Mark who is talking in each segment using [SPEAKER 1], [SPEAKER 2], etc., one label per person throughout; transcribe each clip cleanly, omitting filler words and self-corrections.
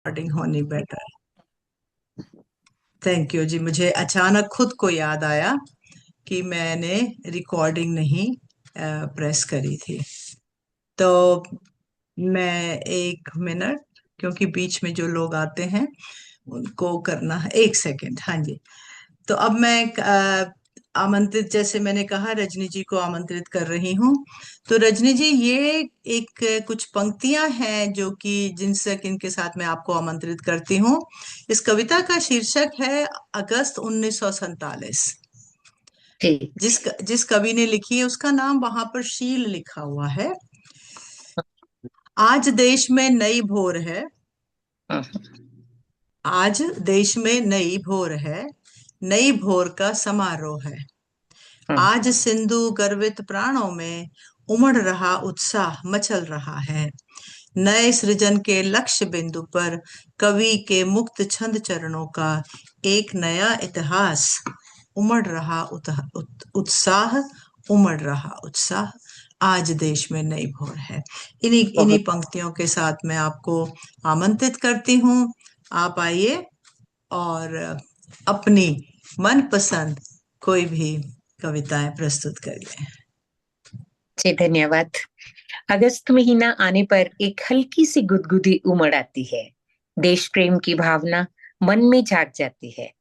[SPEAKER 1] Recording होनी better. Thank you जी। मुझे अचानक खुद को याद आया कि मैंने रिकॉर्डिंग नहीं प्रेस करी थी। तो मैं एक मिनट, क्योंकि बीच में जो लोग आते हैं उनको करना है। एक सेकंड, हाँ जी। तो अब मैं आमंत्रित, जैसे मैंने कहा, रजनी जी को आमंत्रित कर रही हूँ। तो रजनी जी, ये एक कुछ पंक्तियां हैं जो कि जिनसे इनके साथ मैं आपको आमंत्रित करती हूँ। इस कविता का शीर्षक है अगस्त 1947।
[SPEAKER 2] जी।
[SPEAKER 1] जिस कवि ने लिखी है उसका नाम वहां पर शील लिखा हुआ है। आज देश में नई भोर है।
[SPEAKER 2] हाँ।
[SPEAKER 1] आज देश में नई भोर है। नई भोर का समारोह है।
[SPEAKER 2] हाँ।
[SPEAKER 1] आज सिंधु गर्वित प्राणों में उमड़ रहा उत्साह मचल रहा है। नए सृजन के लक्ष्य बिंदु पर कवि के मुक्त छंद चरणों का एक नया इतिहास उमड़ रहा उत्साह, उमड़ रहा उत्साह। आज देश में नई भोर है। इन्हीं इन्हीं
[SPEAKER 2] बहुत
[SPEAKER 1] पंक्तियों के साथ मैं आपको आमंत्रित करती हूँ। आप आइए और अपनी मनपसंद कोई भी कविताएं प्रस्तुत करिए।
[SPEAKER 2] अच्छे, धन्यवाद। अगस्त महीना आने पर एक हल्की सी गुदगुदी उमड़ आती है। देश प्रेम की भावना मन में जाग जाती है।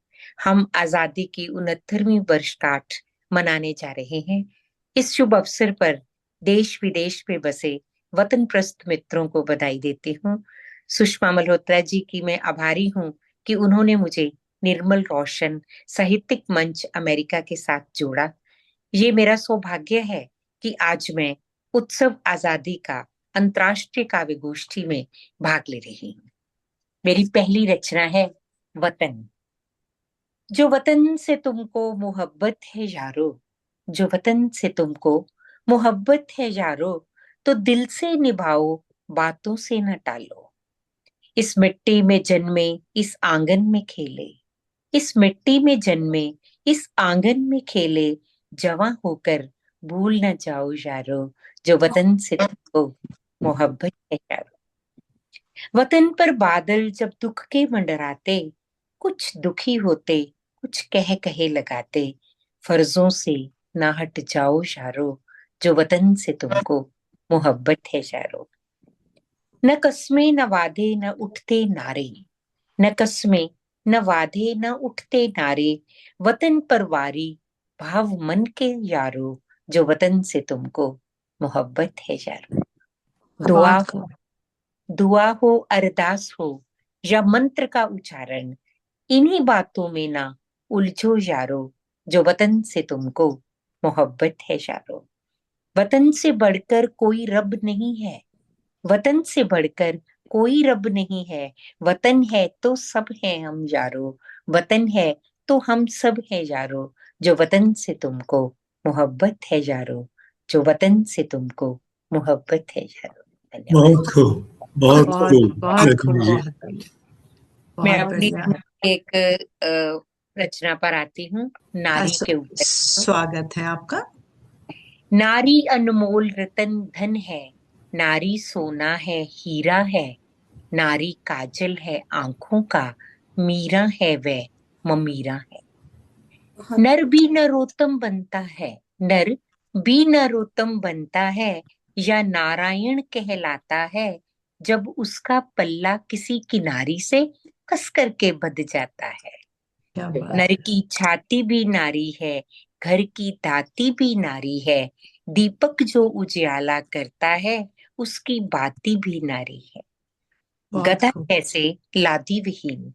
[SPEAKER 2] हम आजादी की 69वीं वर्षगांठ मनाने जा रहे हैं। इस शुभ अवसर पर देश विदेश में बसे वतन प्रस्त मित्रों को बधाई देती हूँ। सुषमा मल्होत्रा जी की मैं आभारी हूँ कि उन्होंने मुझे निर्मल रोशन साहित्यिक मंच अमेरिका के साथ जोड़ा। ये मेरा सौभाग्य है कि आज मैं उत्सव आजादी का अंतर्राष्ट्रीय काव्य गोष्ठी में भाग ले रही हूँ। मेरी पहली रचना है वतन। जो वतन से तुमको मोहब्बत है यारो, जो वतन से तुमको मोहब्बत है यारो, तो दिल से निभाओ, बातों से न टालो। इस मिट्टी में जन्मे, इस आंगन में खेले, इस मिट्टी में जन्मे, इस आंगन में खेले, जवां होकर भूल न जाओ यारो, जो वतन से तुमको मोहब्बत है यारो। वतन पर बादल जब दुख के मंडराते, कुछ दुखी होते, कुछ कह कहे लगाते, फर्जों से ना हट जाओ यारो, जो वतन से तुमको मोहब्बत है यारो। न कस्में न वादे न उठते नारे, न कस्में न वादे न उठते नारे, वतन पर वारी भाव मन के यारो, जो वतन से तुमको मोहब्बत है यारो। दुआ
[SPEAKER 1] बहुत
[SPEAKER 2] हो,
[SPEAKER 1] खूब।
[SPEAKER 2] दुआ हो, अरदास हो, या मंत्र का उच्चारण, इन्हीं बातों में ना उलझो यारो, जो वतन से तुमको मोहब्बत है यारो। वतन से बढ़कर कोई रब नहीं है, वतन से बढ़कर कोई रब नहीं है, वतन है तो सब है हम यारो, वतन है तो हम सब है यारो, जो वतन से तुमको मोहब्बत है यारो, जो वतन से तुमको मोहब्बत है यारो। धन्यवाद।
[SPEAKER 3] बहुत खूब, बहुत
[SPEAKER 1] बहुत
[SPEAKER 3] खूब
[SPEAKER 1] बहुत खूब,
[SPEAKER 3] रजनी जी।
[SPEAKER 1] बहुत बढ़िया,
[SPEAKER 2] मैं
[SPEAKER 1] बहुत
[SPEAKER 2] अपनी
[SPEAKER 1] बढ़िया।
[SPEAKER 2] एक रचना पर आती हूँ, नारी के ऊपर।
[SPEAKER 1] स्वागत है आपका।
[SPEAKER 2] नारी अनमोल रतन धन है, नारी सोना है हीरा है, नारी काजल है आंखों का, मीरा है वह ममीरा है। नर भी नरोत्तम बनता है, नर भी नरोत्तम बनता है, या नारायण कहलाता है, जब उसका पल्ला किसी किनारी से कस करके बंध जाता है।
[SPEAKER 1] क्या
[SPEAKER 2] नर
[SPEAKER 1] बात।
[SPEAKER 2] की छाती भी नारी है, घर की दाती भी नारी है, दीपक जो उजियाला करता है, उसकी बाती भी नारी है।
[SPEAKER 1] बहुत
[SPEAKER 2] गधा
[SPEAKER 1] खूब।
[SPEAKER 2] जैसे लादी विहीन,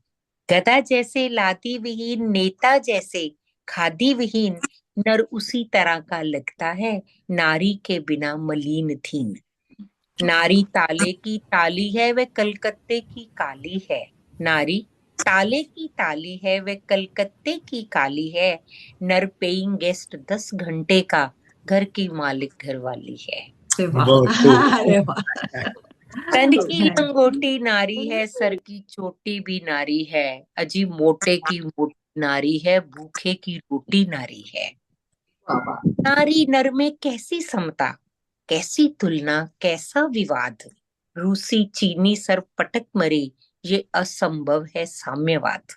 [SPEAKER 2] गधा जैसे लादी विहीन, नेता जैसे खादी विहीन, नर उसी तरह का लगता है, नारी के बिना मलीन थीन। नारी ताले की ताली है, वह कलकत्ते की काली है, नारी ताले की ताली है, वह कलकत्ते की काली है। नर पेइंग गेस्ट 10 घंटे का, घर की मालिक घर वाली है।
[SPEAKER 1] अरे वाह।
[SPEAKER 3] बहुत खूब।
[SPEAKER 1] अरे वाह।
[SPEAKER 2] तन की लंगोटी नारी है, सर की चोटी भी नारी है, अजी मोटे की मोटी नारी है, भूखे की रोटी नारी है। नारी नर में कैसी समता, कैसी तुलना, कैसा विवाद, रूसी चीनी सर पटक मरे, ये असंभव है साम्यवाद।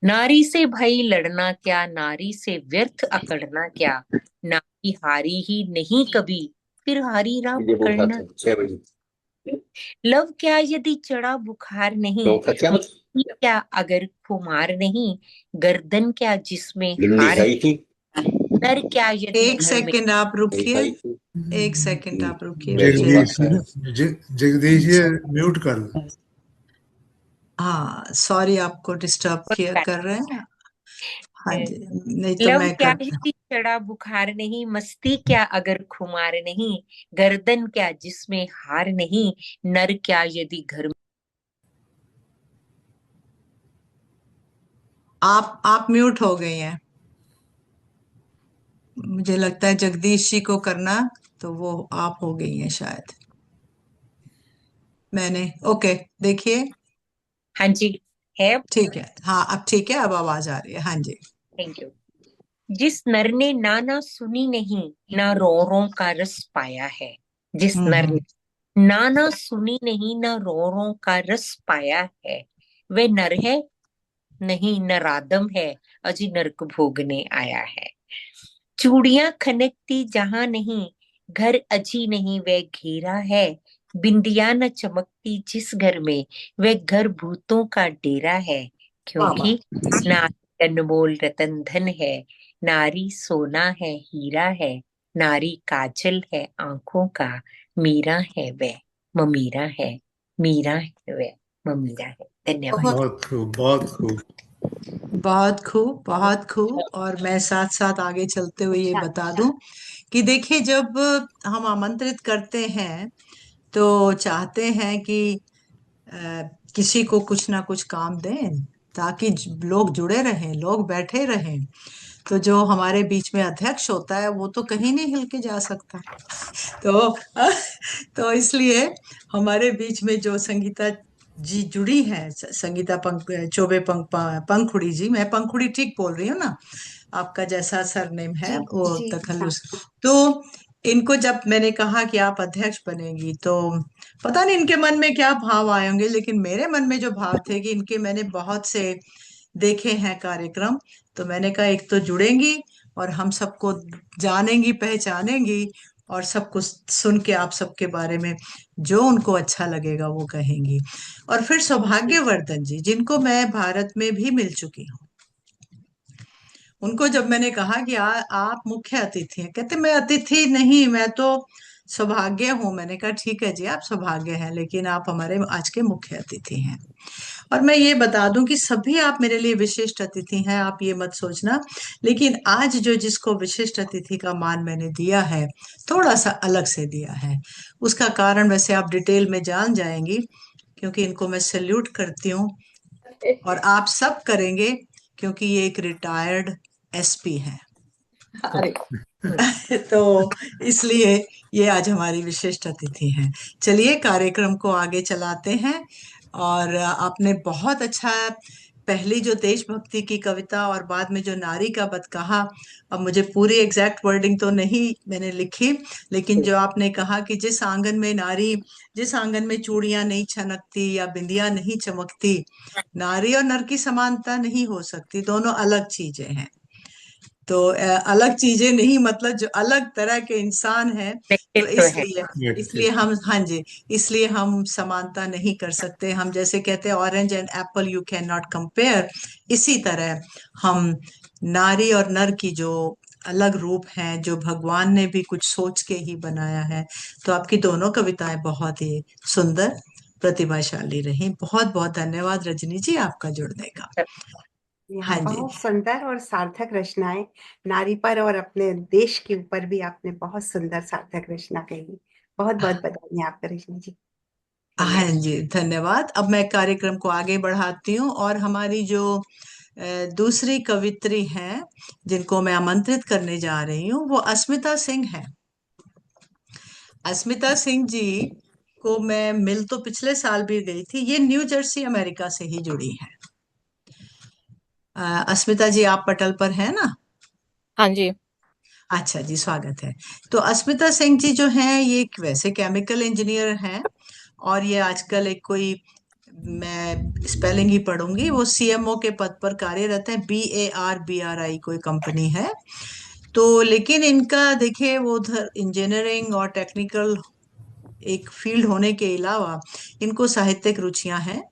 [SPEAKER 2] नारी से भई लड़ना क्या, नारी से व्यर्थ अकड़ना क्या, नारी हारी ही नहीं कभी, फिर हारी राह
[SPEAKER 3] ये वो उठा
[SPEAKER 2] पकड़ना।
[SPEAKER 3] था 6 बजे।
[SPEAKER 2] लव क्या यदि चढ़ा बुखार नहीं,
[SPEAKER 3] तो क्या मतलब?
[SPEAKER 2] मस्ती क्या अगर खुमार नहीं, गर्दन क्या जिसमें
[SPEAKER 3] भिंडी
[SPEAKER 2] हार,
[SPEAKER 3] खाई थी।
[SPEAKER 2] नर क्या यदि
[SPEAKER 1] एक
[SPEAKER 2] घर में।
[SPEAKER 1] सेकंड आप
[SPEAKER 3] नहीं
[SPEAKER 1] रुकिए,
[SPEAKER 3] खाई थी।
[SPEAKER 1] एक सेकंड आप रुकिए
[SPEAKER 3] वैसे
[SPEAKER 1] मुझे।
[SPEAKER 3] बात
[SPEAKER 4] जगदीश
[SPEAKER 3] है।
[SPEAKER 4] जगदीश ये म्यूट कर दो।
[SPEAKER 1] हाँ सॉरी, आपको डिस्टर्ब किया कर रहे हैं। हाँ जी, नहीं तो
[SPEAKER 2] लव
[SPEAKER 1] मैं
[SPEAKER 2] क्या
[SPEAKER 1] करता।
[SPEAKER 2] यदि चढ़ा बुखार नहीं, मस्ती क्या अगर खुमार नहीं, गर्दन क्या जिसमें हार नहीं, नर क्या यदि घर में।
[SPEAKER 1] आप म्यूट हो गई हैं। मुझे लगता है जगदीश जी को करना, तो वो आप हो गई हैं शायद। मैंने ओके, देखिए।
[SPEAKER 2] हाँ जी, है।
[SPEAKER 1] ठीक है, हाँ अब ठीक है, अब आवाज आ रही है। हाँ जी।
[SPEAKER 2] Thank you. जिस नर ने ना सुनी नहीं, ना रो रो का रस पाया है। जिस नर
[SPEAKER 1] हम्म।
[SPEAKER 2] ने ना सुनी नहीं, ना रो रो का रस पाया है, वे नर है नहीं, नरादम है, अजी नरक भोगने आया है। चूड़ियां खनकती जहां नहीं, घर अजी नहीं वह घेरा है। बिंदिया न चमकती जिस घर में, वह घर भूतों का डेरा है।
[SPEAKER 1] बाबा।
[SPEAKER 2] क्योंकि नारी अनमोल रतन धन है, नारी सोना है हीरा है, नारी काजल है आंखों का, मीरा है वह ममीरा है, मीरा है वह ममीरा है। धन्यवाद।
[SPEAKER 1] बहुत
[SPEAKER 4] बहुत खूब, बहुत खूब।
[SPEAKER 1] बहुत खूब, बहुत खूब। और मैं साथ साथ आगे चलते हुए ये बता दूं कि देखिए, जब हम आमंत्रित करते हैं तो चाहते हैं कि अ, किसी को कुछ ना कुछ काम दें, ताकि लोग जुड़े रहें, लोग बैठे रहें। तो जो हमारे बीच में अध्यक्ष होता है वो तो कहीं नहीं हिल के जा सकता। तो तो इसलिए हमारे बीच में जो संगीता जी जुड़ी हैं, संगीता चौबे पंखुड़ी जी, मैं पंखुड़ी ठीक बोल रही हूँ ना? आपका जैसा सरनेम है वो तखल्लुस। तो इनको जब मैंने कहा कि आप अध्यक्ष बनेंगी, तो पता नहीं इनके मन में क्या भाव आए होंगे, लेकिन मेरे मन में जो भाव थे कि इनके मैंने बहुत से देखे हैं कार्यक्रम। तो मैंने कहा एक तो जुड़ेंगी और हम सबको जानेंगी, पहचानेंगी, और सब कुछ सुन के आप सबके बारे में जो उनको अच्छा लगेगा वो कहेंगी। और फिर सौभाग्यवर्धन जी, जिनको मैं भारत में भी मिल चुकी हूँ, उनको जब मैंने कहा कि आप मुख्य अतिथि हैं, कहते मैं अतिथि नहीं, मैं तो सौभाग्य हूँ। मैंने कहा ठीक है जी, आप सौभाग्य हैं, लेकिन आप हमारे आज के मुख्य अतिथि हैं। और मैं ये बता दूं कि सभी आप मेरे लिए विशिष्ट अतिथि हैं, आप ये मत सोचना। लेकिन आज जो जिसको विशिष्ट अतिथि का मान मैंने दिया है, थोड़ा सा अलग से दिया है। उसका कारण वैसे आप डिटेल में जान जाएंगी, क्योंकि इनको मैं सैल्यूट करती हूँ और आप सब करेंगे, क्योंकि ये एक रिटायर्ड एसपी हैं। तो इसलिए ये आज हमारी विशिष्ट अतिथि हैं। चलिए कार्यक्रम को आगे चलाते हैं। और आपने बहुत अच्छा, पहली जो देशभक्ति की कविता और बाद में जो नारी का बत कहा, अब मुझे पूरी एग्जैक्ट वर्डिंग तो नहीं मैंने लिखी, लेकिन जो आपने कहा कि जिस आंगन में नारी, जिस आंगन में चूड़ियां नहीं छनकती या बिंदिया नहीं चमकती, नारी और नर की समानता नहीं हो सकती, दोनों अलग चीजें हैं। तो अलग चीजें नहीं, मतलब जो अलग तरह के इंसान हैं। तो
[SPEAKER 2] व्यक्तित्व है।
[SPEAKER 1] इसलिए इसलिए
[SPEAKER 4] व्यक्तित्व।
[SPEAKER 1] हम, हाँ जी, इसलिए हम समानता नहीं कर सकते। हम जैसे कहते हैं orange and Apple you can not compare, इसी तरह हम नारी और नर की जो अलग रूप हैं, जो भगवान ने भी कुछ सोच के ही बनाया है। तो आपकी दोनों कविताएं बहुत ही सुंदर, प्रतिभाशाली रही। बहुत बहुत धन्यवाद रजनी जी आपका जुड़ने का।
[SPEAKER 5] यहाँ
[SPEAKER 1] हाँ जी।
[SPEAKER 5] बहुत सुंदर और सार्थक रचनाएं नारी पर और अपने देश के ऊपर भी आपने बहुत सुंदर सार्थक रचना कही। बहुत बहुत बधाई आपका रजनी जी।
[SPEAKER 1] हाँ जी, धन्यवाद। अब मैं कार्यक्रम को आगे बढ़ाती हूँ, और हमारी जो दूसरी कवित्री हैं जिनको मैं आमंत्रित करने जा रही हूँ, वो अस्मिता सिंह है। अस्मिता सिंह जी को मैं मिल तो पिछले साल भी गई थी। ये न्यू जर्सी अमेरिका से ही जुड़ी हैं। अस्मिता जी आप पटल पर हैं ना?
[SPEAKER 6] हाँ जी।
[SPEAKER 1] अच्छा जी, स्वागत है। तो अस्मिता सिंह जी जो हैं, ये एक वैसे केमिकल इंजीनियर हैं, और ये आजकल एक कोई मैं स्पेलिंग ही पढ़ूंगी। वो सीएमओ के पद पर कार्यरत है। BARBRI कोई कंपनी है। तो लेकिन इनका देखिए, वो उधर इंजीनियरिंग और टेक्निकल एक फील्ड होने के अलावा इनको साहित्यिक रुचियां हैं।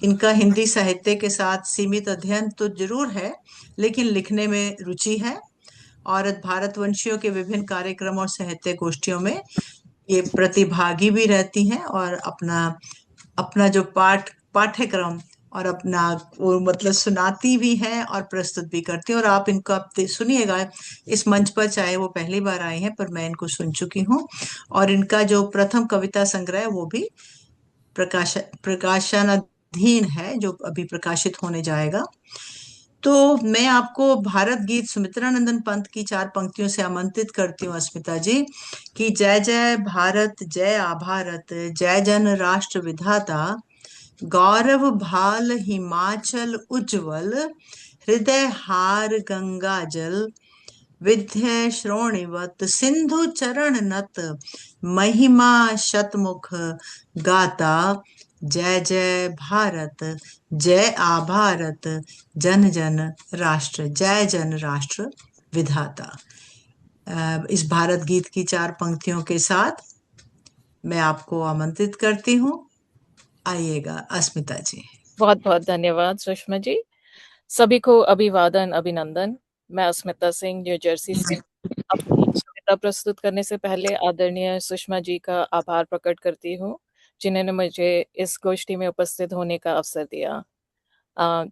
[SPEAKER 1] इनका हिंदी साहित्य के साथ सीमित अध्ययन तो जरूर है, लेकिन लिखने में रुचि है। औरत भारतवंशियों के विभिन्न कार्यक्रम और साहित्य गोष्ठियों में ये प्रतिभागी भी रहती हैं, और अपना अपना जो पाठ्यक्रम और अपना वो मतलब सुनाती भी हैं और प्रस्तुत भी करती हैं। और आप इनको आप सुनिएगा इस मंच पर, चाहे वो पहली बार आए हैं, पर मैं इनको सुन चुकी हूँ। और इनका जो प्रथम कविता संग्रह है वो भी प्रकाशनाधीन है, जो अभी प्रकाशित होने जाएगा। तो मैं आपको भारत गीत सुमित्रानंदन पंत की 4 पंक्तियों से आमंत्रित करती हूँ अस्मिता जी, कि जय जय भारत जय आभारत, जय जन राष्ट्र विधाता, गौरव भाल हिमाचल उज्ज्वल, हृदय हार गंगा जल, विद्य श्रोणिवत सिंधु चरण नत, महिमा शतमुख गाता, जय जय भारत जय आभारत, जन जन राष्ट्र, जय जन राष्ट्र विधाता। इस भारत गीत की 4 पंक्तियों के साथ मैं आपको आमंत्रित करती हूँ। आइएगा अस्मिता जी।
[SPEAKER 3] बहुत बहुत धन्यवाद सुषमा जी। सभी को अभिवादन, अभिनंदन। मैं अस्मिता सिंह, न्यू जर्सी से अपनी कविता प्रस्तुत करने से पहले आदरणीय सुषमा जी का आभार प्रकट करती हूँ, जिन्होंने मुझे इस गोष्ठी में उपस्थित होने का अवसर दिया।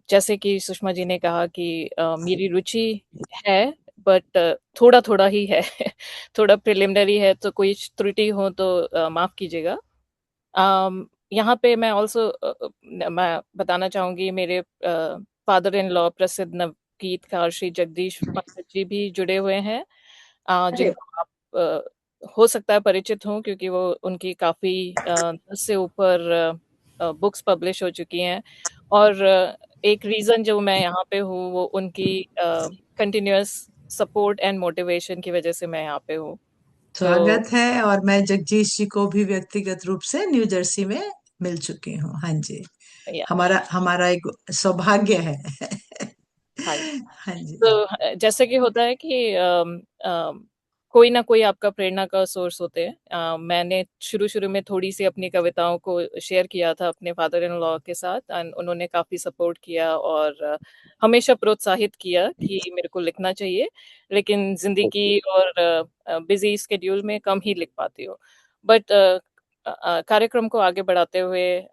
[SPEAKER 3] जैसे कि सुषमा जी ने कहा कि मेरी रुचि है, बट थोड़ा थोड़ा ही है थोड़ा प्रिलिमिनरी है, तो कोई त्रुटि हो तो माफ कीजिएगा। यहाँ पे मैं मैं बताना चाहूंगी, मेरे फादर इन लॉ प्रसिद्ध नवगीतकार श्री जगदीश पंडित जी भी जुड़े हुए हैं, जिनको आप हो सकता है परिचित हों, क्योंकि वो उनकी काफी 10 से ऊपर बुक्स पब्लिश हो चुकी हैं। और एक रीजन जो मैं यहाँ पे हूँ वो उनकी कंटिन्यूअस सपोर्ट एंड मोटिवेशन की वजह से मैं यहाँ पे हूँ। तो
[SPEAKER 1] स्वागत है। और मैं जगदीश जी को भी व्यक्तिगत रूप से न्यू जर्सी में मिल चुकी हूँ। हाँ जी,
[SPEAKER 3] या
[SPEAKER 1] हमारा हमारा एक सौभाग्य है।
[SPEAKER 3] हाँ,
[SPEAKER 1] हाँ जी।
[SPEAKER 3] तो जैसे कि होता है कि कोई ना कोई आपका प्रेरणा का सोर्स होते हैं। मैंने शुरू शुरू में थोड़ी सी अपनी कविताओं को शेयर किया था अपने फादर इन लॉ के साथ, एंड उन्होंने काफी सपोर्ट किया और हमेशा प्रोत्साहित किया कि मेरे को लिखना चाहिए, लेकिन जिंदगी और बिजी स्केड्यूल में कम ही लिख पाती हूँ। बट कार्यक्रम को आगे बढ़ाते हुए,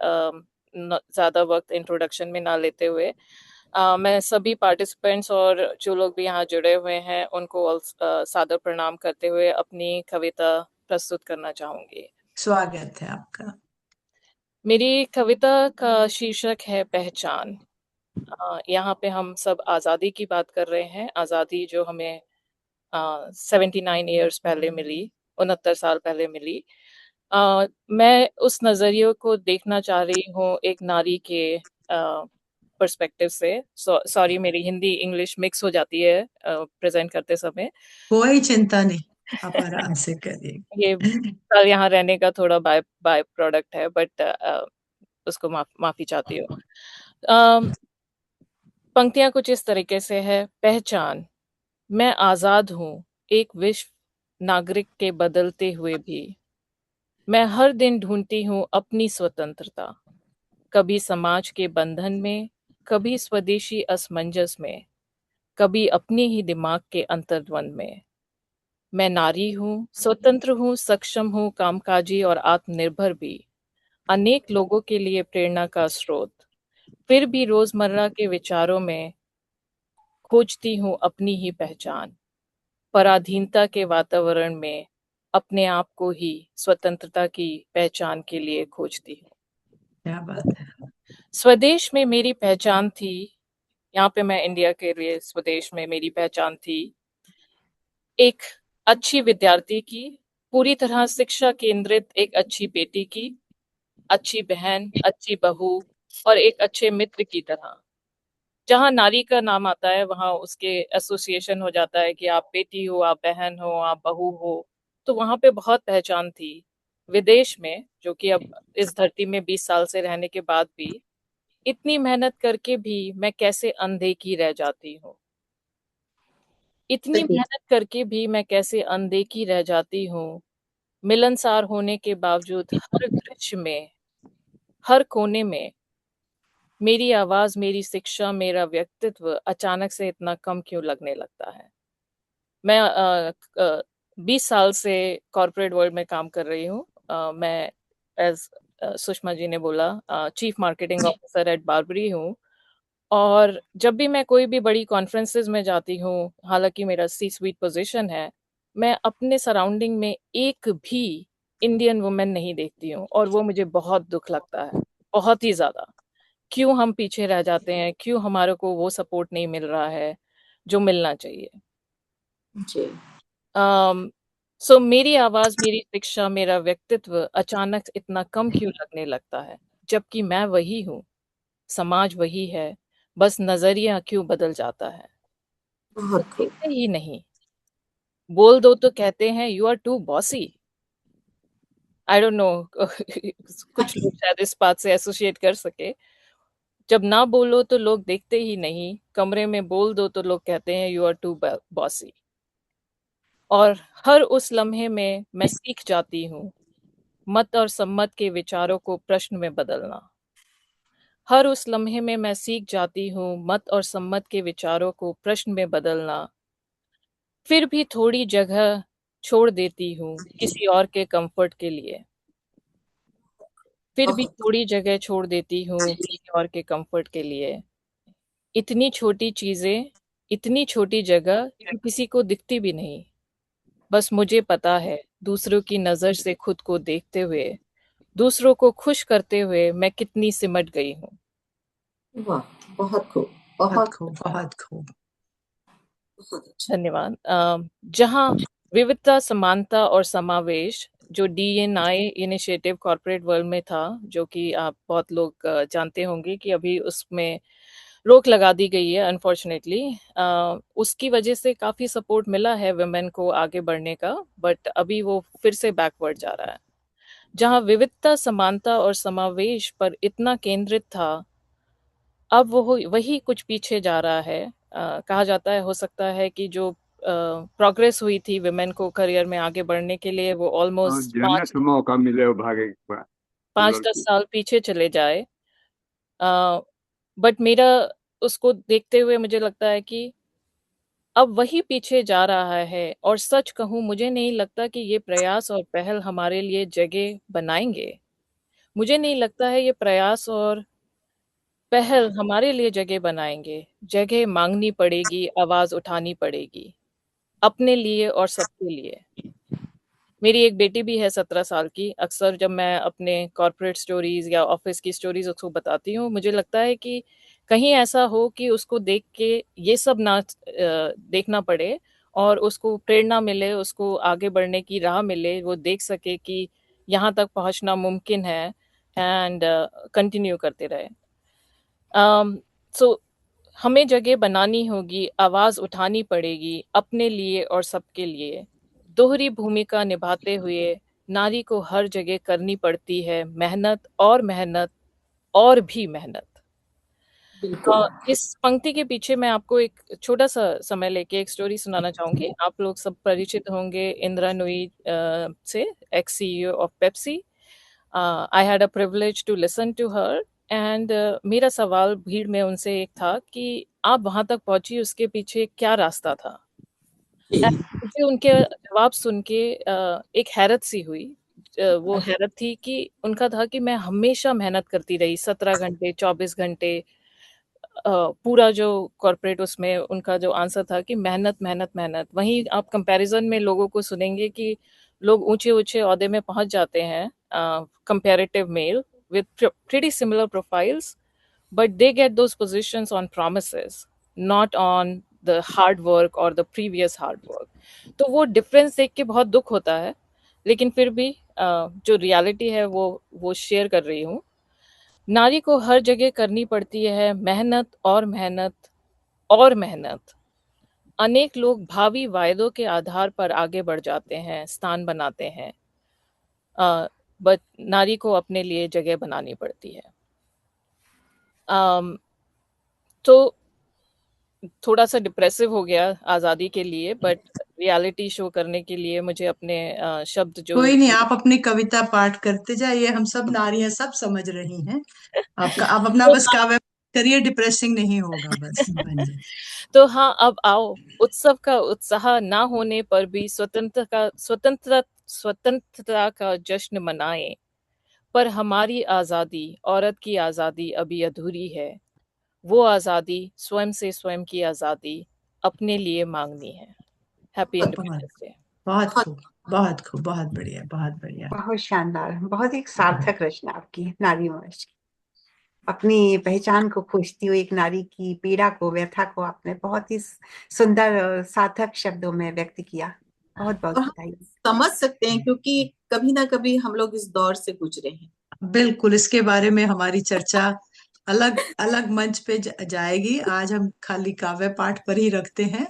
[SPEAKER 3] ज्यादा वक्त इंट्रोडक्शन में ना लेते हुए, मैं सभी पार्टिसिपेंट्स और जो लोग भी यहाँ जुड़े हुए हैं उनको सादर प्रणाम करते हुए अपनी कविता प्रस्तुत करना चाहूंगी।
[SPEAKER 1] स्वागत है आपका।
[SPEAKER 3] मेरी कविता का शीर्षक है पहचान। यहाँ पे हम सब आज़ादी की बात कर रहे हैं, आज़ादी जो हमें 79 ईयर्स पहले मिली, 69 साल पहले मिली। मैं उस नजरिए को देखना चाह रही हूँ एक नारी के पर्सपेक्टिव से। सॉरी, मेरी हिंदी इंग्लिश मिक्स हो जाती है प्रेजेंट करते समय।
[SPEAKER 1] कोई चिंता नहीं, आप आराम से
[SPEAKER 3] ये
[SPEAKER 1] करिए।
[SPEAKER 3] कल यहाँ रहने का थोड़ा बाय बाय प्रोडक्ट है, बट उसको माफी चाहती हूँ। अम, पंक्तियां कुछ इस तरीके से है। पहचान। मैं आजाद हूँ, एक विश्व नागरिक के बदलते हुए भी। मैं हर दिन ढूंढती हूँ अपनी स्वतंत्रता, कभी समाज के बंधन में, कभी स्वदेशी असमंजस में, कभी अपने ही दिमाग के अंतर्द्वंद में। मैं नारी हूँ, स्वतंत्र हूँ, सक्षम हूँ, कामकाजी और आत्मनिर्भर भी, अनेक लोगों के लिए प्रेरणा का स्रोत। फिर भी रोजमर्रा के विचारों में खोजती हूँ अपनी ही पहचान। पराधीनता के वातावरण में अपने आप को ही स्वतंत्रता की पहचान के लिए खोजती हूँ।
[SPEAKER 1] क्या बात है।
[SPEAKER 3] स्वदेश में मेरी पहचान थी, यहाँ पे मैं इंडिया के लिए स्वदेश में मेरी पहचान थी एक अच्छी विद्यार्थी की, पूरी तरह शिक्षा केंद्रित एक अच्छी बेटी की, अच्छी बहन, अच्छी बहू और एक अच्छे मित्र की तरह। जहाँ नारी का नाम आता है वहां उसके एसोसिएशन हो जाता है कि आप बेटी हो, आप बहन हो, आप बहू हो। तो वहां पे बहुत पहचान थी। विदेश में, जो कि अब इस धरती में 20 साल से रहने के बाद भी इतनी मेहनत करके भी मैं कैसे अनदेखी रह जाती हूँ। इतनी
[SPEAKER 2] सही।
[SPEAKER 3] मेहनत करके भी मैं कैसे अनदेखी रह जाती हूँ। मिलनसार होने के बावजूद हर दृश्य में, हर कोने में मेरी आवाज, मेरी शिक्षा, मेरा व्यक्तित्व अचानक से इतना कम क्यों लगने लगता है। मैं 20 साल से कॉर्पोरेट वर्ल्ड में काम कर रही हूँ। मैं एज सुषमा जी ने बोला chief marketing officer eight Barbary हूँ। और जब भी मैं कोई भी बड़ी कॉन्फ्रेंसेज में जाती हूँ, हालांकि मेरा सी स्वीट पोजीशन है, मैं अपने सराउंडिंग में एक भी इंडियन वुमेन नहीं देखती हूँ, और वो मुझे बहुत दुख लगता है, बहुत ही ज्यादा। क्यों हम पीछे रह जाते हैं, क्यों हमारे को वो सपोर्ट नहीं मिल रहा है जो मिलना चाहिए।
[SPEAKER 2] जी।
[SPEAKER 3] सो मेरी आवाज, मेरी शिक्षा, मेरा व्यक्तित्व अचानक इतना कम क्यों लगने लगता है, जबकि मैं वही हूँ, समाज वही है, बस नजरिया क्यों बदल जाता है।
[SPEAKER 2] बहुत खूब।
[SPEAKER 3] देखते ही नहीं, बोल दो तो कहते हैं you are too bossy. I don't know कुछ लोग शायद इस बात से एसोसिएट कर सके। जब ना बोलो तो लोग देखते ही नहीं, कमरे में बोल दो तो लोग कहते हैं यू आर टू बॉसी। और हर उस लम्हे में मैं सीख जाती हूँ मत और सम्मत के विचारों को प्रश्न में बदलना। हर उस लम्हे में मैं सीख जाती हूँ मत और सम्मत के विचारों को प्रश्न में बदलना। फिर भी थोड़ी जगह छोड़ देती हूँ किसी और के कंफर्ट के लिए। फिर भी
[SPEAKER 2] बहुत
[SPEAKER 3] थोड़ी जगह छोड़ देती हूँ किसी और के कंफर्ट के लिए। इतनी छोटी चीजें, इतनी छोटी जगह जो किसी को दिखती भी नहीं। बस मुझे पता है, दूसरों की नजर से खुद को देखते हुए, दूसरों को खुश करते हुए मैं कितनी सिमट गई हूँ।
[SPEAKER 2] वाह, बहुत खूब,
[SPEAKER 1] बहुत
[SPEAKER 2] बहुत
[SPEAKER 1] खूब, बहुत खूब।
[SPEAKER 2] बहुत अच्छा।
[SPEAKER 3] धन्यवाद। जहाँ विविधता, समानता और समावेश, जो DNI इनिशिएटिव कॉर्पोरेट वर्ल्ड में था, जो कि आप बहुत लोग जानते होंगे कि अभी उसमें रोक लगा दी गई है अनफॉर्चुनेटली। उसकी वजह से काफ़ी सपोर्ट मिला है वुमेन को आगे बढ़ने का, बट अभी वो फिर से बैकवर्ड जा रहा है। जहाँ विविधता, समानता और समावेश पर इतना केंद्रित था, अब वो वही कुछ पीछे जा रहा है। कहा जाता है, हो सकता है कि जो प्रोग्रेस हुई थी वुमेन को करियर में आगे बढ़ने के लिए, वो ऑलमोस्ट
[SPEAKER 6] जन्नत मौका मिले वो भागे के बाद
[SPEAKER 3] 5-10 साल पीछे चले जाए। बट मेरा उसको देखते हुए मुझे लगता है कि अब वही पीछे जा रहा है, और सच कहूँ मुझे नहीं लगता कि ये प्रयास और पहल हमारे लिए जगह बनाएंगे। मुझे नहीं लगता है ये प्रयास और पहल हमारे लिए जगह बनाएंगे। जगह मांगनी पड़ेगी, आवाज उठानी पड़ेगी, अपने लिए और सबके लिए। मेरी एक बेटी भी है 17 साल की। अक्सर जब मैं अपने कॉर्पोरेट स्टोरीज या ऑफिस की स्टोरीज उसको बताती हूँ, मुझे लगता है कि कहीं ऐसा हो कि उसको देख के ये सब ना देखना पड़े, और उसको प्रेरणा मिले, उसको आगे बढ़ने की राह मिले, वो देख सके कि यहाँ तक पहुँचना मुमकिन है, एंड कंटिन्यू करते रहे। सो हमें जगह बनानी होगी, आवाज उठानी पड़ेगी, अपने लिए और सबके लिए। दोहरी भूमिका निभाते हुए नारी को हर जगह करनी पड़ती है मेहनत, और मेहनत, और भी मेहनत।
[SPEAKER 2] बिल्कुल।
[SPEAKER 3] इस पंक्ति के पीछे मैं आपको एक छोटा सा समय लेके एक स्टोरी सुनाना चाहूंगी। आप लोग सब परिचित होंगे इंदिरा नूई से, ex CEO of Pepsi. I had a privilege to listen to her, and मेरा सवाल भीड़ में उनसे एक था कि आप वहां तक पहुंची, उसके पीछे क्या रास्ता था।
[SPEAKER 2] जी।
[SPEAKER 3] And मुझे उनके जवाब सुन के एक हैरत सी हुई। वो हैरत थी कि उनका था कि मैं हमेशा मेहनत करती रही, 17 घंटे, 24 घंटे। पूरा जो कॉर्पोरेट, उसमें उनका जो आंसर था कि मेहनत, मेहनत, मेहनत। वहीं आप कंपैरिजन में लोगों को सुनेंगे कि लोग ऊंचे ऊंचे ओहदे में पहुंच जाते हैं, comparative male with pretty similar profiles, but they get those positions on promises, not on the hard work or the previous hard work. तो वो डिफरेंस देख के बहुत दुख होता है, लेकिन फिर भी जो रियलिटी है वो शेयर कर रही हूँ। नारी को हर जगह करनी पड़ती है मेहनत, और मेहनत, और मेहनत। अनेक लोग भावी वायदों के आधार पर आगे बढ़ जाते हैं, स्थान बनाते हैं। बट नारी को अपने लिए जगह बनानी पड़ती है। तो थोड़ा सा डिप्रेसिव हो गया आज़ादी के लिए, बट रियलिटी शो करने के लिए मुझे अपने शब्द जो
[SPEAKER 1] कोई नहीं, आप अपनी कविता पाठ करते जाइए, हम सब नारियां सब समझ रही हैं। आप अपना
[SPEAKER 3] तो
[SPEAKER 1] बस काव्य करिए, डिप्रेसिंग नहीं होगा बस। हाँ जी।
[SPEAKER 3] तो हाँ, अब आओ उत्सव का उत्साह ना होने पर भी स्वतंत्रता का जश्न मनाएं। पर हमारी आजादी, औरत की आजादी अभी अधूरी है। वो आजादी स्वयं से स्वयं की आजादी अपने लिए मांगनी है। हैप्पी
[SPEAKER 1] बहुत
[SPEAKER 3] इंडिपेंडेंस डे।
[SPEAKER 1] बहुत खूब, बहुत खूब, बहुत बढ़िया, बहुत बढ़िया।
[SPEAKER 5] बहुत शानदार, बहुत एक सार्थक रचना आपकी नारी वंश की। अपनी पहचान को खोजती हुई एक नारी की पीड़ा को, व्यथा को आपने बहुत ही सुंदर और सार्थक शब्दों में व्यक्त किया। बहुत बहुत
[SPEAKER 7] और हम
[SPEAKER 5] बधाई।
[SPEAKER 7] समझ सकते हैं क्योंकि कभी ना कभी हम लोग इस दौर से गुजरे हैं।
[SPEAKER 1] बिल्कुल, इसके बारे में हमारी चर्चा अलग अलग मंच पे जाएगी। आज हम खाली काव्य पाठ पर ही रखते हैं।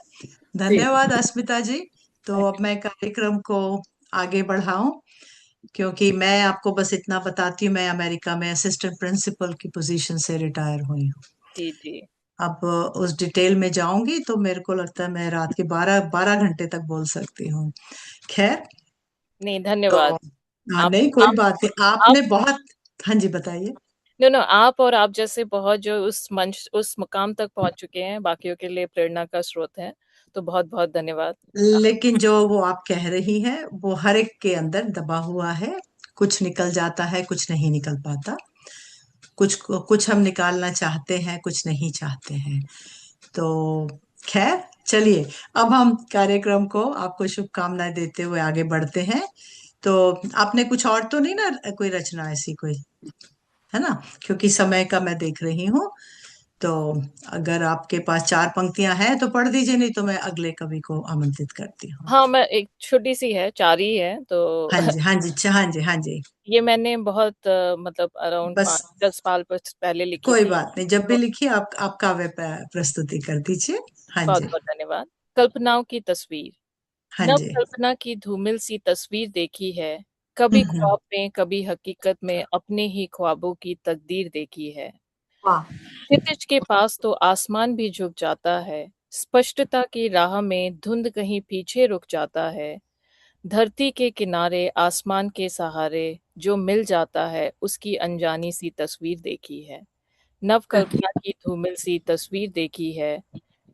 [SPEAKER 1] धन्यवाद अस्मिता जी। तो अब मैं कार्यक्रम को आगे बढ़ाऊं, क्योंकि मैं आपको बस इतना बताती हूँ, मैं अमेरिका में असिस्टेंट प्रिंसिपल की पोजीशन से रिटायर हुई हूँ।
[SPEAKER 3] जी जी।
[SPEAKER 1] अब उस डिटेल में जाऊंगी तो मेरे को लगता है मैं रात के 12 घंटे तक बोल सकती हूँ। खैर,
[SPEAKER 3] नहीं,
[SPEAKER 1] तो
[SPEAKER 3] धन्यवाद। आप
[SPEAKER 1] नहीं, कोई
[SPEAKER 3] आप
[SPEAKER 1] बात नहीं,
[SPEAKER 3] आप
[SPEAKER 1] आपने बहुत। हाँ जी, बताइए।
[SPEAKER 3] नो नो, आप और आप जैसे बहुत जो उस मंच, उस मुकाम तक पहुंच चुके हैं, बाकियों के लिए प्रेरणा का स्रोत हैं। तो बहुत बहुत धन्यवाद।
[SPEAKER 1] लेकिन जो वो आप कह रही हैं वो हर एक के अंदर दबा हुआ है। कुछ निकल जाता है, कुछ नहीं निकल पाता। कुछ कुछ हम निकालना चाहते हैं, कुछ नहीं चाहते हैं। तो खैर, चलिए, अब हम कार्यक्रम को आपको शुभकामनाएं देते हुए आगे बढ़ते हैं। तो आपने कुछ और तो नहीं ना, कोई रचना ऐसी कोई, है ना? क्योंकि समय का मैं देख रही हूँ। तो अगर आपके पास 4 पंक्तियां हैं तो पढ़ दीजिए, नहीं तो मैं अगले कवि को आमंत्रित करती हूँ।
[SPEAKER 3] हाँ, मैं एक छोटी सी है, 4 ही है तो
[SPEAKER 1] हाँ जी, हाँ जी, हाँ जी, हाँ जी।
[SPEAKER 3] ये मैंने बहुत मतलब अराउंड
[SPEAKER 1] बस
[SPEAKER 3] 5-10 साल पहले लिखी
[SPEAKER 1] कोई
[SPEAKER 3] थी।
[SPEAKER 1] बात नहीं, जब भी
[SPEAKER 3] तो
[SPEAKER 1] लिखिए आप काव्य प्रस्तुति कर दीजिए। हाँ
[SPEAKER 3] बहुत
[SPEAKER 1] जी,
[SPEAKER 3] बहुत धन्यवाद। कल्पनाओं की तस्वीर।
[SPEAKER 1] हाँ
[SPEAKER 3] नव
[SPEAKER 1] जी।
[SPEAKER 3] कल्पना की धूमिल सी तस्वीर देखी है। कभी
[SPEAKER 1] हम्म।
[SPEAKER 3] ख्वाब में, कभी हकीकत में अपने ही ख्वाबों की तकदीर देखी है।
[SPEAKER 5] वाह।
[SPEAKER 3] क्षितिज के पास तो आसमान भी झुक जाता है। स्पष्टता की राह में धुंध कहीं पीछे रुक जाता है। धरती के किनारे आसमान के सहारे जो मिल जाता है, उसकी अनजानी सी तस्वीर देखी है। नव कल्पना की धूमिल सी तस्वीर देखी है।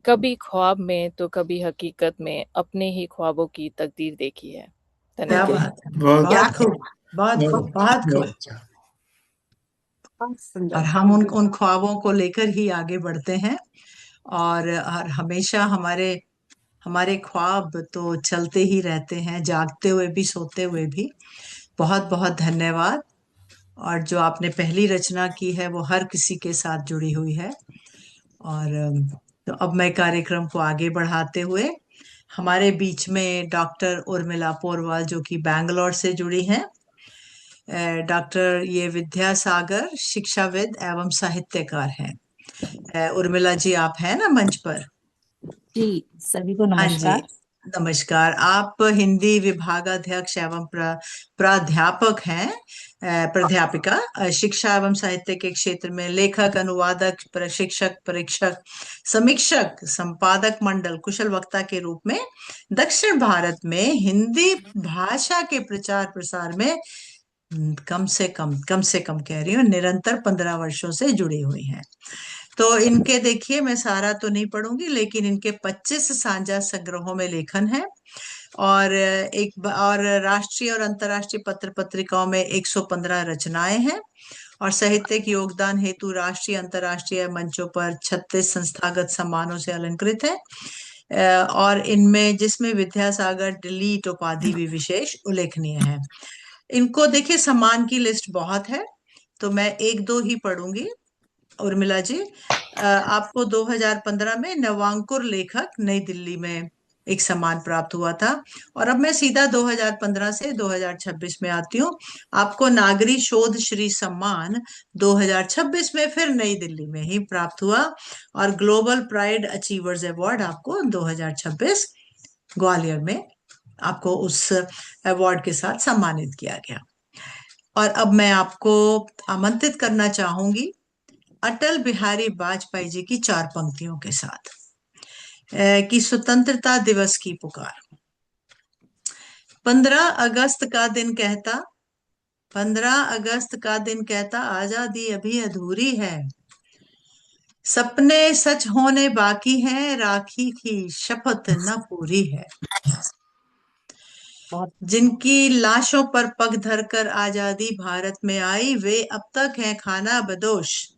[SPEAKER 3] कभी ख्वाब में तो कभी हकीकत में अपने ही ख्वाबों की तकदीर देखी है।
[SPEAKER 1] क्या
[SPEAKER 3] धन्यवाद।
[SPEAKER 1] बात है,
[SPEAKER 4] बहुत
[SPEAKER 5] क्या
[SPEAKER 1] बहुत खूब, बहुत
[SPEAKER 4] बहुत
[SPEAKER 1] खूब, बहुत
[SPEAKER 4] बहुत
[SPEAKER 1] खूब।
[SPEAKER 4] अच्छा।
[SPEAKER 5] बहुत
[SPEAKER 1] और
[SPEAKER 5] सुंदर।
[SPEAKER 1] हम उन ख्वाबों को लेकर ही आगे बढ़ते हैं। और हमेशा हमारे हमारे ख्वाब तो चलते ही रहते हैं, जागते हुए भी, सोते हुए भी। बहुत बहुत धन्यवाद। और जो आपने पहली रचना की है वो हर किसी के साथ जुड़ी हुई है। और तो अब मैं कार्यक्रम को आगे बढ़ाते हुए, हमारे बीच में डॉक्टर उर्मिला पोरवाल जो कि बैंगलोर से जुड़ी हैं। डॉक्टर ये विद्यासागर शिक्षाविद एवं साहित्यकार हैं। उर्मिला जी, आप हैं ना मंच पर?
[SPEAKER 8] जी, सभी को
[SPEAKER 1] हाँ जी,
[SPEAKER 8] नमस्कार।
[SPEAKER 1] नमस्कार। आप हिंदी विभागाध्यक्ष एवं प्राध्यापक हैं, प्राध्यापिका, शिक्षा एवं साहित्य के क्षेत्र में लेखक, अनुवादक, प्रशिक्षक, परीक्षक, समीक्षक, संपादक मंडल, कुशल वक्ता के रूप में दक्षिण भारत में हिंदी भाषा के प्रचार प्रसार में कम से कम कह रही हूँ, निरंतर 15 वर्षों से जुड़ी हुई हैं। तो इनके देखिए, मैं सारा तो नहीं पढ़ूंगी, लेकिन इनके 25 साझा संग्रहों में लेखन है। और और राष्ट्रीय और अंतर्राष्ट्रीय पत्र पत्रिकाओं में 115 रचनाएं हैं। और साहित्यिक योगदान हेतु राष्ट्रीय अंतर्राष्ट्रीय मंचों पर 36 संस्थागत सम्मानों से अलंकृत है। और इनमें, जिसमें विद्यासागर डिलीट उपाधि भी विशेष उल्लेखनीय है। इनको देखिए, सम्मान की लिस्ट बहुत है, तो मैं एक दो ही पढ़ूंगी। उर्मिला जी, आपको 2015 में नवांकुर लेखक नई दिल्ली में एक सम्मान प्राप्त हुआ था। और अब मैं सीधा 2015 से 2026 में आती हूँ। आपको नागरी शोध श्री सम्मान 2026 में फिर नई दिल्ली में ही प्राप्त हुआ। और ग्लोबल प्राइड अचीवर्स अवार्ड आपको 2026 ग्वालियर में आपको उस अवार्ड के साथ सम्मानित किया गया। और अब मैं आपको आमंत्रित करना चाहूंगी अटल बिहारी वाजपेयी जी की 4 पंक्तियों के साथ कि स्वतंत्रता दिवस की पुकार। 15 अगस्त का दिन कहता 15 अगस्त का दिन कहता आजादी अभी अधूरी है, सपने सच होने बाकी हैं, राखी की शपथ न पूरी है।
[SPEAKER 8] बहुत
[SPEAKER 1] जिनकी लाशों पर पग धरकर आजादी भारत में आई, वे अब तक हैं खाना बदोश,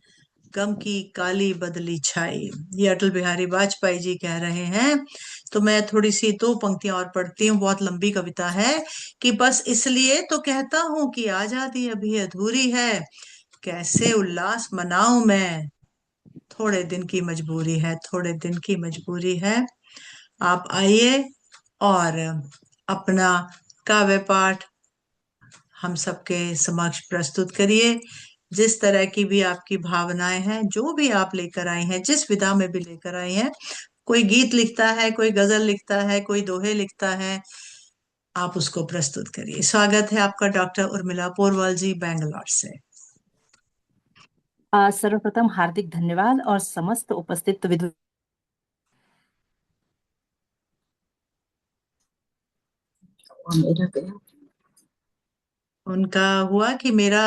[SPEAKER 1] गम की काली बदली छाई। ये अटल बिहारी वाजपेयी जी कह रहे हैं। तो मैं थोड़ी सी 2 पंक्तियां और पढ़ती हूँ, बहुत लंबी कविता है। कि बस इसलिए तो कहता हूँ कि आजादी अभी अधूरी है, कैसे उल्लास मनाऊं मैं, थोड़े दिन की मजबूरी है, थोड़े दिन की मजबूरी है। आप आइए और अपना काव्य पाठ हम सबके समक्ष प्रस्तुत करिए। जिस तरह की भी आपकी भावनाएं हैं, जो भी आप लेकर आई हैं, जिस विधा में भी लेकर आई हैं, कोई गीत लिखता है, कोई गजल लिखता है, कोई दोहे लिखता है, आप उसको प्रस्तुत करिए। स्वागत है आपका डॉक्टर उर्मिला पोरवाल जी, बैंगलोर से।
[SPEAKER 8] सर्वप्रथम हार्दिक धन्यवाद और समस्त उपस्थित विद्वान।
[SPEAKER 7] मेरा गया।
[SPEAKER 1] उनका हुआ कि मेरा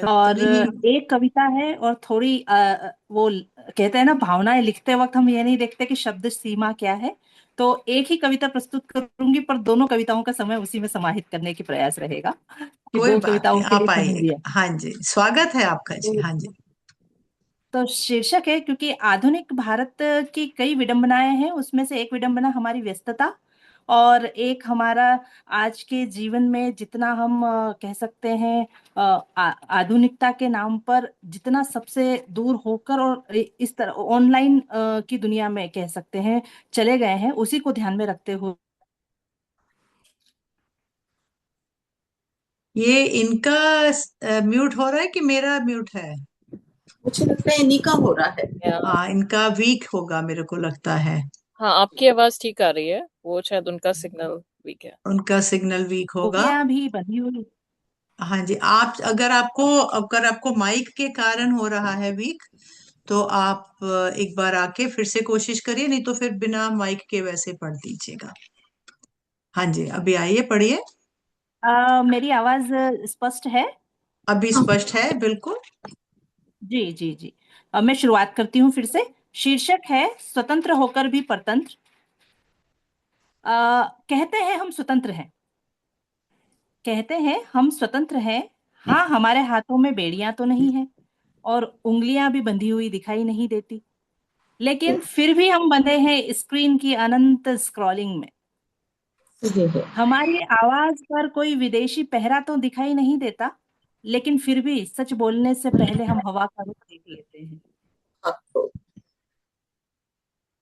[SPEAKER 8] और
[SPEAKER 1] तो नहीं।
[SPEAKER 8] एक कविता है और थोड़ी वो कहते हैं ना, भावनाएं लिखते वक्त हम ये नहीं देखते कि शब्द सीमा क्या है। तो एक ही कविता प्रस्तुत करूंगी, पर दोनों कविताओं का समय उसी में समाहित करने की प्रयास रहेगा कि
[SPEAKER 1] कोई
[SPEAKER 8] 2
[SPEAKER 1] बात नहीं,
[SPEAKER 8] कविताओं के लिए
[SPEAKER 1] आप
[SPEAKER 8] समय
[SPEAKER 1] आइए।
[SPEAKER 8] दिया।
[SPEAKER 1] हाँ जी, स्वागत है आपका जी। हाँ जी।
[SPEAKER 8] तो शीर्षक है, क्योंकि आधुनिक भारत की कई विडंबनाएं हैं, उसमें से एक विडंबना हमारी व्यस्तता, और एक हमारा आज के जीवन में जितना हम कह सकते हैं आधुनिकता के नाम पर जितना सबसे दूर होकर और इस तरह ऑनलाइन की दुनिया में कह सकते हैं चले गए हैं, उसी को ध्यान में रखते हुए।
[SPEAKER 1] ये इनका म्यूट हो रहा है कि मेरा म्यूट है?
[SPEAKER 7] मुझे लगता है इन्हीं का हो रहा है।
[SPEAKER 1] हाँ, इनका वीक होगा मेरे को लगता है।
[SPEAKER 3] हाँ, आपकी आवाज ठीक आ रही है, वो शायद उनका सिग्नल वीक है।
[SPEAKER 1] उनका सिग्नल वीक होगा।
[SPEAKER 8] उंगलियां भी बंधी हुई।
[SPEAKER 1] हाँ जी, आप अगर आपको माइक के कारण हो रहा है वीक, तो आप एक बार आके फिर से कोशिश करिए, नहीं तो फिर बिना माइक के वैसे पढ़ दीजिएगा। हाँ जी, अभी आइए, पढ़िए।
[SPEAKER 8] मेरी आवाज स्पष्ट है?
[SPEAKER 1] अभी स्पष्ट है बिल्कुल।
[SPEAKER 8] जी जी जी। अब मैं शुरुआत करती हूँ फिर से। शीर्षक है स्वतंत्र होकर भी परतंत्र। कहते हैं हम स्वतंत्र हैं, कहते हैं हम स्वतंत्र हैं। हाँ, हमारे हाथों में बेड़ियां तो नहीं है और उंगलियां भी बंधी हुई दिखाई नहीं देती, लेकिन फिर भी हम बंधे हैं स्क्रीन की अनंत स्क्रॉलिंग में।
[SPEAKER 7] ये है।
[SPEAKER 8] हमारी आवाज पर कोई विदेशी पहरा तो दिखाई नहीं देता, लेकिन फिर भी सच बोलने से पहले हम हवा का रुख देख लेते हैं।
[SPEAKER 7] बहुत खूब,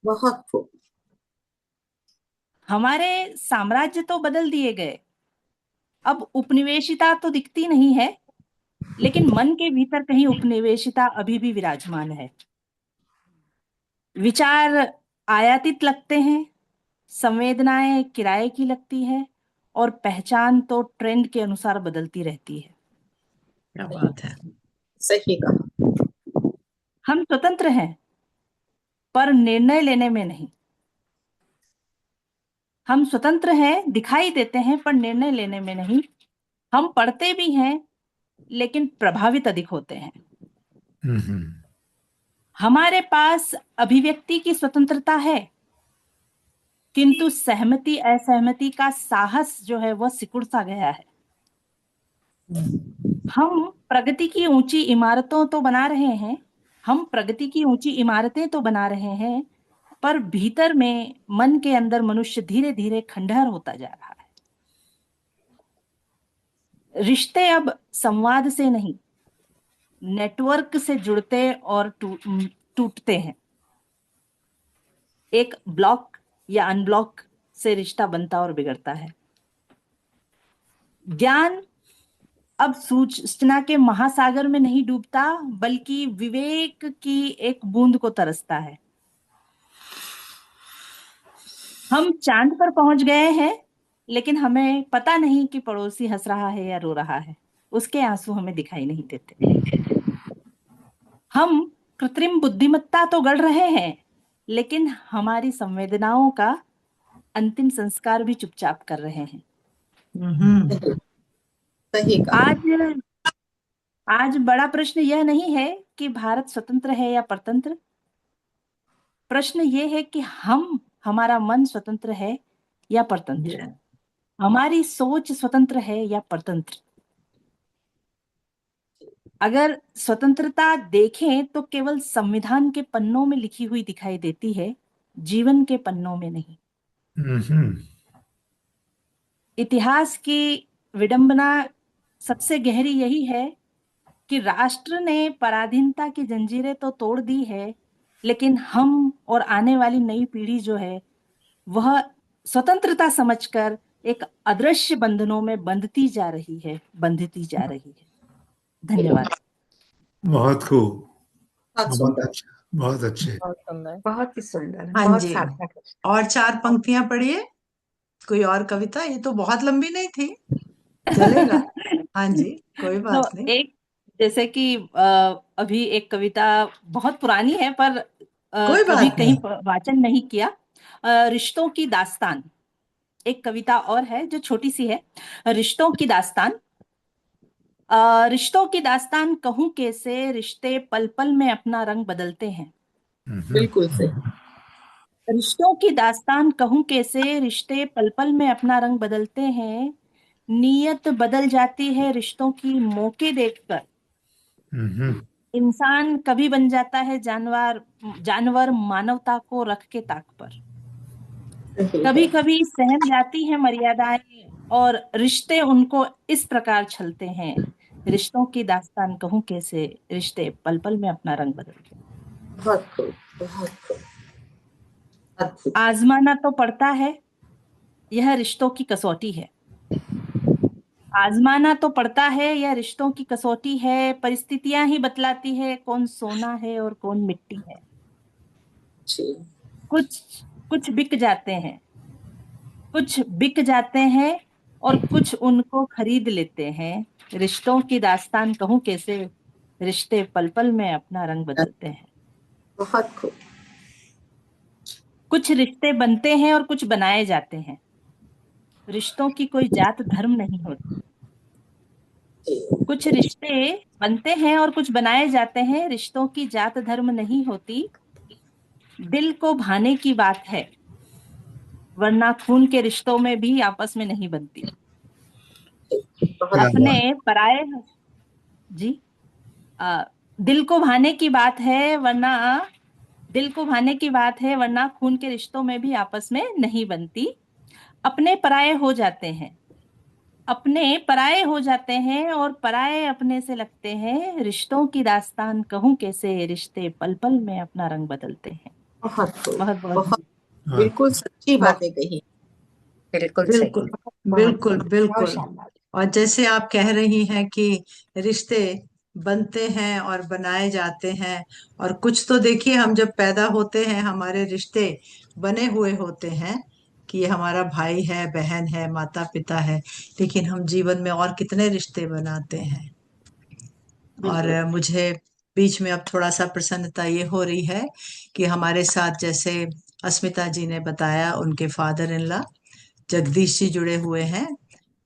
[SPEAKER 7] बहुत खूब।
[SPEAKER 8] हमारे साम्राज्य तो बदल दिए गए, अब उपनिवेशिता तो दिखती नहीं है, लेकिन मन के भीतर कहीं उपनिवेशिता अभी भी विराजमान है। विचार आयातित लगते हैं, संवेदनाएं किराए की लगती है, और पहचान तो ट्रेंड के अनुसार बदलती रहती है।
[SPEAKER 1] क्या बात है।
[SPEAKER 7] सही कहा।
[SPEAKER 8] हम स्वतंत्र हैं, पर निर्णय लेने में नहीं। हम स्वतंत्र हैं, दिखाई देते हैं, पर निर्णय लेने में नहीं। हम पढ़ते भी हैं, लेकिन प्रभावित अधिक होते हैं। हमारे पास अभिव्यक्ति की स्वतंत्रता है, किंतु सहमति असहमति का साहस जो है वह सिकुड़ सा गया है। हम प्रगति की ऊंची इमारतों तो बना रहे हैं, हम प्रगति की ऊंची इमारतें तो बना रहे हैं, पर भीतर में मन के अंदर मनुष्य धीरे धीरे खंडहर होता जा रहा है। रिश्ते अब संवाद से नहीं, नेटवर्क से जुड़ते और टूटते हैं। एक ब्लॉक या अनब्लॉक से रिश्ता बनता और बिगड़ता है। ज्ञान अब सूचना के महासागर में नहीं डूबता, बल्कि विवेक की एक बूंद को तरसता है। हम चांद पर पहुंच गए हैं, लेकिन हमें पता नहीं कि पड़ोसी हंस रहा है या रो रहा है। उसके आंसू हमें दिखाई नहीं देते। हम कृत्रिम बुद्धिमत्ता तो गढ़ रहे हैं, लेकिन हमारी संवेदनाओं का अंतिम संस्कार भी चुपचाप कर रहे हैं।
[SPEAKER 7] सही कहा।
[SPEAKER 8] आज बड़ा प्रश्न यह नहीं है कि भारत स्वतंत्र है या परतंत्र। प्रश्न ये है कि हमारा मन स्वतंत्र है या परतंत्र, हमारी सोच स्वतंत्र है या परतंत्र। अगर स्वतंत्रता देखें तो केवल संविधान के पन्नों में लिखी हुई दिखाई देती है, जीवन के पन्नों में नहीं। इतिहास की विडंबना सबसे गहरी यही है कि राष्ट्र ने पराधीनता की जंजीरें तो तोड़ दी है, लेकिन हम और आने वाली नई पीढ़ी जो है वह स्वतंत्रता समझकर एक अदृश्य बंधनों में बंधती जा रही है। धन्यवाद।
[SPEAKER 4] बहुत खूब,
[SPEAKER 7] बहुत
[SPEAKER 4] बहुत
[SPEAKER 7] सुंदर,
[SPEAKER 4] अच्छा, बहुत अच्छे।
[SPEAKER 3] बहुत सुंदर।
[SPEAKER 5] बहुत ही सुंदर,
[SPEAKER 1] हाँ
[SPEAKER 5] बहुत
[SPEAKER 1] जी,
[SPEAKER 5] सार्थक।
[SPEAKER 1] और 4 पंक्तियां पढ़िए, कोई और कविता। ये तो बहुत लंबी नहीं थी, चलेगा। हाँ जी, कोई
[SPEAKER 8] तो
[SPEAKER 1] बात नहीं।
[SPEAKER 8] एक जैसे कि अभी एक कविता बहुत पुरानी है पर
[SPEAKER 1] कोई
[SPEAKER 8] कभी
[SPEAKER 1] बात
[SPEAKER 8] कहीं
[SPEAKER 1] नहीं।
[SPEAKER 8] वाचन नहीं किया। रिश्तों की दास्तान एक कविता और है जो छोटी सी है। रिश्तों की दास्तान। रिश्तों की दास्तान कहूं कैसे, रिश्ते पल पल में अपना रंग बदलते हैं।
[SPEAKER 7] बिल्कुल सही।
[SPEAKER 8] रिश्तों की दास्तान कहूं कैसे, रिश्ते पल पल में अपना रंग बदलते हैं। नीयत बदल जाती है रिश्तों की मौके देखकर। इंसान कभी बन जाता है जानवर मानवता को रख के ताक पर।
[SPEAKER 7] सही
[SPEAKER 8] कभी
[SPEAKER 7] है।
[SPEAKER 8] कभी सहम जाती है मर्यादाएं और रिश्ते उनको इस प्रकार छलते हैं। रिश्तों की दास्तान कहूं कैसे, रिश्ते पल पल में अपना रंग बदलते हैं।
[SPEAKER 7] बहुत खूब, बहुत खूब, अद्भुत।
[SPEAKER 8] आजमाना तो पड़ता है, यह रिश्तों की कसौटी है। आजमाना तो पड़ता है, यह रिश्तों की कसौटी है। परिस्थितियां ही बतलाती है कौन सोना है और कौन मिट्टी है।
[SPEAKER 7] जी।
[SPEAKER 8] कुछ कुछ बिक जाते हैं, कुछ बिक जाते हैं और कुछ उनको खरीद लेते हैं। रिश्तों की दास्तान कहूं कैसे, रिश्ते पल पल में अपना रंग बदलते हैं।
[SPEAKER 7] बहुत खूब।
[SPEAKER 8] कुछ रिश्ते बनते हैं और कुछ बनाए जाते हैं। रिश्तों की कोई जात धर्म नहीं होती।
[SPEAKER 7] जी।
[SPEAKER 8] कुछ रिश्ते बनते हैं और कुछ बनाए जाते हैं। रिश्तों की जात धर्म नहीं होती। दिल को भाने की बात है, वरना खून के रिश्तों में भी आपस में नहीं बनती।
[SPEAKER 7] बहुत
[SPEAKER 8] अपने पराये जी आ, दिल को भाने की बात है, वरना दिल को भाने की बात है, वरना खून के रिश्तों में भी आपस में नहीं बनती। अपने पराये हो जाते हैं, अपने पराये हो जाते हैं और पराये अपने से लगते हैं। रिश्तों की दास्तान कहूं कैसे, रिश्ते पल पल में अपना रंग बदलते हैं।
[SPEAKER 7] बहुत खूब,
[SPEAKER 8] बहुत बहुत
[SPEAKER 7] बहुत बिल्कुल सच्ची बातें कही।
[SPEAKER 2] बिल्कुल सही।
[SPEAKER 1] बिल्कुल बिल्कुल
[SPEAKER 5] बहुत
[SPEAKER 1] बिल्कुल।
[SPEAKER 5] शानदार।
[SPEAKER 1] और जैसे आप कह रही हैं कि रिश्ते बनते हैं और बनाए जाते हैं, और कुछ तो देखिए, हम जब पैदा होते हैं हमारे रिश्ते बने हुए होते हैं कि ये हमारा भाई है, बहन है, माता पिता है, लेकिन हम जीवन में और कितने रिश्ते बनाते हैं। और
[SPEAKER 7] बिल्कुल।
[SPEAKER 1] मुझे बीच में अब थोड़ा सा प्रसन्नता ये हो रही है कि हमारे साथ, जैसे अस्मिता जी ने बताया, उनके father in law Jagdish ji जुड़े हुए हैं।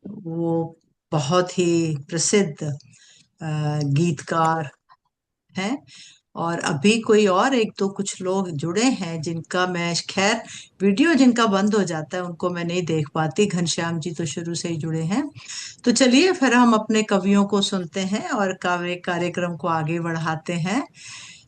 [SPEAKER 1] वो बहुत ही प्रसिद्ध गीतकार हैं। और अभी कोई और एक दो कुछ लोग जुड़े हैं जिनका मैं, खैर वीडियो जिनका बंद हो जाता है उनको मैं नहीं देख पाती। घनश्याम जी तो शुरू से ही जुड़े हैं। तो चलिए फिर हम अपने कवियों को सुनते हैं और काव्य कार्यक्रम को आगे बढ़ाते हैं।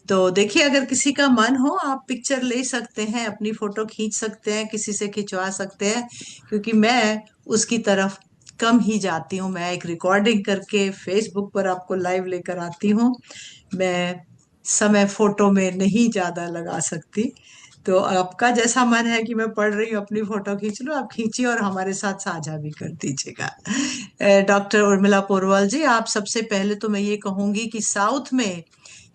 [SPEAKER 1] तो देखिए, अगर किसी का मन हो, आप पिक्चर ले सकते हैं, अपनी फोटो खींच सकते हैं, किसी से खिंचवा सकते हैं, क्योंकि मैं उसकी तरफ कम ही जाती हूँ। मैं एक रिकॉर्डिंग करके फेसबुक पर आपको लाइव लेकर आती हूँ। मैं समय फोटो में नहीं ज्यादा लगा सकती। तो आपका जैसा मन है कि मैं पढ़ रही हूँ, अपनी फोटो खींच लो, आप खींचिए और हमारे साथ साझा भी कर दीजिएगा। डॉक्टर उर्मिला पोरवाल जी, आप सबसे पहले तो मैं ये कहूंगी कि साउथ में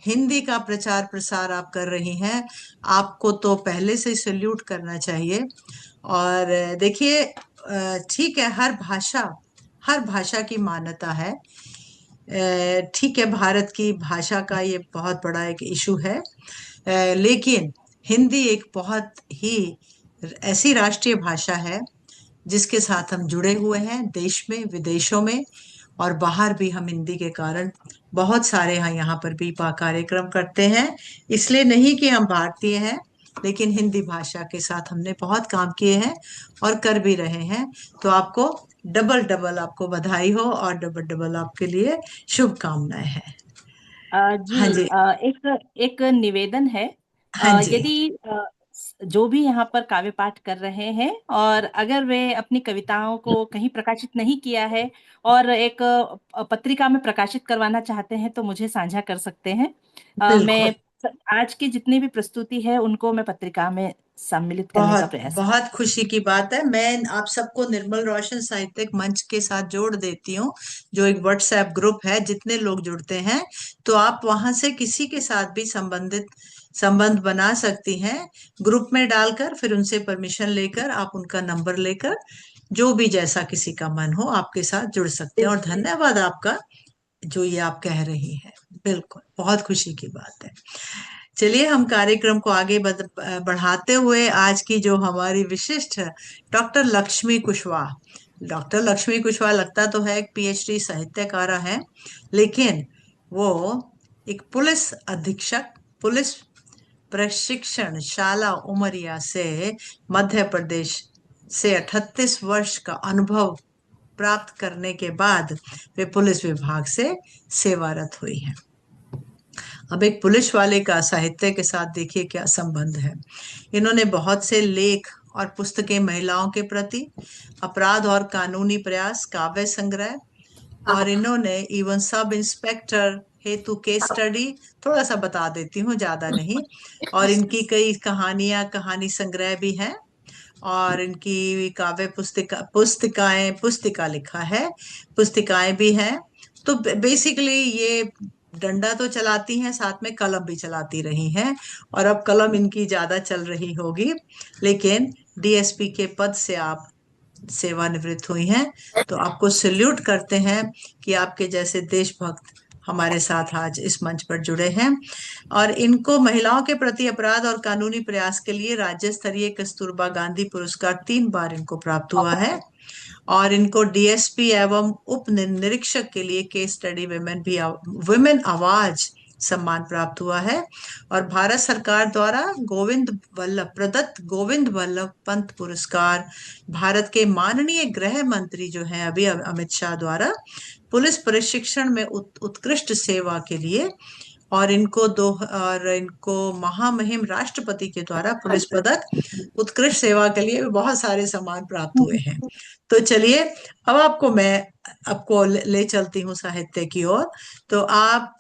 [SPEAKER 1] हिंदी का प्रचार प्रसार आप कर रही हैं, आपको तो पहले से ही सल्यूट करना चाहिए। और देखिए, ठीक है, हर भाषा की मान्यता है, ठीक है, भारत की भाषा का ये बहुत बड़ा एक इशू है, लेकिन हिंदी एक बहुत ही ऐसी राष्ट्रीय भाषा है जिसके साथ हम जुड़े हुए हैं, देश में, विदेशों में और बाहर भी। हम हिंदी के कारण बहुत सारे यहाँ पर भी कार्यक्रम करते हैं, इसलिए नहीं कि हम भारतीय हैं, लेकिन हिंदी भाषा के साथ हमने बहुत काम किए हैं और कर भी रहे हैं। तो आपको डबल डबल आपको बधाई हो और डबल डबल आपके लिए शुभकामनाएं हैं।
[SPEAKER 8] जी,
[SPEAKER 1] हाँ जी।
[SPEAKER 8] एक निवेदन है।
[SPEAKER 1] हाँ जी।
[SPEAKER 8] यदि जो भी यहाँ पर काव्य पाठ कर रहे हैं और अगर वे अपनी कविताओं को कहीं प्रकाशित नहीं किया है और एक पत्रिका में प्रकाशित करवाना चाहते हैं तो मुझे साझा कर सकते हैं।
[SPEAKER 1] बिल्कुल।
[SPEAKER 8] आज की जितनी भी प्रस्तुति है उनको मैं पत्रिका में सम्मिलित करने का
[SPEAKER 1] बहुत
[SPEAKER 8] प्रयास।
[SPEAKER 1] बहुत खुशी की बात है। मैं आप सबको निर्मल रोशन साहित्यिक मंच के साथ जोड़ देती हूँ, जो एक व्हाट्सएप ग्रुप है। जितने लोग जुड़ते हैं तो आप वहां से किसी के साथ भी संबंध बना सकती हैं, ग्रुप में डालकर, फिर उनसे परमिशन लेकर, आप उनका नंबर लेकर, जो भी जैसा किसी का मन हो आपके साथ जुड़ सकते हैं। और धन्यवाद आपका जो ये आप कह रही हैं, बिल्कुल बहुत खुशी की बात है। चलिए हम कार्यक्रम को आगे बढ़ाते हुए आज की जो हमारी विशिष्ट डॉक्टर लक्ष्मी कुशवाहा, डॉक्टर लक्ष्मी कुशवाहा लगता तो है एक पीएचडी साहित्यकारा है, लेकिन वो एक पुलिस अधीक्षक, पुलिस प्रशिक्षण शाला उमरिया से मध्य प्रदेश से 38 वर्ष का अनुभव प्राप्त करने के बाद वे पुलिस विभाग से सेवारत हुई हैं। अब एक पुलिस वाले का साहित्य के साथ देखिए क्या संबंध है। इन्होंने बहुत से लेख और पुस्तकें महिलाओं के प्रति, अपराध और कानूनी प्रयास, काव्य संग्रह, और इन्होंने इवन सब इंस्पेक्टर हेतु केस स्टडी, थोड़ा सा बता देती हूँ, ज्यादा नहीं, और इनकी कई कहानी संग्रह भी हैं, और इनकी काव्य पुस्तिका लिखा है, पुस्तिकाएं भी हैं। तो बेसिकली ये डंडा तो चलाती हैं, साथ में कलम भी चलाती रही हैं, और अब कलम इनकी ज्यादा चल रही होगी, लेकिन डीएसपी के पद से आप सेवानिवृत्त हुई हैं। तो आपको सैल्यूट करते हैं कि आपके जैसे देशभक्त हमारे साथ आज इस मंच पर जुड़े हैं। और इनको महिलाओं के प्रति अपराध और कानूनी प्रयास के लिए राज्य स्तरीय कस्तूरबा गांधी पुरस्कार 3 बार इनको प्राप्त हुआ है, और इनको डीएसपी एवं उप निरीक्षक के लिए केस स्टडी वुमेन आवाज सम्मान प्राप्त हुआ है, और भारत सरकार द्वारा प्रदत्त गोविंद वल्लभ पंत पुरस्कार, भारत के माननीय गृह मंत्री जो हैं अभी अमित शाह द्वारा पुलिस प्रशिक्षण में उत्कृष्ट सेवा के लिए, और इनको महामहिम राष्ट्रपति के द्वारा पुलिस पदक उत्कृष्ट सेवा के लिए बहुत सारे सम्मान प्राप्त हुए हैं। तो चलिए अब आपको ले चलती हूँ साहित्य की ओर। तो आप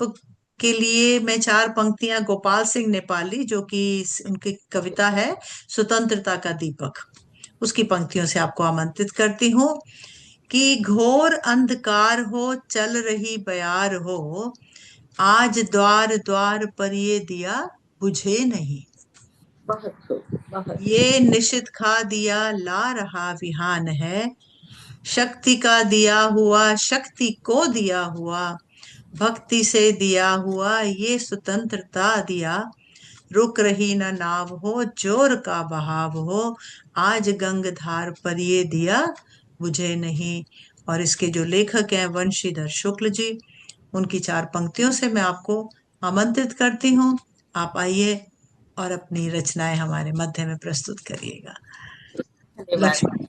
[SPEAKER 1] के लिए मैं 4 पंक्तियां गोपाल सिंह नेपाली, जो कि उनकी कविता है स्वतंत्रता का दीपक, उसकी पंक्तियों से आपको आमंत्रित करती हूँ कि घोर अंधकार हो, चल रही बयार हो, आज द्वार द्वार पर ये दिया बुझे नहीं, ये निशित खा दिया ला रहा विहान है, शक्ति का दिया हुआ शक्ति को दिया हुआ, भक्ति से दिया हुआ ये स्वतंत्रता दिया, रुक रही न नाव हो, जोर का बहाव हो, आज गंगधार पर ये दिया बुझे नहीं। और इसके जो लेखक हैं वंशीधर शुक्ल जी, उनकी 4 पंक्तियों से मैं आपको आमंत्रित करती हूँ, आप आइए और अपनी रचनाएं हमारे मध्य में प्रस्तुत करिएगा। लक्ष्मी।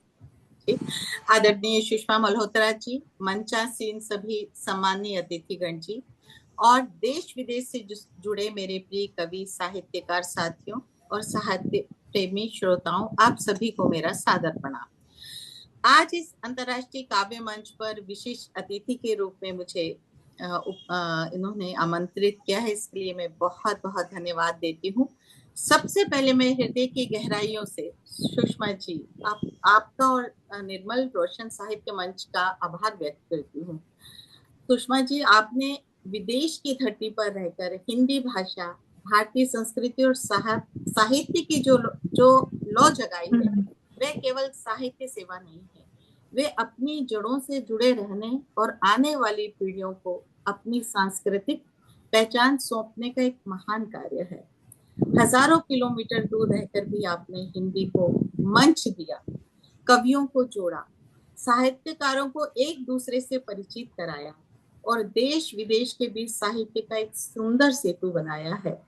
[SPEAKER 7] आदरणीय सुषमा मल्होत्रा जी, मंचासीन सभी सम्मानीय अतिथिगण जी, और देश विदेश से जुड़े मेरे प्रिय कवि साहित्यकार साथियों और साहित्य प्रेमी श्रोताओं, आप सभी को मेरा सादर प्रणाम। आज इस अंतर्राष्ट्रीय काव्य मंच पर विशेष अतिथि के रूप में मुझे इन्होंने आमंत्रित किया है, इसके लिए मैं बहुत बहुत धन्यवाद देती हूँ। सबसे पहले मैं हृदय की गहराइयों से सुषमा जी, आपका और निर्मल रोशन साहित्य मंच का आभार व्यक्त करती हूँ। सुषमा जी, आपने विदेश की धरती पर रहकर हिंदी भाषा, भारतीय संस्कृति और साहित्य की जो लौ जगाई है, वह केवल साहित्य सेवा नहीं है, वे अपनी जड़ों से जुड़े रहने और आने वाली पीढ़ियों को अपनी सांस्कृतिक पहचान सौंपने का एक महान कार्य है। हजारों किलोमीटर दूर रहकर भी आपने हिंदी को मंच दिया, कवियों को जोड़ा, साहित्यकारों को एक दूसरे से परिचित कराया और देश विदेश के बीच साहित्य का एक सुंदर सेतु बनाया है।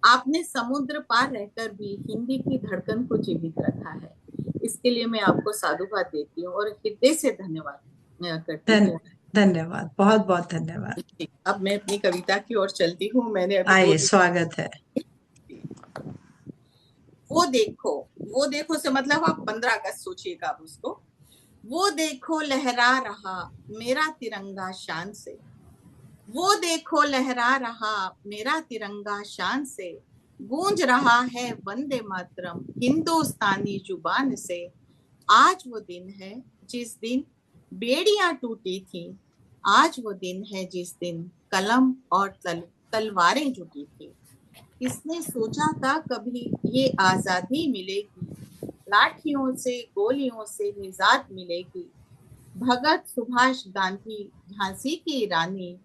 [SPEAKER 7] आपने समुद्र पार रहकर भी हिंदी की धड़कन को जीवित रखा है। इसके लिए मैं आपको साधुवाद देती हूँ और हृदय से धन्यवाद करती हूँ।
[SPEAKER 1] धन्यवाद, बहुत बहुत धन्यवाद।
[SPEAKER 7] अब मैं अपनी कविता की ओर चलती हूँ। मैंने अभी
[SPEAKER 1] आइए, स्वागत है।
[SPEAKER 7] वो देखो से मतलब आप 15 अगस्त सोचिएगा आप उसको। वो देखो लहरा रहा मेरा तिरंगा शान से, वो देखो लहरा रहा मेरा तिरंगा शान से, गूंज रहा है वंदे मातरम हिंदुस्तानी जुबान से। आज वो दिन है जिस दिन बेड़ियां टूटी थी, आज वो दिन है जिस दिन कलम और तलवारें जुटी थी। किसने सोचा था कभी ये आजादी मिलेगी, लाठियों से गोलियों से निजात मिलेगी। भगत सुभाष गांधी झांसी की रानी,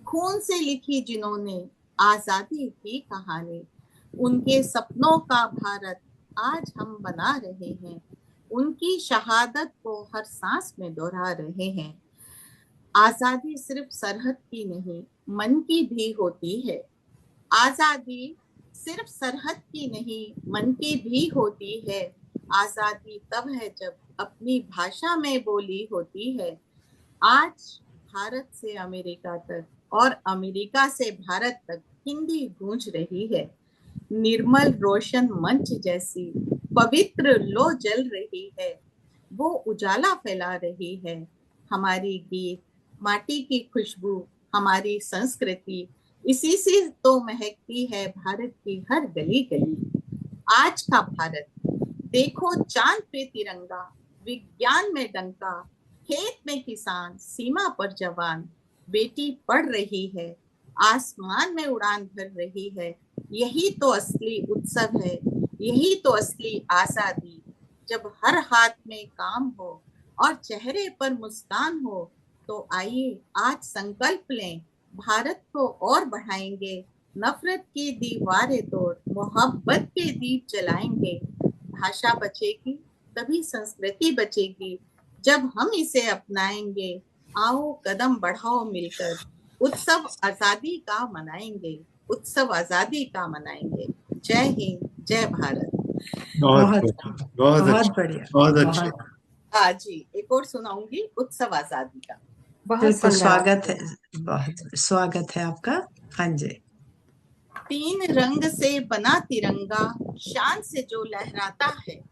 [SPEAKER 7] खून से लिखी जिन्होंने आजादी की कहानी। उनके सपनों का भारत आज हम बना रहे हैं, उनकी शहादत को हर सांस में दोहरा रहे हैं। आजादी सिर्फ सरहद की नहीं मन की भी होती है, आजादी सिर्फ सरहद की नहीं मन की भी होती है। आजादी तब है जब अपनी भाषा में बोली होती है। आज भारत से अमेरिका तक और अमेरिका से भारत तक हिंदी गूंज रही है। निर्मल रोशन मंच जैसी पवित्र लो जल रही है, वो उजाला फैला रही है। हमारी गीत, माटी की खुशबू, हमारी संस्कृति, इसी से तो महकती है भारत की हर गली गली। आज का भारत देखो चांद पे तिरंगा, विज्ञान में डंका, खेत में किसान, सीमा पर जवान, बेटी पढ़ रही है, आसमान में उड़ान भर रही है। यही तो असली उत्सव है, यही तो असली आजादी। जब हर हाथ में काम हो और चेहरे पर मुस्कान हो, तो आइए आज संकल्प लें, भारत को और बढ़ाएंगे। नफरत की दीवारें तोड़ मोहब्बत के दीप जलाएंगे। भाषा बचेगी तभी संस्कृति बचेगी, जब हम इसे अपनाएंगे। आओ कदम बढ़ाओ मिलकर, उत्सव आजादी का मनाएंगे, उत्सव आजादी का मनाएंगे। जय हिंद, जय भारत।
[SPEAKER 4] बहुत
[SPEAKER 1] बढ़िया,
[SPEAKER 4] बहुत अच्छा।
[SPEAKER 7] हाँ जी, एक और सुनाऊंगी उत्सव आजादी का।
[SPEAKER 1] बिल्कुल, स्वागत है, बहुत स्वागत है आपका। हाँ जी।
[SPEAKER 7] तीन रंग से बना तिरंगा शान से जो लहराता है,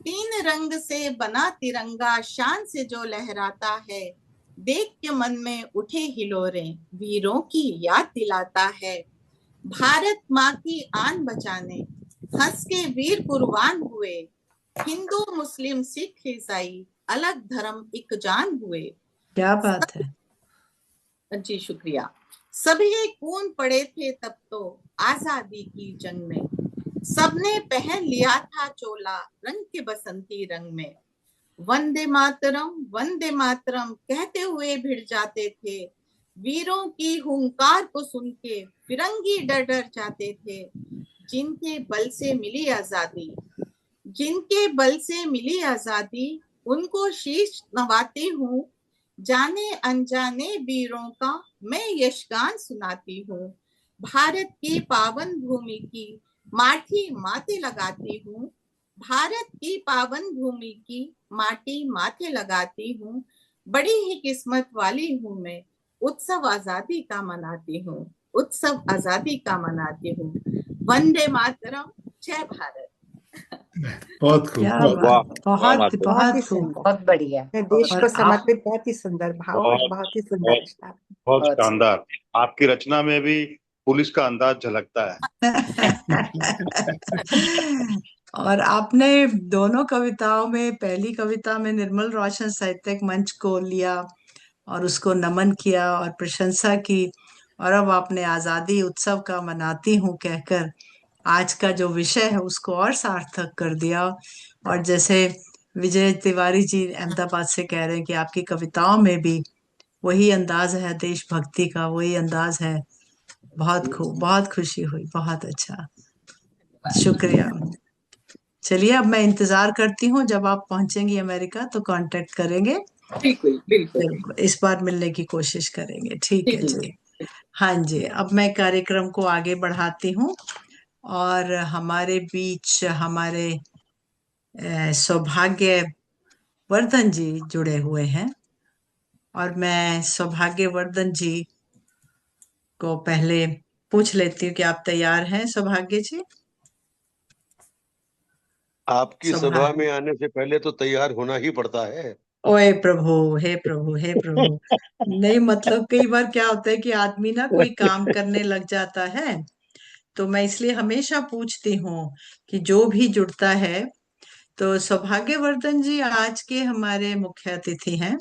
[SPEAKER 7] तीन रंग से बना तिरंगा शान से जो लहराता है, देख के मन में उठे हिलोरे वीरों की याद दिलाता है। भारत माँ की आन बचाने हंस के वीर कुर्बान हुए, हिंदू मुस्लिम सिख ईसाई अलग धर्म एक जान हुए।
[SPEAKER 1] क्या बात है
[SPEAKER 7] जी, शुक्रिया। सभी कून पड़े थे तब तो आजादी की जंग में, सबने पहन लिया था चोला रंग के बसंती रंग में। वंदे मातरम कहते हुए भिड़ जाते थे, वीरों की हुंकार को सुन के फिरंगी डर डर जाते थे। जिनके बल से मिली आजादी, जिनके बल से मिली आजादी, उनको शीश नवाती हूँ। जाने अनजाने वीरों का मैं यशगान सुनाती हूँ। भारत की पावन भूमि की माटी माथे लगाती हूँ, भारत की पावन भूमि की माटी माथे लगाती हूँ। बड़ी ही किस्मत वाली हूँ मैं, उत्सव आजादी का मनाती हूँ, उत्सव आजादी का मनाती हूँ। वंदे मातरम, जय भारत।
[SPEAKER 4] बहुत खूब,
[SPEAKER 2] बहुत बढ़िया।
[SPEAKER 5] देश को समर्पित बहुत ही सुंदर भाव, बहुत ही सुंदर रचना,
[SPEAKER 9] बहुत शानदार। आपकी रचना में भी पुलिस का अंदाज झलकता है।
[SPEAKER 1] और आपने दोनों कविताओं में, पहली कविता में निर्मल रोशन साहित्यिक मंच को लिया और उसको नमन किया और प्रशंसा की, और अब आपने आजादी उत्सव का मनाती हूँ कहकर आज का जो विषय है उसको और सार्थक कर दिया। और जैसे विजय तिवारी जी अहमदाबाद से कह रहे हैं कि आपकी कविताओं में भी वही अंदाज है देशभक्ति का, वही अंदाज है। बहुत खूब, बहुत खुशी हुई, बहुत अच्छा, शुक्रिया। चलिए अब मैं इंतजार करती हूँ, जब आप पहुंचेंगी अमेरिका तो कांटेक्ट करेंगे।
[SPEAKER 2] बिल्कुल बिल्कुल
[SPEAKER 1] बिल्कुल, इस बार मिलने की कोशिश करेंगे। ठीक है
[SPEAKER 2] जी
[SPEAKER 1] जी। हाँ जी, अब मैं कार्यक्रम को आगे बढ़ाती हूँ और हमारे बीच हमारे सौभाग्य वर्धन जी जुड़े हुए हैं और मैं सौभाग्य वर्धन जी को पहले पूछ लेती हूँ कि आप तैयार हैं सौभाग्य जी?
[SPEAKER 10] आपकी सभा
[SPEAKER 1] सौभाग्य,
[SPEAKER 10] में आने से पहले तो तैयार होना ही पड़ता है।
[SPEAKER 1] ओए प्रभु, हे प्रभु, हे प्रभु। नहीं मतलब कई बार क्या होता है कि आदमी ना कोई काम करने लग जाता है, तो मैं इसलिए हमेशा पूछती हूँ कि जो भी जुड़ता है। तो सौभाग्यवर्धन जी आज के हमारे मुख्य अतिथि हैं।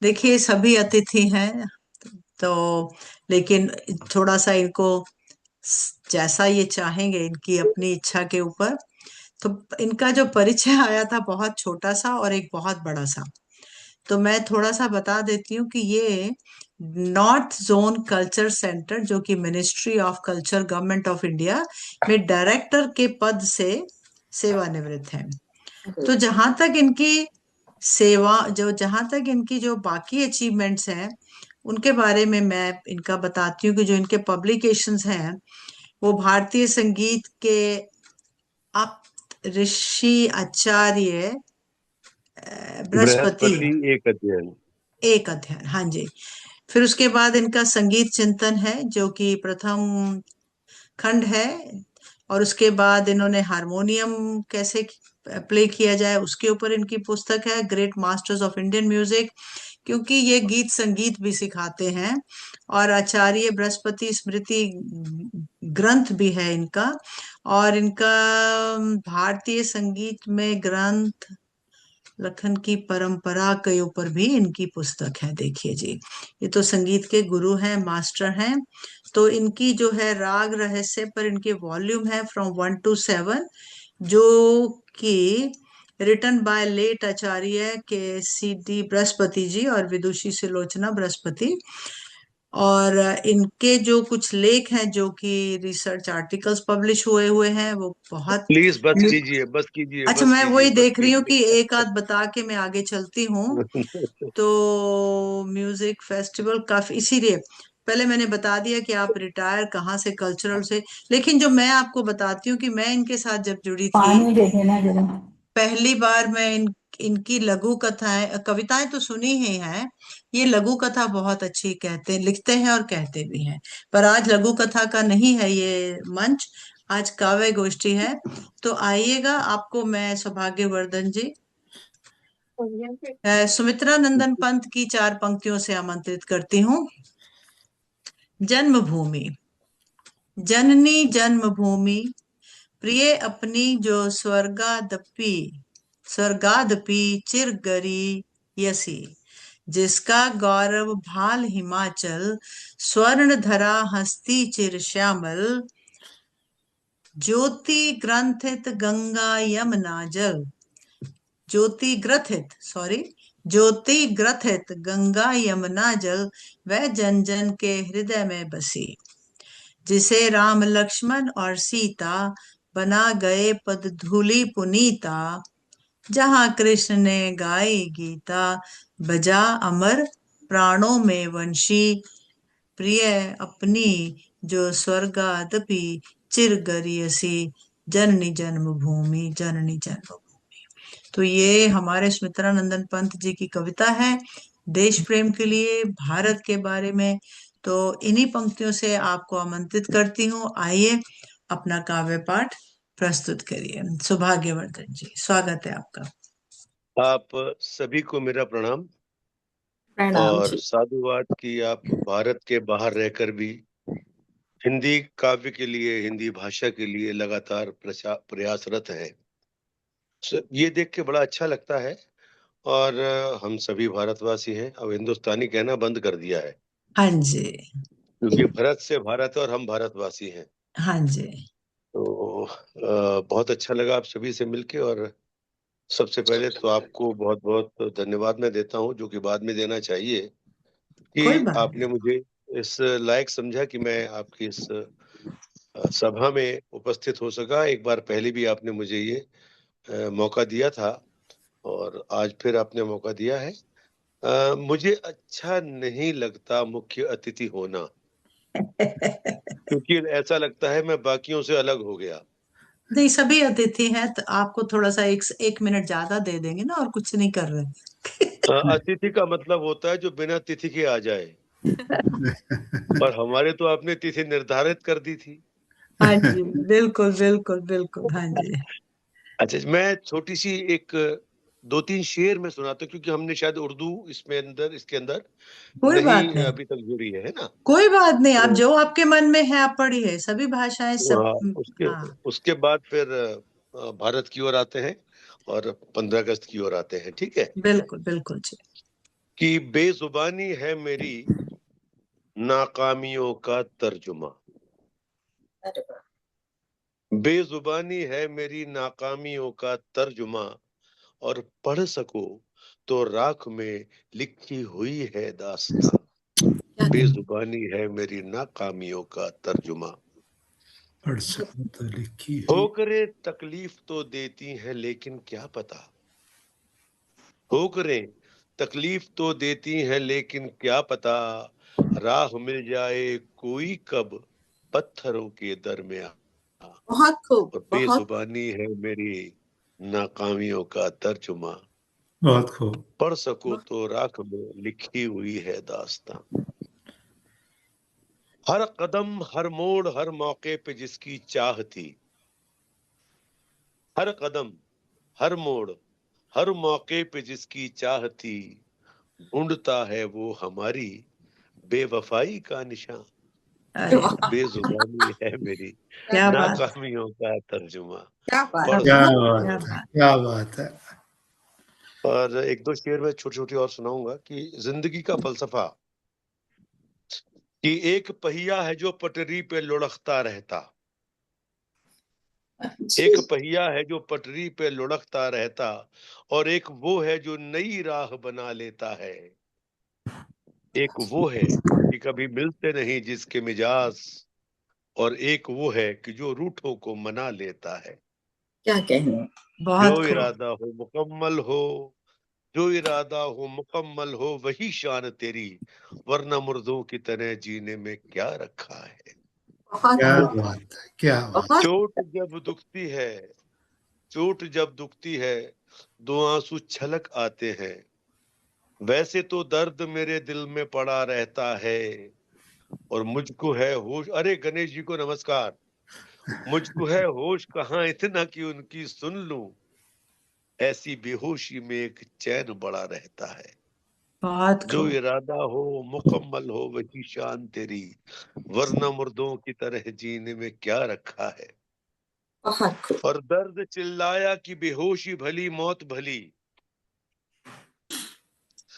[SPEAKER 1] देखिए सभी अतिथि हैं तो, लेकिन थोड़ा सा इनको जैसा ये चाहेंगे, इनकी अपनी इच्छा के ऊपर। तो इनका जो परिचय आया था बहुत छोटा सा और एक बहुत बड़ा सा, तो मैं थोड़ा सा बता देती हूँ कि ये नॉर्थ जोन कल्चर सेंटर, जो कि ministry of culture government of India में डायरेक्टर के पद से सेवानिवृत्त हैं। तो जहां तक इनकी सेवा, जहां तक इनकी जो बाकी अचीवमेंट्स हैं उनके बारे में मैं इनका बताती हूँ कि जो इनके पब्लिकेशंस हैं वो भारतीय संगीत के आप ऋषि आचार्य बृहस्पति
[SPEAKER 10] बृहस्पति एक अध्ययन।
[SPEAKER 1] एक अध्ययन, हाँ जी। फिर उसके बाद इनका संगीत चिंतन है जो कि प्रथम खंड है, और उसके बाद इन्होंने हारमोनियम कैसे प्ले किया जाए उसके ऊपर इनकी पुस्तक है, great masters of Indian music, क्योंकि ये गीत संगीत भी सिखाते हैं। और आचार्य बृहस्पति स्मृति ग्रंथ भी है इनका, और इनका भारतीय संगीत में ग्रंथ लखन की परंपरा के ऊपर भी इनकी पुस्तक है। देखिए जी, ये तो संगीत के गुरु हैं, मास्टर हैं। तो इनकी जो है राग रहस्य पर इनके वॉल्यूम है फ्रॉम 1 to 7, जो कि रिटन बाय लेट आचार्य के सी डी बृहस्पति जी और विदुषी सुलोचना बृहस्पति। और इनके जो कुछ लेख हैं जो कि रिसर्च आर्टिकल्स पब्लिश हुए हुए हैं वो बहुत।
[SPEAKER 10] प्लीज बस कीजिए, बस कीजिए,
[SPEAKER 1] अच्छा,
[SPEAKER 10] बस
[SPEAKER 1] मैं
[SPEAKER 10] कीजिए,
[SPEAKER 1] वही
[SPEAKER 10] बस
[SPEAKER 1] देख रही हूँ कि
[SPEAKER 10] कीजिए।
[SPEAKER 1] एक आध बता के मैं आगे चलती हूँ। तो म्यूजिक फेस्टिवल काफी, इसीलिए पहले मैंने बता दिया कि आप रिटायर कहाँ से, कल्चरल से। लेकिन जो मैं आपको बताती हूँ कि मैं इनके साथ जब जुड़ी थी
[SPEAKER 11] पानी दे देना जरा।
[SPEAKER 1] पहली बार, मैं इनकी लघु कथाएं कविताएं तो सुनी ही हैं। ये लघु कथा बहुत अच्छी कहते, लिखते हैं और कहते भी हैं। पर आज लघु कथा का नहीं है ये मंच, आज काव्य गोष्ठी है। तो आइएगा, आपको मैं सौभाग्यवर्धन जी सुमित्रा नंदन पंत की 4 पंक्तियों से आमंत्रित करती हूँ। जन्मभूमि, जननी जन्मभूमि, प्रिय अपनी जो स्वर्गादपि चिरगरी यसी, जिसका गौरव भाल हिमाचल, स्वर्ण धरा हस्ती चिर श्यामल, ज्योति ग्रंथित गंगा यमुना जल, ज्योति ग्रथित गंगा यमुना जल, वह जन जन के हृदय में बसी, जिसे राम लक्ष्मण और सीता बना गए पद धूलि पुनीता, जहाँ कृष्ण ने गाई गीता, बजा अमर प्राणों में वंशी, प्रिय अपनी जो स्वर्गादपि चिरगरियसी, जननी जन्मभूमि, जननी जन्मभूमि। तो ये हमारे सुमित्रानंदन पंत जी की कविता है देश प्रेम के लिए, भारत के बारे में। तो इन्हीं पंक्तियों से आपको आमंत्रित करती हूँ, आइए अपना काव्य पाठ प्रस्तुत करिए। सौभाग्यवर्धन जी, स्वागत है आपका।
[SPEAKER 10] आप सभी को मेरा प्रणाम
[SPEAKER 11] प्रणाम
[SPEAKER 10] और
[SPEAKER 11] जी।
[SPEAKER 10] साधुवाद कि आप भारत के बाहर रहकर भी हिंदी काव्य के लिए, हिंदी भाषा के लिए लगातार प्रयासरत है। ये देख के बड़ा अच्छा लगता है। और हम सभी भारतवासी हैं, अब हिंदुस्तानी कहना बंद कर दिया है
[SPEAKER 1] हाँ जी,
[SPEAKER 10] क्योंकि भरत से भारत और हम भारतवासी हैं।
[SPEAKER 1] हाँ जी।
[SPEAKER 10] तो बहुत अच्छा लगा आप सभी से मिलके। और सबसे पहले तो आपको बहुत बहुत धन्यवाद मैं देता हूं, जो कि बाद में देना चाहिए,
[SPEAKER 1] कोई
[SPEAKER 10] कि
[SPEAKER 1] बात
[SPEAKER 10] आपने मुझे इस लायक समझा कि मैं आपकी इस सभा में उपस्थित हो सका। एक बार पहले भी आपने मुझे ये मौका दिया था और आज फिर आपने मौका दिया है। मुझे अच्छा नहीं लगता मुख्य अतिथि होना, क्योंकि ऐसा लगता है मैं बाकियों से अलग हो गया।
[SPEAKER 1] नहीं, सभी अतिथि हैं तो आपको थोड़ा सा एक मिनट ज्यादा दे देंगे ना, और कुछ नहीं कर रहे।
[SPEAKER 10] अतिथि का मतलब होता है जो बिना तिथि के आ जाए, और हमारे तो आपने तिथि निर्धारित कर दी थी।
[SPEAKER 1] हाँ जी, बिल्कुल बिल्कुल बिल्कुल, हाँ जी।
[SPEAKER 10] अच्छा, मैं छोटी सी एक 2-3 शेर में सुनाता हूँ, क्योंकि हमने शायद उर्दू इसके अंदर
[SPEAKER 1] कोई बात
[SPEAKER 10] नहीं
[SPEAKER 1] नहीं,
[SPEAKER 10] अभी तक जुड़ी है ना।
[SPEAKER 1] कोई बात नहीं, आप
[SPEAKER 10] तो
[SPEAKER 1] जो आपके मन में है आप पढ़िए, सभी भाषाएं सब।
[SPEAKER 10] हाँ, उसके
[SPEAKER 1] हाँ
[SPEAKER 10] उसके बाद फिर भारत की ओर आते हैं और 15 अगस्त की ओर आते हैं, ठीक है।
[SPEAKER 1] बिल्कुल बिल्कुल जी।
[SPEAKER 10] कि बेजुबानी है मेरी नाकामियों का तर्जुमा, बेजुबानी है मेरी नाकामियों का तर्जुमा, और पढ़ सको तो राख में लिखी हुई है दास्तां। बेजुबानी है मेरी नाकामियों का तर्जुमा,
[SPEAKER 4] पढ़ सको तो लिखी हुई।
[SPEAKER 10] ठोकरें तकलीफ तो देती हैं लेकिन क्या पता, ठोकरें तकलीफ तो देती हैं लेकिन क्या पता, राह मिल जाए कोई कब पत्थरों के दरमियान।
[SPEAKER 7] बहुत खूब,
[SPEAKER 10] और
[SPEAKER 7] बहुत
[SPEAKER 10] बेजुबानी है मेरी नाकामियों का तर्जुमा,
[SPEAKER 4] बहुत खूब।
[SPEAKER 10] पढ़ सको तो राख में लिखी हुई है दास्तां। हर कदम हर मोड़ हर मौके पे जिसकी चाह थी, हर कदम हर मोड़ हर मौके पे जिसकी चाह थी, ढूंढता है वो हमारी बेवफाई का निशान।
[SPEAKER 1] अरे
[SPEAKER 10] बेजुबानी है मेरी
[SPEAKER 1] क्या बात,
[SPEAKER 10] नाकामियों का तर्जुमा,
[SPEAKER 7] क्या बात,
[SPEAKER 10] पढ़
[SPEAKER 4] क्या
[SPEAKER 10] सको
[SPEAKER 4] बात
[SPEAKER 1] क्या
[SPEAKER 10] तो।
[SPEAKER 4] है,
[SPEAKER 1] बात।
[SPEAKER 4] क्या बात है।
[SPEAKER 10] और एक दो शेर में छोटी छोटी और सुनाऊंगा कि जिंदगी का फलसफा, कि एक पहिया है जो पटरी पे लुढ़कता रहता, एक पहिया है जो पटरी पे लुढ़कता रहता, और एक वो है जो नई राह बना लेता है, एक वो है कि कभी मिलते नहीं जिसके मिजाज, और एक वो है कि जो रूठों को मना लेता है।
[SPEAKER 7] क्या कहने।
[SPEAKER 1] बहुत
[SPEAKER 10] जो
[SPEAKER 1] खूब।
[SPEAKER 10] इरादा हो मुकम्मल हो, जो इरादा हो मुकम्मल हो वही शान तेरी, वरना मुर्दों की तरह जीने में क्या रखा है।
[SPEAKER 7] बहुत
[SPEAKER 4] क्या
[SPEAKER 7] खूब,
[SPEAKER 4] बात है, क्या बात।
[SPEAKER 7] बहुत
[SPEAKER 10] चोट जब दुखती है, चोट जब दुखती है, दो आंसू छलक आते हैं, वैसे तो दर्द मेरे दिल में पड़ा रहता है, और मुझको है होश, अरे गणेश जी को नमस्कार, मुझको है होश कहाँ इतना कि उनकी सुन लूं, ऐसी बेहोशी में एक चैन बड़ा रहता है।
[SPEAKER 1] बहुत
[SPEAKER 10] जो
[SPEAKER 1] खूब।
[SPEAKER 10] इरादा हो मुकम्मल हो वही शान तेरी, वरना मुर्दों की तरह जीने में क्या रखा है।
[SPEAKER 7] बहुत खूब।
[SPEAKER 10] और दर्द चिल्लाया कि बेहोशी भली मौत भली,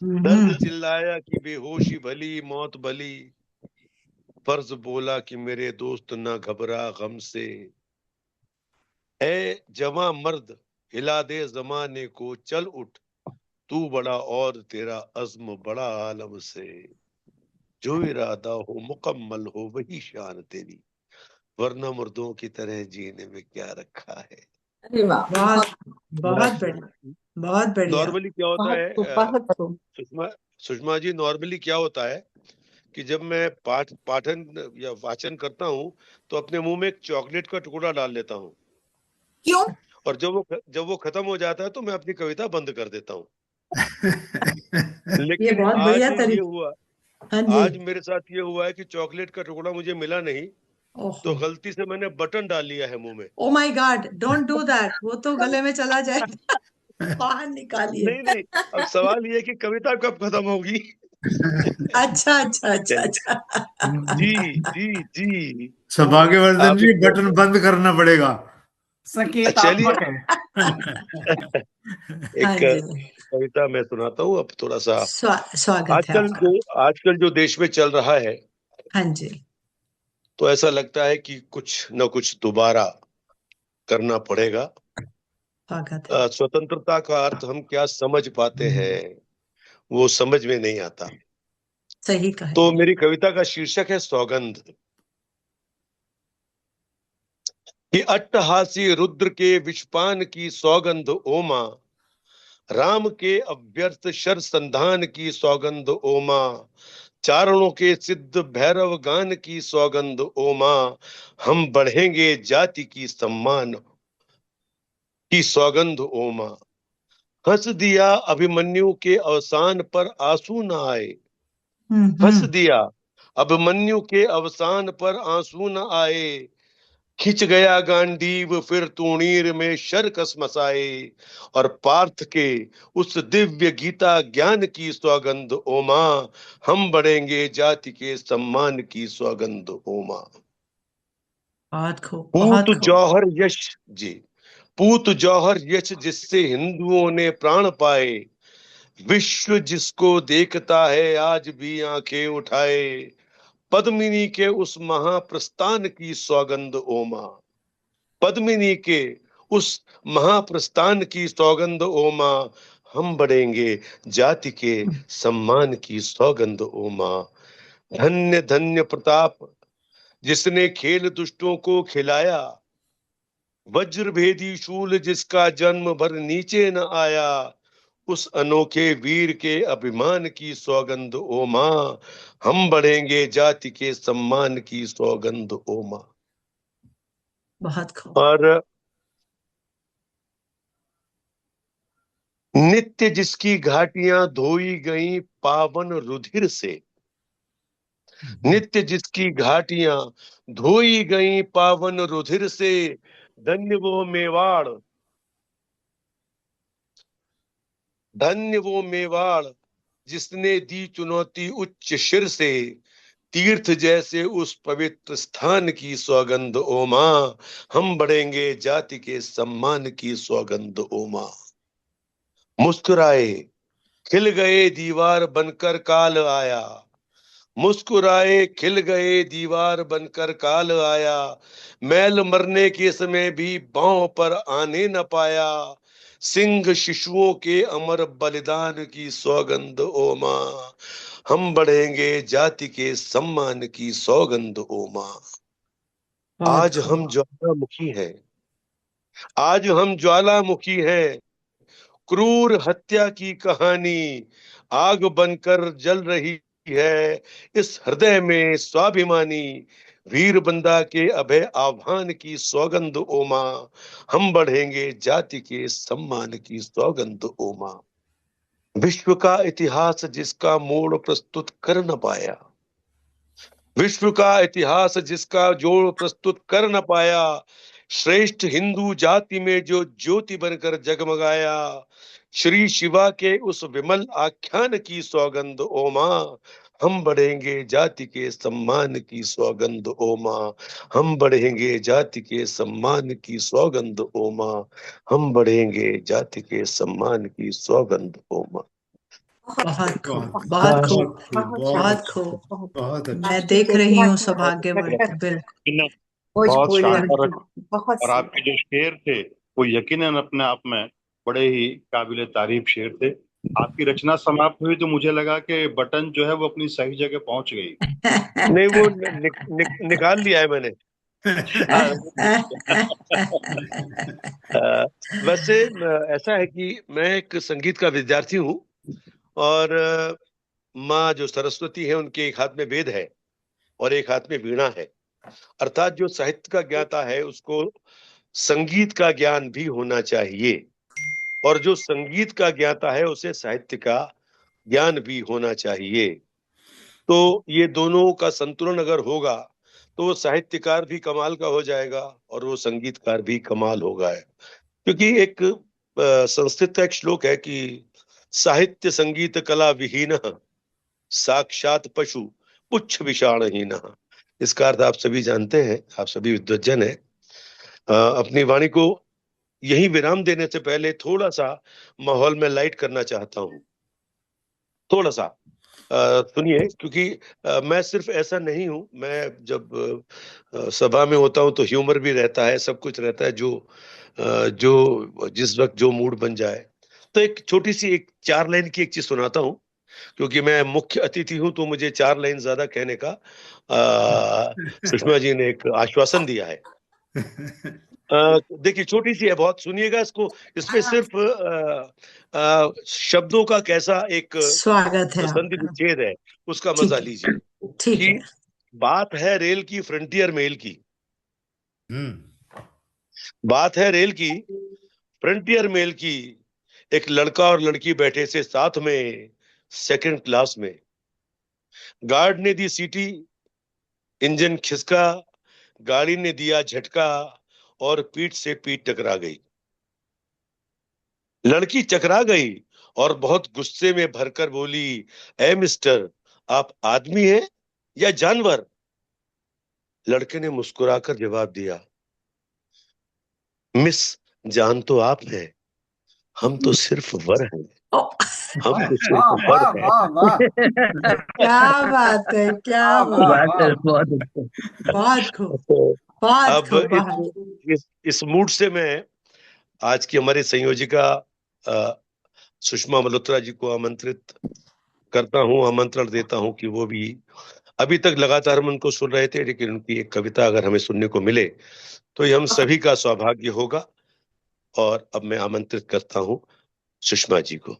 [SPEAKER 10] दर्द चिल्लाया कि बेहोशी भली मौत भली, फर्ज बोला कि मेरे दोस्त न घबरा गम से, ए जवां मर्द हिला दे जमाने को, चल उठ तू बड़ा और तेरा अज़्म बड़ा आलम से। जो इरादा हो मुकम्मल हो वही शान तेरी, वरना मुर्दों की तरह जीने में क्या रखा है।
[SPEAKER 7] अरे वाह,
[SPEAKER 1] बहुत बहुत
[SPEAKER 7] बहुत
[SPEAKER 1] बढ़िया, बहुत बढ़िया।
[SPEAKER 10] नॉर्मली क्या होता
[SPEAKER 7] बहुत
[SPEAKER 10] है
[SPEAKER 7] खूब, बहुत खूब।
[SPEAKER 10] सुषमा सुषमा जी, नॉर्मली क्या होता है कि जब मैं पाठन या वाचन करता हूँ तो अपने मुंह में एक चॉकलेट का टुकड़ा डाल लेता हूँ,
[SPEAKER 7] क्यों।
[SPEAKER 10] और जब वो खत्म हो जाता है तो मैं अपनी कविता बंद कर देता हूँ।
[SPEAKER 1] ये
[SPEAKER 10] लेकिन
[SPEAKER 1] बहुत
[SPEAKER 10] आज
[SPEAKER 1] बढ़िया
[SPEAKER 10] ये
[SPEAKER 1] तरीका।
[SPEAKER 10] हुआ,
[SPEAKER 1] हाँ जी।
[SPEAKER 10] आज मेरे साथ ये हुआ है कि चॉकलेट का टुकड़ा मुझे मिला नहीं,
[SPEAKER 1] ओहो,
[SPEAKER 10] तो गलती से मैंने बटन डाल लिया है मुंह में।
[SPEAKER 1] Oh my God, don't do that, वो तो गले में चला जाएगा। बाहर निकालिए।
[SPEAKER 10] नहीं नहीं, अब सवाल ये है कि कविता कब खत्म होगी।
[SPEAKER 1] अच्छा अच्छा अच्छा
[SPEAKER 10] चलिए,
[SPEAKER 1] अच्छा।
[SPEAKER 10] जी जी जी,
[SPEAKER 4] सौभाग्यवर्धन
[SPEAKER 10] आप
[SPEAKER 4] जी,
[SPEAKER 10] इतने
[SPEAKER 4] बटन बंद करना पड़ेगा।
[SPEAKER 10] चलिए
[SPEAKER 8] संकेतात्मक है।
[SPEAKER 1] हाँ
[SPEAKER 10] एक
[SPEAKER 1] जी,
[SPEAKER 10] कविता मैं सुनाता हूँ अब थोड़ा सा।
[SPEAKER 1] स्वागत है आपका।
[SPEAKER 10] आजकल जो देश में चल रहा है,
[SPEAKER 1] हाँ जी,
[SPEAKER 10] तो ऐसा लगता है कि कुछ न कुछ दोबारा करना पड़ेगा।
[SPEAKER 1] स्वागत है।
[SPEAKER 10] स्वतंत्रता का अर्थ हम क्या समझ पाते हैं वो समझ में नहीं आता।
[SPEAKER 1] सही कहा।
[SPEAKER 10] तो मेरी कविता का शीर्षक है सौगंध। कि अट्टहासी रुद्र के विषपान की सौगंध ओमा, राम के अव्यर्थ शर संधान की सौगंध ओमा, चारणों के सिद्ध भैरव गान की सौगंध ओमा, हम बढ़ेंगे जाति की सम्मान की सौगंध ओमा। हंस दिया अभिमन्यु के अवसान पर आंसू न आए, हंस दिया अभिमन्यु के अवसान पर आंसू न आए, खिंच गया गांडीव फिर तूणीर में शरकस मसाए, और पार्थ के उस दिव्य गीता ज्ञान की सौगंध ओमा, हम बढ़ेंगे जाति के सम्मान की सौगंध ओमा।
[SPEAKER 1] बहुत खूब,
[SPEAKER 10] पूत
[SPEAKER 1] बहुत खूब।
[SPEAKER 10] जौहर यश जी, पूत जौहर यश जिससे हिंदुओं ने प्राण पाए, विश्व जिसको देखता है आज भी आंखें उठाए, पद्मिनी के उस महाप्रस्थान की सौगंध ओमा, पद्मिनी के उस महाप्रस्थान की सौगंध ओमा, हम बढ़ेंगे जाति के सम्मान की सौगंध ओमा। धन्य धन्य प्रताप जिसने खेल दुष्टों को खिलाया, वज्र भेदी शूल जिसका जन्म भर नीचे न आया, उस अनोखे वीर के अभिमान की सौगंध ओमा, हम बढ़ेंगे जाति के सम्मान की सौगंध ओमा।
[SPEAKER 1] बहुत खूब।
[SPEAKER 10] और नित्य जिसकी घाटियां धोई गई पावन रुधिर से, नित्य जिसकी घाटियां धोई गई पावन रुधिर से, धन्य वो मेवाड़, धन्य वो मेवाड़ जिसने दी चुनौती उच्च शिर से, तीर्थ जैसे उस पवित्र स्थान की सौगंध ओमा, हम बढ़ेंगे जाति के सम्मान की सौगंध ओमा। मुस्कुराए खिल गए दीवार बनकर काल आया, मुस्कुराए खिल गए दीवार बनकर काल आया, मैल मरने के समय भी पांव पर आने न पाया, सिंह शिशुओं के अमर बलिदान की सौगंध ओमा, हम बढ़ेंगे जाति के सम्मान की सौगंध ओमा। आज हम ज्वालामुखी हैं, आज हम ज्वालामुखी हैं, क्रूर हत्या की कहानी आग बनकर जल रही है, इस हृदय में स्वाभिमानी वीर बंदा के अभय आह्वान की सौगंध ओमा, हम बढ़ेंगे जाति के सम्मान की सौगंध ओमा। विश्व का इतिहास जिसका मोड़ प्रस्तुत कर न पाया, विश्व का इतिहास जिसका जोड़ प्रस्तुत कर न पाया, श्रेष्ठ हिंदू जाति में जो ज्योति बनकर जगमगाया, श्री शिवा के उस विमल आख्यान की सौगंध ओमा, हम बढ़ेंगे जाति के सम्मान की सौगंध ओमा, हम बढ़ेंगे जाति के सम्मान की सौगंध ओमा, हम बढ़ेंगे जाति के सम्मान की सौगंध ओमा।
[SPEAKER 1] बहुत खूब, बहुत खूब, बहुत खूब।
[SPEAKER 4] बहुत अच्छा।
[SPEAKER 1] मैं देख रही हूँ सौभाग्यवर्धन, बिल्कुल
[SPEAKER 9] बहुत शानदार
[SPEAKER 5] बहुत
[SPEAKER 9] और आपके जो शेर थे वो यकीनन अपने आप में बड़े ही काबिले तारीफ शेर थे। आपकी रचना समाप्त हुई तो मुझे लगा कि बटन जो है वो अपनी सही जगह पहुंच गई।
[SPEAKER 10] नहीं, वो निकाल लिया है मैंने। वैसे ऐसा है कि मैं एक संगीत का विद्यार्थी हूँ, और माँ जो सरस्वती है उनके एक हाथ में वेद है और एक हाथ में वीणा है, अर्थात जो साहित्य का ज्ञाता है उसको संगीत का ज्ञान भी होना चाहिए, और जो संगीत का ज्ञाता है उसे साहित्य का ज्ञान भी होना चाहिए। तो ये दोनों का संतुलन अगर होगा तो वो साहित्यकार भी कमाल का हो जाएगा और वो संगीतकार भी कमाल होगा। क्योंकि एक संस्कृत का एक श्लोक है कि साहित्य संगीत कला विहीन साक्षात पशु पुच्छ विषाणहीन। इसका अर्थ आप सभी जानते हैं, आप सभी विद्वज्जन हैं। अपनी वाणी को यही विराम देने से पहले थोड़ा सा माहौल में लाइट करना चाहता हूं, थोड़ा सा सुनिए, क्योंकि मैं सिर्फ ऐसा नहीं हूं, मैं जब सभा में होता हूं तो ह्यूमर भी रहता है, सब कुछ रहता है, जो जिस वक्त जो मूड बन जाए। तो एक छोटी सी एक 4 लाइन की एक चीज सुनाता हूं क्योंकि मैं मुख्य अतिथि हूं तो मुझे 4 लाइन ज्यादा कहने का सुषमा जी ने एक आश्वासन दिया है। देखिए छोटी सी है बहुत, सुनिएगा इसको। इसमें सिर्फ शब्दों का कैसा एक
[SPEAKER 1] स्वागत है
[SPEAKER 10] संधि
[SPEAKER 1] आपका।
[SPEAKER 10] विच्छेद है, उसका
[SPEAKER 1] ठीक
[SPEAKER 10] मजा
[SPEAKER 1] है,
[SPEAKER 10] लीजिए।
[SPEAKER 1] ठीक
[SPEAKER 10] कि
[SPEAKER 1] है।
[SPEAKER 10] बात है रेल की, फ्रंटियर मेल की। बात है रेल की, फ्रंटियर मेल की। एक लड़का और लड़की बैठे से साथ में सेकंड क्लास में। गार्ड ने दी सीटी, इंजन खिसका, गाड़ी ने दिया झटका और पीठ से पीठ टकरा गई। लड़की चकरा गई और बहुत गुस्से में भरकर बोली, ए मिस्टर, आप आदमी हैं या जानवर? लड़के ने मुस्कुराकर जवाब दिया, मिस, जान तो आप हैं, हम तो सिर्फ वर हैं। हम तो सिर्फ वर हैं।
[SPEAKER 1] क्या बात है, क्या बात है। बहुत खूब, बहुत
[SPEAKER 10] अब
[SPEAKER 1] खूब, बहुत।
[SPEAKER 10] इस मूड से मैं आज की हमारी संयोजिका सुषमा मल्होत्रा जी को आमंत्रित करता हूं, आमंत्रण देता हूं कि वो भी, अभी तक लगातार हम उनको सुन रहे थे, लेकिन उनकी एक कविता अगर हमें सुनने को मिले तो ये हम सभी का सौभाग्य होगा। और अब मैं आमंत्रित करता हूं सुषमा जी को।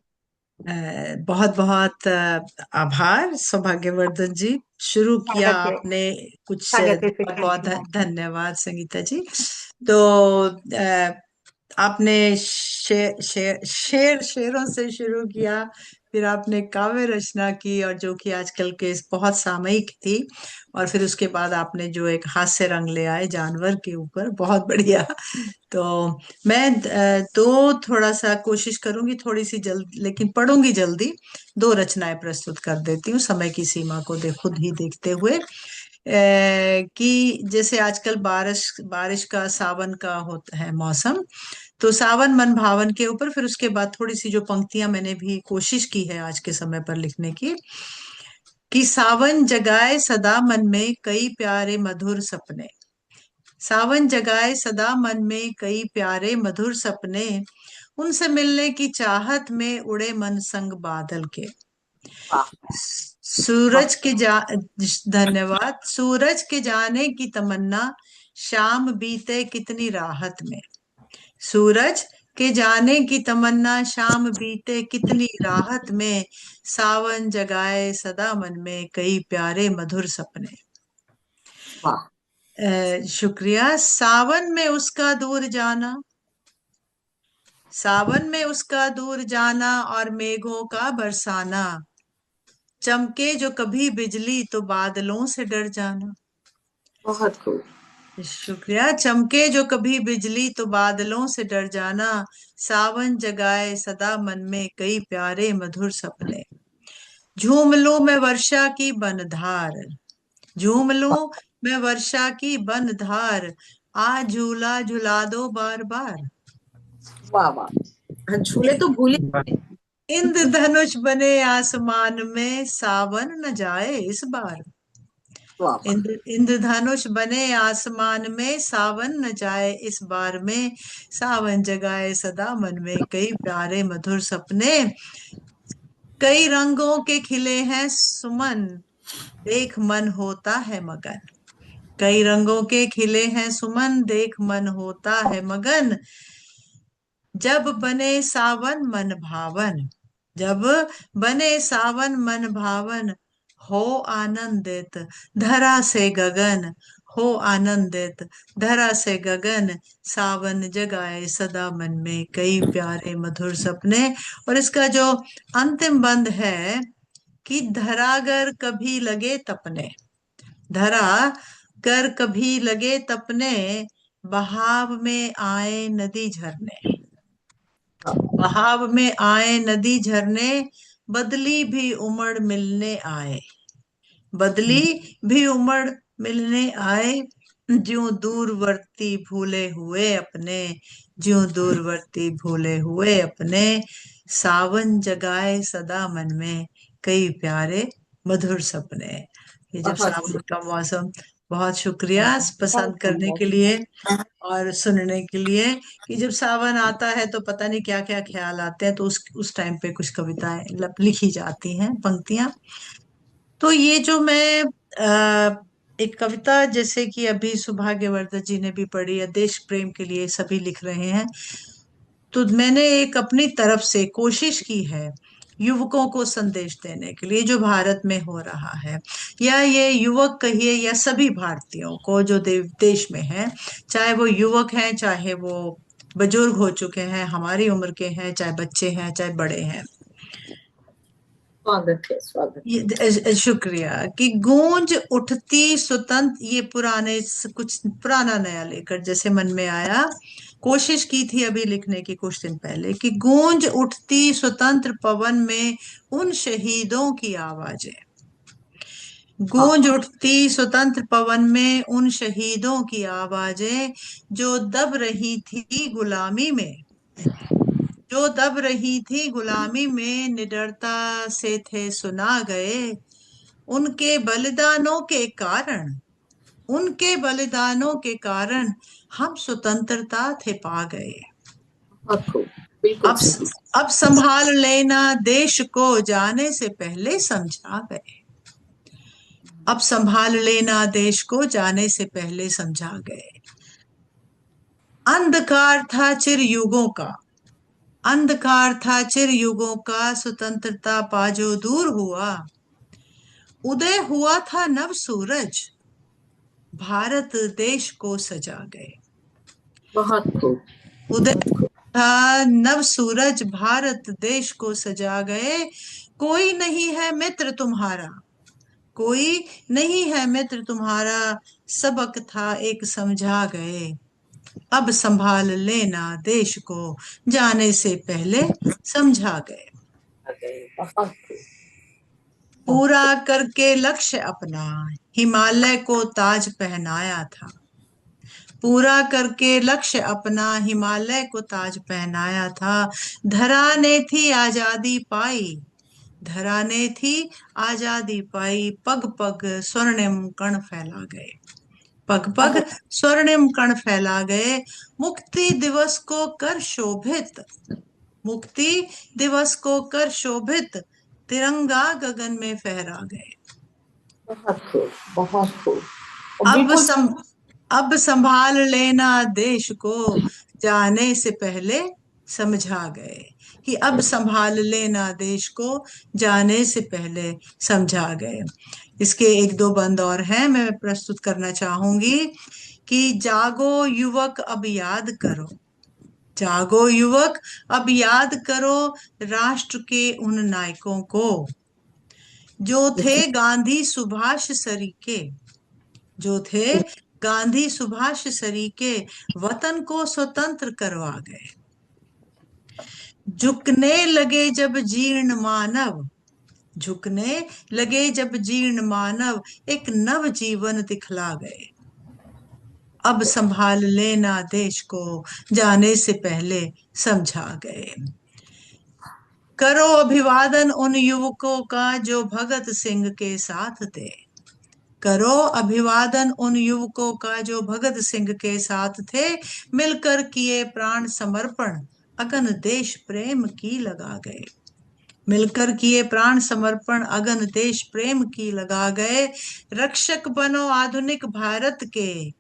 [SPEAKER 1] बहुत बहुत आभार सौभाग्यवर्धन जी। शुरू किया
[SPEAKER 5] स्वागत है,
[SPEAKER 1] आपने कुछ,
[SPEAKER 5] स्वागत है
[SPEAKER 1] बहुत
[SPEAKER 5] सुषमा
[SPEAKER 1] बहुत
[SPEAKER 5] जी।
[SPEAKER 1] धन्यवाद संगीता जी। तो आपने शेरों से शुरू किया, फिर आपने काव्य रचना की, और जो कि आजकल के बहुत सामयिक थी, और फिर उसके बाद आपने जो एक हास्य रंग ले आए जानवर के ऊपर, बहुत बढ़िया। तो मैं तो थोड़ा सा कोशिश करूंगी, थोड़ी सी जल्द, लेकिन पढ़ूंगी जल्दी। 2 रचनाएं प्रस्तुत कर देती हूँ समय की सीमा को खुद ही देखते हुए। कि जैसे आजकल बारिश बारिश का, सावन का होता है मौसम, तो सावन मन भावन के ऊपर, फिर उसके बाद थोड़ी सी जो पंक्तियां मैंने भी कोशिश की है आज के समय पर लिखने की, कि सावन जगाए सदा मन में कई प्यारे मधुर सपने। सावन जगाए सदा मन में कई प्यारे मधुर सपने, उनसे मिलने की चाहत में उड़े मन संग बादल के। सूरज के धन्यवाद। सूरज के जाने की तमन्ना, शाम बीते कितनी राहत में। सूरज के जाने की तमन्ना, शाम बीते कितनी राहत में, सावन जगाए सदा मन में कई प्यारे मधुर सपने। शुक्रिया। सावन में उसका दूर जाना, सावन में उसका दूर जाना और मेघों का बरसाना, चमके जो कभी बिजली तो बादलों से डर जाना।
[SPEAKER 5] बहुत खूब,
[SPEAKER 1] शुक्रिया। चमके जो कभी बिजली तो बादलों से डर जाना, सावन जगाए सदा मन में कई प्यारे मधुर सपने। झूम लूं मैं वर्षा की बनधार, झूम लूं मैं वर्षा की बनधार, आ झूला झुला दो बार बार।
[SPEAKER 5] वाह वाह, झूले तो भूल ही।
[SPEAKER 1] इंद्रधनुष बने आसमान में, सावन न जाए इस बार। इंद्रधनुष बने आसमान में, सावन न जाए इस बार में, सावन जगाए सदा मन में कई प्यारे मधुर सपने। कई रंगों के खिले हैं सुमन, देख मन होता है मगन। कई रंगों के खिले हैं सुमन, देख मन होता है मगन। जब बने सावन मन भावन, जब बने सावन मन भावन, हो आनंदित धरा से गगन। हो आनंदित धरा से गगन, सावन जगाए सदा मन में कई प्यारे मधुर सपने। और इसका जो अंतिम बंद है कि धरागर कभी लगे तपने, धरा कर कभी लगे तपने, बहाव में आए नदी झरने। बहाव में आए नदी झरने, बदली भी उमड़ मिलने आए। बदली भी उमड़ मिलने आए, ज्यों दूरवर्ती भूले हुए अपने। ज्यों दूरवर्ती भूले हुए अपने, सावन जगाए सदा मन में कई प्यारे मधुर सपने। ये जब सावन का मौसम, बहुत शुक्रिया पसंद करने के लिए। और सुनने के लिए कि जब सावन आता है तो पता नहीं क्या क्या ख्याल आते हैं, तो उस टाइम पे कुछ कविताएं लिखी जाती हैं, पंक्तियां। तो ये जो मैं एक कविता जैसे कि अभी सौभाग्यवर्धन जी ने भी पढ़ी है, देश प्रेम के लिए सभी लिख रहे हैं, तो मैंने एक अपनी तरफ से कोशिश की है युवकों को संदेश देने के लिए जो भारत में हो रहा है, या ये युवक कहिए या सभी भारतीयों को जो देश में हैं, चाहे वो युवक हैं, चाहे वो बुजुर्ग हो चुके हैं, हमारी उम्र के हैं, चाहे बच्चे हैं, चाहे बड़े हैं।
[SPEAKER 11] स्वागत है, स्वागत है।
[SPEAKER 1] शुक्रिया। कि गूंज उठती स्वतंत्र, ये पुराने कुछ पुराना नया लेकर जैसे मन में आया, कोशिश की थी अभी लिखने की कुछ दिन पहले, कि गूंज उठती स्वतंत्र पवन में उन शहीदों की आवाजें, गूंज उठती स्वतंत्र पवन में उन शहीदों की आवाजें जो दब रही थी गुलामी में, जो दब रही थी गुलामी में, निडरता से थे सुना गए, उनके बलिदानों के कारण, उनके बलिदानों के कारण हम स्वतंत्रता थे पा गए। अब संभाल लेना देश को जाने से पहले समझा गए, अब संभाल लेना देश को जाने से पहले समझा गए। अंधकार था चिर युगों का, अंधकार था चिर युगों का, स्वतंत्रता पा जो दूर हुआ, उदय हुआ था नव सूरज, भारत देश को सजा गए।
[SPEAKER 11] बहुत खूब।
[SPEAKER 1] उदय था नव सूरज, भारत देश को सजा गए। कोई नहीं है मित्र तुम्हारा, कोई नहीं है मित्र तुम्हारा, सबक था एक समझा गए। अब संभाल लेना देश को जाने से पहले समझा गए। पूरा करके लक्ष्य अपना हिमालय को ताज पहनाया था, पूरा करके लक्ष्य अपना हिमालय को ताज पहनाया था। धरा ने थी आजादी पाई, धरा ने थी आजादी पाई, पग पग स्वर्णिम कण फैला गए, पग पग स्वर्णिम कण फैला गए। मुक्ति दिवस को कर शोभित, मुक्ति दिवस को कर शोभित, तिरंगा गगन में फहरा गए।
[SPEAKER 11] बहुत खूब, बहुत खूब।
[SPEAKER 1] अब संभाल लेना देश को जाने से पहले समझा गए, कि अब संभाल लेना देश को जाने से पहले समझा गए। इसके एक दो बंद और हैं, मैं प्रस्तुत करना चाहूंगी। कि जागो युवक अब याद करो, जागो युवक अब याद करो, राष्ट्र के उन नायकों को जो थे गांधी सुभाष सरीके, जो थे गांधी सुभाष सरीके, वतन को स्वतंत्र करवा गए। झुकने लगे जब जीर्ण मानव, झुकने लगे जब जीर्ण मानव, एक नव जीवन दिखला गए। अब संभाल लेना देश को जाने से पहले समझा गए। करो अभिवादन उन युवकों का जो भगत सिंह के साथ थे, करो अभिवादन उन युवकों का जो भगत सिंह के साथ थे, मिलकर किए प्राण समर्पण, अगन देश प्रेम की लगा गए, मिलकर किए प्राण समर्पण, अगन देश प्रेम की लगा गए। रक्षक बनो आधुनिक भारत के,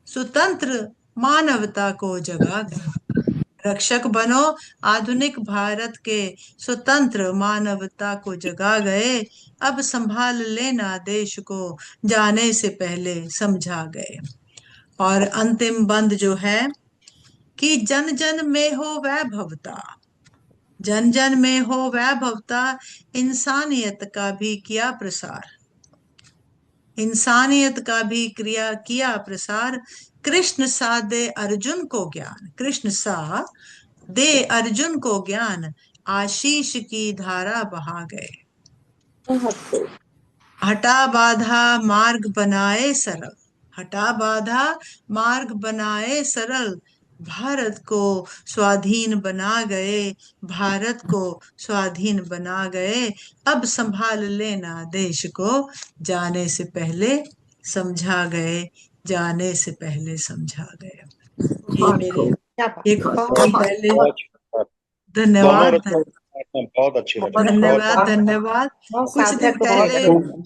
[SPEAKER 1] स्वतंत्र मानवता को जगा गए, रक्षक बनो आधुनिक भारत के, स्वतंत्र मानवता को जगा गए। अब संभाल लेना देश को जाने से पहले समझा गए। और अंतिम बंद जो है, कि जन जन में हो वैभवता, जन जन में हो वैभवता, इंसानियत का भी किया प्रसार, इंसानियत का भी किया प्रसार। कृष्ण सा दे अर्जुन को ज्ञान, कृष्ण सा दे अर्जुन को ज्ञान, आशीष की धारा बहा गए। हटा बाधा मार्ग बनाए सरल, हटा बाधा मार्ग बनाए सरल, भारत को स्वाधीन बना गए, भारत को स्वाधीन बना गए। अब संभाल लेना देश को जाने से पहले समझा गए, जाने से पहले समझा गए। ये मेरे
[SPEAKER 5] क्या बात,
[SPEAKER 1] ये कुछ
[SPEAKER 5] बहुत
[SPEAKER 1] दिन
[SPEAKER 5] बहुत
[SPEAKER 1] पहले
[SPEAKER 9] बहुत
[SPEAKER 1] धन्यवाद
[SPEAKER 9] बहुत अच्छे लगे, बहुत
[SPEAKER 1] धन्यवाद धन्यवाद
[SPEAKER 5] बहुत
[SPEAKER 1] कुछ दिन
[SPEAKER 5] सार्थक
[SPEAKER 10] बहुत
[SPEAKER 1] पहले
[SPEAKER 10] खूब,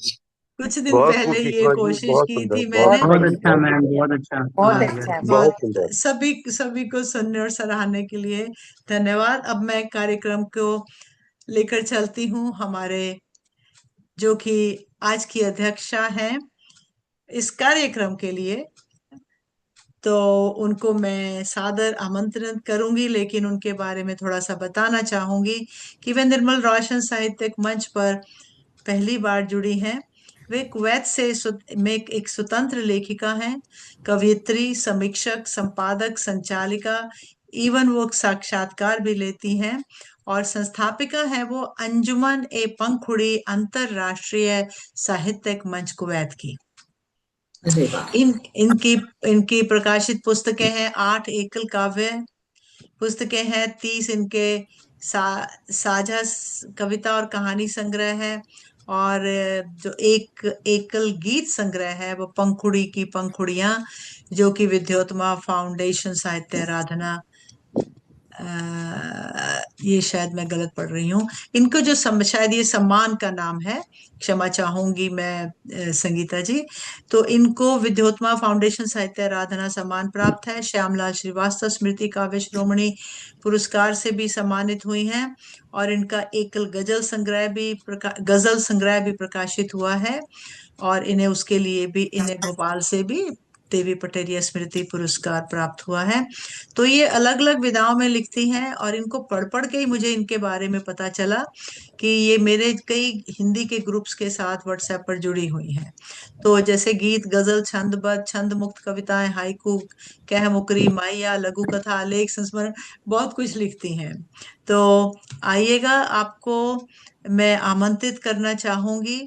[SPEAKER 1] कुछ दिन
[SPEAKER 10] बहुत
[SPEAKER 1] पहले
[SPEAKER 10] खूब
[SPEAKER 1] ये
[SPEAKER 10] सुषमा जी,
[SPEAKER 1] कोशिश
[SPEAKER 10] बहुत
[SPEAKER 1] की
[SPEAKER 10] सुंदर,
[SPEAKER 1] थी
[SPEAKER 10] बहुत
[SPEAKER 1] मैंने।
[SPEAKER 10] सुंदर,
[SPEAKER 4] अच्छा मैम, बहुत अच्छा,
[SPEAKER 2] बहुत
[SPEAKER 4] हाँ,
[SPEAKER 2] अच्छा
[SPEAKER 10] बहुत सुंदर।
[SPEAKER 1] सभी सभी को सुनने और सराहने के लिए धन्यवाद। अब मैं कार्यक्रम को लेकर चलती हूँ हमारे जो कि आज की अध्यक्षा हैं इस कार्यक्रम के लिए, तो उनको मैं सादर आमंत्रित करूंगी, लेकिन उनके बारे में थोड़ा सा बताना चाहूंगी कि वे निर्मल रोशन साहित्यिक मंच पर पहली बार जुड़ी हैं। वे कुवैत से में एक स्वतंत्र लेखिका हैं, कवयित्री, समीक्षक, संपादक, संचालिका, इवन वो साक्षात्कार भी लेती हैं और संस्थापिका है वो अंजुमन ए पंखुड़ी अंतरराष्ट्रीय साहित्यिक मंच कुवैत की।
[SPEAKER 11] अरे वाह,
[SPEAKER 1] इनकी इनकी प्रकाशित पुस्तकें हैं 8 एकल काव्य पुस्तकें हैं, 30 इनके साझा कविता और कहानी संग्रह है, और जो एक एकल गीत संग्रह है वो पंखुड़ी की पंखुड़ियां, जो कि विद्योत्मा फाउंडेशन साहित्य आराधना, ये शायद मैं गलत पढ़ रही हूँ, इनको जो शायद ये सम्मान का नाम है, क्षमा चाहूंगी मैं संगीता जी। तो इनको विद्योत्मा फाउंडेशन साहित्य आराधना सम्मान प्राप्त है। श्यामलाल श्रीवास्तव स्मृति काव्य श्रोमणी पुरस्कार से भी सम्मानित हुई हैं, और इनका एकल गजल संग्रह भी प्रकाशित हुआ है, और इन्हें उसके लिए भी इन्हें भोपाल से भी देवी पटेरिया स्मृति पुरस्कार प्राप्त हुआ है। तो ये अलग अलग विधाओं में लिखती हैं, और इनको पढ़ पढ़ के ही मुझे इनके बारे में पता चला कि ये मेरे कई हिंदी के ग्रुप्स के साथ व्हाट्सएप पर जुड़ी हुई हैं। तो जैसे गीत, गजल, छंदबद्ध, छंद मुक्त कविताएं, हाइकू, कह मुकरी, माइया, लघु कथा, आलेख, संस्मरण, बहुत कुछ लिखती हैं। तो आइएगा, आपको मैं आमंत्रित करना चाहूंगी।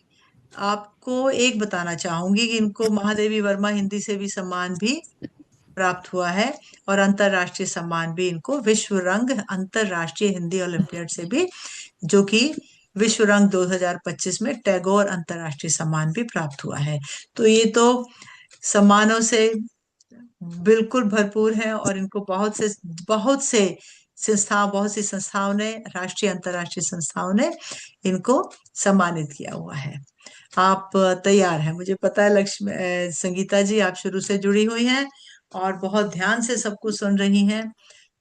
[SPEAKER 1] आपको एक बताना चाहूंगी कि इनको महादेवी वर्मा हिंदी से भी सम्मान भी प्राप्त हुआ है, और अंतरराष्ट्रीय सम्मान भी इनको विश्व रंग अंतरराष्ट्रीय हिंदी ओलंपियाड से भी, जो कि विश्व रंग 2025 में टैगोर अंतरराष्ट्रीय सम्मान भी प्राप्त हुआ है। तो ये तो सम्मानों से बिल्कुल भरपूर है, और इनको बहुत सी संस्थाओं ने, राष्ट्रीय अंतरराष्ट्रीय संस्थाओं ने इनको सम्मानित किया हुआ है। आप तैयार हैं, मुझे पता है लक्ष्मी संगीता जी आप शुरू से जुड़ी हुई हैं और बहुत ध्यान से सब कुछ सुन रही हैं,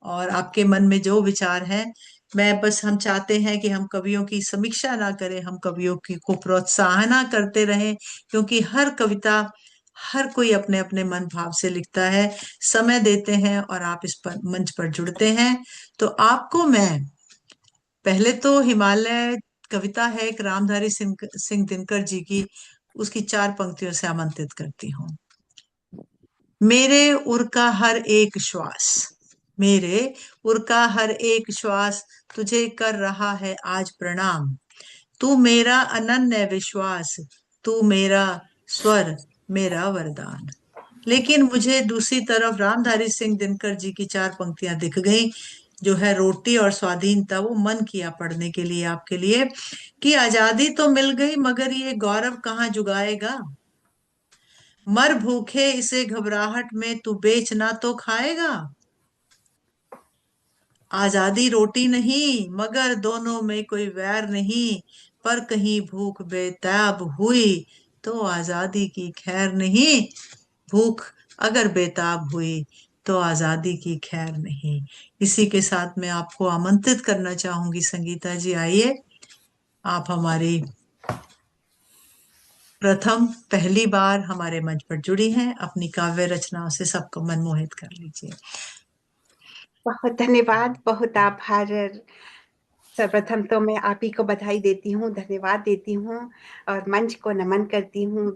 [SPEAKER 1] और आपके मन में जो विचार है, मैं बस हम चाहते हैं कि हम कवियों की समीक्षा ना करें, हम कवियों की को प्रोत्साहना करते रहें, क्योंकि हर कविता हर कोई अपने अपने मन भाव से लिखता है, समय देते हैं, और आप इस पर मंच पर जुड़ते हैं। तो आपको मैं पहले तो हिमालय कविता है एक रामधारी सिंह दिनकर जी की, उसकी 4 पंक्तियों से आमंत्रित करती हूँ। मेरे उर का हर एक श्वास, मेरे उर का हर एक श्वास तुझे कर रहा है आज प्रणाम। तू मेरा अनन्य विश्वास, तू मेरा स्वर, मेरा वरदान। लेकिन मुझे दूसरी तरफ रामधारी सिंह दिनकर जी की 4 पंक्तियां दिख गई, जो है रोटी और स्वाधीनता। वो मन किया पढ़ने के लिए आपके लिए कि आजादी तो मिल गई, मगर ये गौरव कहाँ जुगाएगा। मर भूखे इसे घबराहट में तू बेचना तो खाएगा। आजादी रोटी नहीं, मगर दोनों में कोई वैर नहीं, पर कहीं भूख बेताब हुई तो आजादी की खैर नहीं। भूख अगर बेताब हुई तो आजादी की खैर नहीं। इसी के साथ मैं आपको आमंत्रित करना चाहूंगी, संगीता जी आइए, आप हमारी पहली बार हमारे मंच पर जुड़ी हैं, अपनी काव्य रचनाओं से सबको मनमोहित कर लीजिए।
[SPEAKER 5] बहुत धन्यवाद, बहुत आभार। सर्वप्रथम तो मैं आप ही को बधाई देती हूँ, धन्यवाद देती हूँ और मंच को नमन करती हूँ।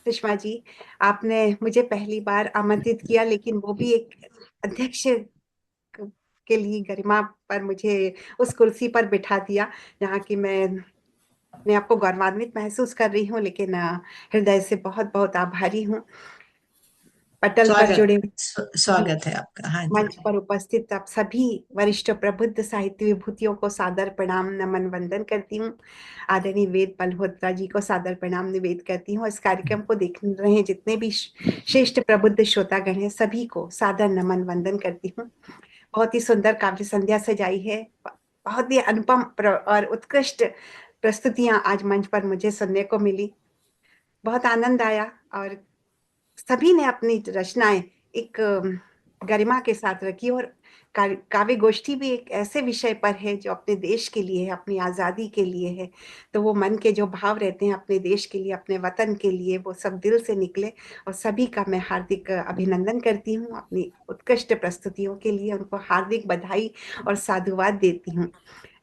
[SPEAKER 5] सुषमा जी, आपने मुझे पहली बार आमंत्रित किया, लेकिन वो भी एक अध्यक्ष के लिए गरिमा पर मुझे उस कुर्सी पर बिठा दिया, जहाँ की मैं आपको गौरवान्वित महसूस कर रही हूँ, लेकिन हृदय से बहुत बहुत आभारी हूँ। अटल पर जुड़े
[SPEAKER 1] स्वागत है आपका। हाँ जी।
[SPEAKER 5] मंच पर उपस्थित आप सभी वरिष्ठ प्रबुद्ध साहित्य विभूतियों को सादर प्रणाम नमन वंदन करती हूँ। आदरणीय वेद मल्होत्रा जी को सादर प्रणाम निवेद करती हूँ। इस कार्यक्रम को देख रहे जितने भी श्रेष्ठ प्रबुद्ध श्रोतागण हैं सभी को सादर नमन वंदन करती हूँ। बहुत ही सुंदर काव्य संध्या सजाई है, बहुत ही अनुपम और उत्कृष्ट प्रस्तुतियां आज मंच पर मुझे सुनने को मिली। बहुत आनंद आया और सभी ने अपनी रचनाएं एक गरिमा के साथ रखी और काव्य गोष्ठी भी एक ऐसे विषय पर है जो अपने देश के लिए है, अपनी आज़ादी के लिए है। तो वो मन के जो भाव रहते हैं अपने देश के लिए, अपने वतन के लिए, वो सब दिल से निकले और सभी का मैं हार्दिक अभिनंदन करती हूँ अपनी उत्कृष्ट प्रस्तुतियों के लिए। उनको हार्दिक बधाई और साधुवाद देती हूँ।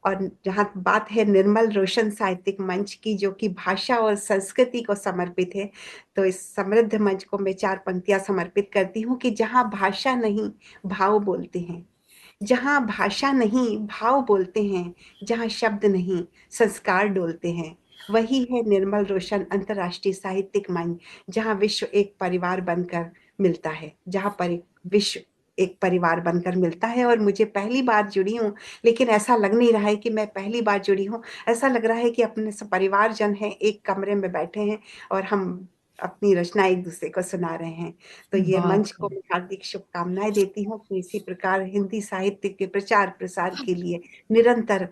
[SPEAKER 5] और जहाँ बात है निर्मल रोशन साहित्यिक मंच की, जो कि भाषा और संस्कृति को समर्पित है, तो इस समृद्ध मंच को मैं 4 पंक्तियां समर्पित करती हूँ कि जहाँ भाषा नहीं भाव बोलते हैं, जहाँ भाषा नहीं भाव बोलते हैं, जहाँ शब्द नहीं संस्कार डोलते हैं, वही है निर्मल रोशन अंतर्राष्ट्रीय साहित्यिक मंच, जहाँ विश्व एक परिवार बनकर मिलता है, जहाँ पर विश्व एक परिवार बनकर मिलता है। और मुझे पहली बार जुड़ी हूँ, लेकिन ऐसा लग नहीं रहा है कि मैं पहली बार जुड़ी हूँ। ऐसा लग रहा है कि अपने परिवारजन हैं, एक कमरे में बैठे हैं और हम अपनी रचना एक दूसरे को सुना रहे हैं। तो ये मंच को मैं हार्दिक शुभकामनाएं देती हूँ कि इसी प्रकार हिंदी साहित्य के प्रचार प्रसार के लिए निरंतर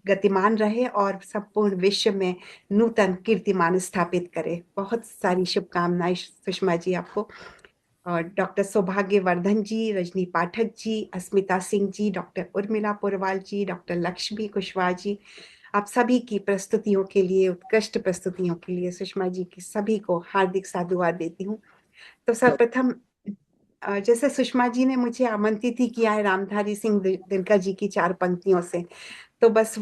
[SPEAKER 5] गतिमान रहे और संपूर्ण विश्व में नूतन कीर्तिमान स्थापित करे। बहुत सारी शुभकामनाएं सुषमा जी आपको। और डॉक्टर सौभाग्यवर्धन जी, रजनी पाठक जी, अस्मिता सिंह जी, डॉक्टर उर्मिला पुरवाल जी, डॉक्टर लक्ष्मी कुशवाहा जी, आप सभी की प्रस्तुतियों के लिए, उत्कृष्ट प्रस्तुतियों के लिए सुषमा जी की सभी को हार्दिक साधुवाद देती हूँ। तो सर्वप्रथम जैसे सुषमा जी ने मुझे आमंत्रित ही किया है रामधारी सिंह दिनकर जी की 4 पंक्तियों से, तो बस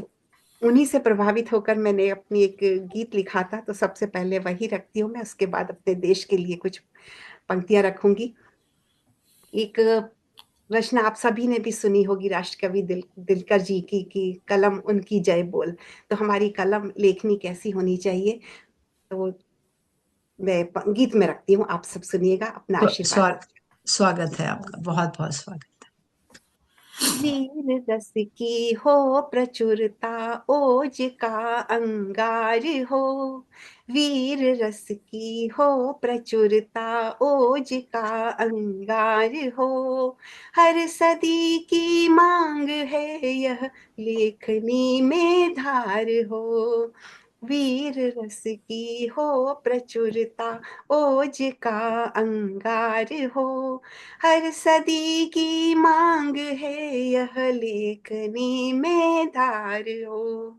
[SPEAKER 5] उन्हीं से प्रभावित होकर मैंने अपनी एक गीत लिखा था, तो सबसे पहले वही रखती हूँ मैं, उसके बाद अपने देश के लिए कुछ पंक्तियां रखूंगी। एक रचना आप सभी ने भी सुनी होगी राष्ट्रकवि दिनकर जी की कलम उनकी जय बोल। तो हमारी कलम लेखनी कैसी होनी चाहिए, तो मैं गीत में रखती हूँ, आप सब सुनिएगा, अपना आशीर्वाद।
[SPEAKER 1] स्वागत है आपका, बहुत बहुत स्वागत।
[SPEAKER 5] वीर रस की हो प्रचुरता, ओज का अंगार हो। वीर रस की हो प्रचुरता, ओज का अंगार हो। हर सदी की मांग है यह लेखनी में धार हो। वीर रस की हो प्रचुरता, ओज का अंगार हो। हर सदी की मांग है यह लेखनी में धार हो।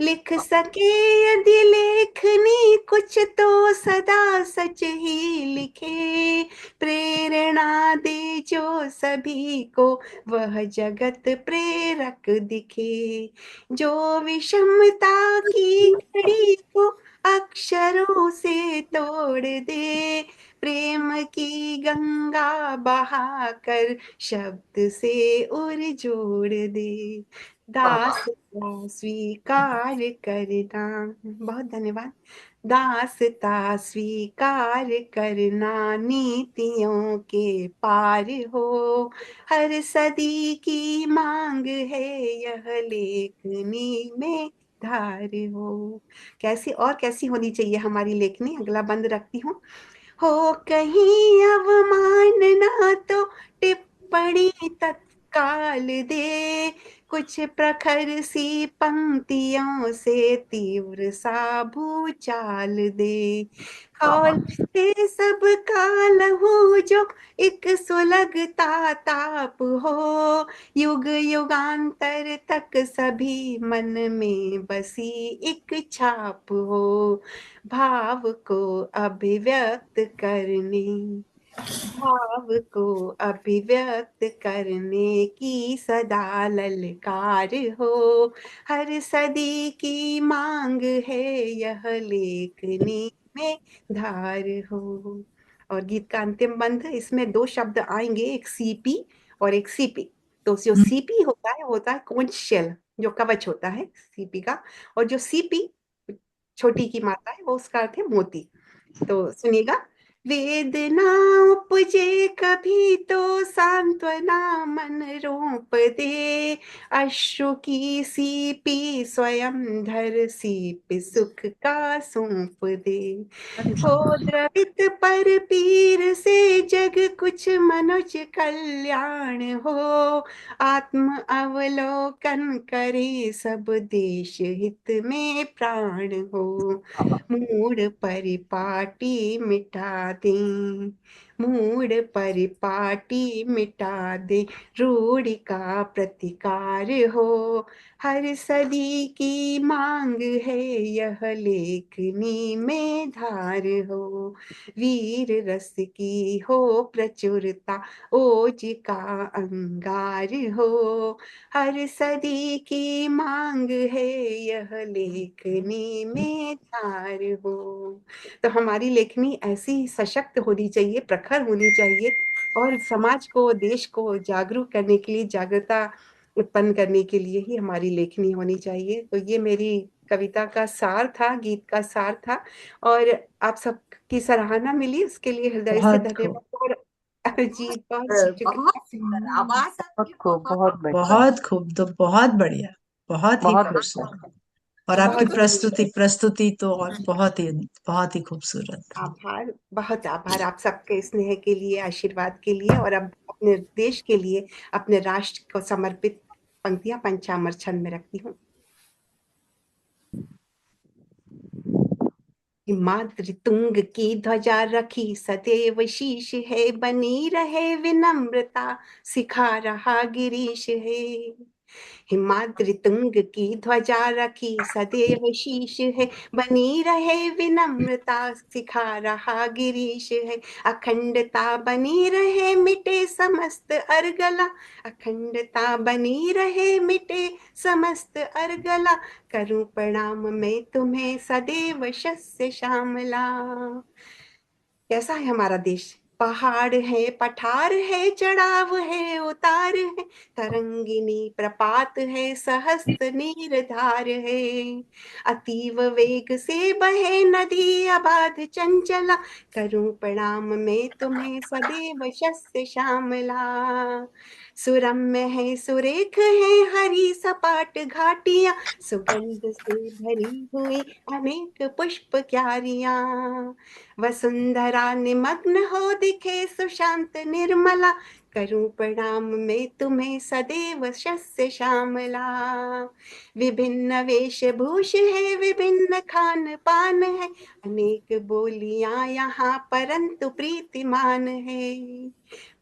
[SPEAKER 5] लिख सके यदि लेखनी कुछ तो सदा सच ही लिखे। प्रेरणा दे जो सभी को वह जगत प्रेरक दिखे। जो विषमता की घड़ी को अक्षरों से तोड़ दे। प्रेम की गंगा बहाकर शब्द से उर जोड़ दे। दासता स्वीकार करना, बहुत धन्यवाद। दासता स्वीकार करना, नीतियों के पार हो। हर सदी की मांग है यह लेखनी में धार हो। कैसी और कैसी होनी चाहिए हमारी लेखनी, अगला बंद रखती हूँ। हो कहीं अवमानना तो टिप्पणी तत्काल दे। कुछ प्रखर सी पंक्तियों से तीव्र सा भूचाल दे। खौल से सब लहू जो एक सुलगता ताप हो। युग युगांतर तक सभी मन में बसी एक छाप हो। भाव को अभिव्यक्त करने, भाव को अभिव्यक्त करने की सदा ललकार हो। हर सदी की मांग है यह लेखनी में धार हो। और गीत का अंतिम बंध, इसमें 2 शब्द आएंगे, एक सीपी और एक सीपी। तो जो सीपी होता है कोंच शेल, जो कवच होता है सीपी का, और जो सीपी छोटी की मात्रा है वो उसका अर्थ है मोती। तो सुनिएगा। वेदना उपजे कभी तो सांत्वना मन रोप दे, अश्रु की सीपी स्वयं धर सीप सुख का सौंप दे। हो द्रवित पर पीर से जग कुछ मनुज कल्याण हो, आत्म अवलोकन करे सब देश हित में प्राण हो। मूढ़ परिपाटी मिटा दें, मूढ़ परिपाटी मिटा दे, रूढ़ का प्रतिकार हो, हर सदी की मांग है यह लेखनी में धार हो। वीर रस की हो प्रचुरता, ओज का अंगार हो, हर सदी की मांग है यह लेखनी में धार हो। तो हमारी लेखनी ऐसी सशक्त होनी चाहिए, प्रखर होनी चाहिए, और समाज को, देश को जागरूक करने के लिए, जागरूकता उत्पन्न करने के लिए ही हमारी लेखनी होनी चाहिए। तो ये मेरी कविता का सार था, गीत का सार था, और आप सबकी सराहना मिली, उसके लिए हृदय से
[SPEAKER 1] बहुत खूब,
[SPEAKER 5] धन्यवाद। और अजीत, बहुत शुक्रिया।
[SPEAKER 7] बहुत सुंदर आवाज आपकी,
[SPEAKER 2] खूब, बहुत बढ़िया,
[SPEAKER 1] बहुत खूब, तो बहुत बढ़िया, बहुत ही
[SPEAKER 2] बहुत
[SPEAKER 1] खूबसूरत। और आपकी
[SPEAKER 5] बहुत
[SPEAKER 1] प्रस्तुति तो और बहुत ही खूबसूरत थी।
[SPEAKER 5] आभार, बहुत आभार आप सबके स्नेह के लिए, आशीर्वाद के लिए, और अब अपने देश के लिए, अपने राष्ट्र को समर्पित पंक्तियां पंचामर छंद में रखती हूँ। मातृ तुंग की ध्वजा रखी सदैव शीश है, बनी रहे विनम्रता सिखा रहा गिरीश है। हिमाद्रि तुंग की ध्वजा रखी सदैव शीश है, बनी रहे विनम्रता सिखा रहा गिरीश है। अखंडता बनी रहे मिटे समस्त अरगला, अखंडता बनी रहे मिटे समस्त अरगला, करूं प्रणाम मैं तुम्हें सदैव शस्य श्यामला। कैसा है हमारा देश? पहाड़ है, पठार है, चढ़ाव है, उतार है, तरंगिनी प्रपात है, सहस्त्र नीरधार है। अतीव वेग से बहे नदी अबाध चंचला, करूं प्रणाम मैं तुम्हें सदैव शस्य श्यामला। सुरम्य है, सुरेख है, हरी सपाट घाटियां, सुगंध से भरी हुई अनेक पुष्प क्यारियां। वसुंधरा निमग्न हो दिखे सुशांत निर्मला, करूं प्रणाम मैं तुम्हें सदैव शस्य श्यामला। विभिन्न वेशभूष है, विभिन्न खान पान है, अनेक बोलियां यहाँ परंतु प्रीतिमान है।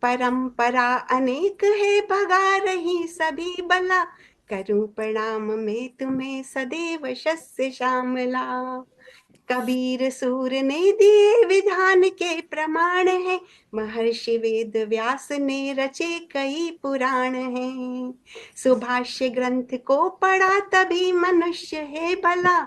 [SPEAKER 5] परंपरा अनेक है, भगा रही सभी बला, करूं प्रणाम मैं तुम्हें सदैव शस्य श्यामला। कबीर सूर ने दिए विधान के प्रमाण है, महर्षि वेद व्यास ने रचे कई पुराण हैं। सुभाष्य ग्रंथ को पढ़ा तभी मनुष्य है भला,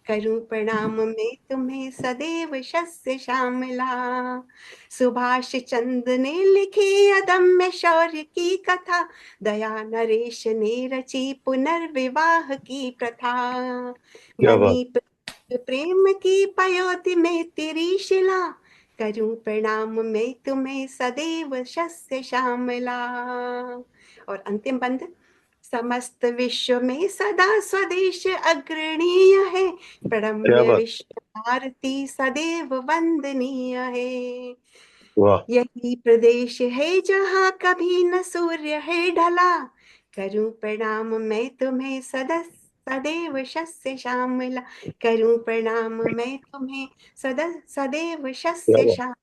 [SPEAKER 5] करूं प्रणाम मैं तुम्हें सदैव शस्य श्यामला। सुभाष चंद्र ने लिखी अदम्य शौर्य की कथा, दया नरेश ने रची पुनर्विवाह की प्रथा।
[SPEAKER 10] क्या बात।
[SPEAKER 5] बनी प्रेम की पयोधि में तेरी शिला, करूं प्रणाम मैं तुम्हें सदैव शस्य श्यामला। और अंतिम बंद। समस्त विश्व में सदा स्वदेश अग्रणीय है,
[SPEAKER 10] क्या
[SPEAKER 5] प्रणम्य
[SPEAKER 10] बात।
[SPEAKER 5] विश्व भारती सदैव वंदनीय है।
[SPEAKER 10] वाह।
[SPEAKER 5] यही प्रदेश है जहाँ कभी न सूर्य है ढला, करूं प्रणाम मैं तुम्हें सदैव शस्य श्यामला, करूं प्रणाम मैं तुम्हें सदैव
[SPEAKER 10] क्या
[SPEAKER 5] शस्य
[SPEAKER 10] बात।
[SPEAKER 5] श्यामला।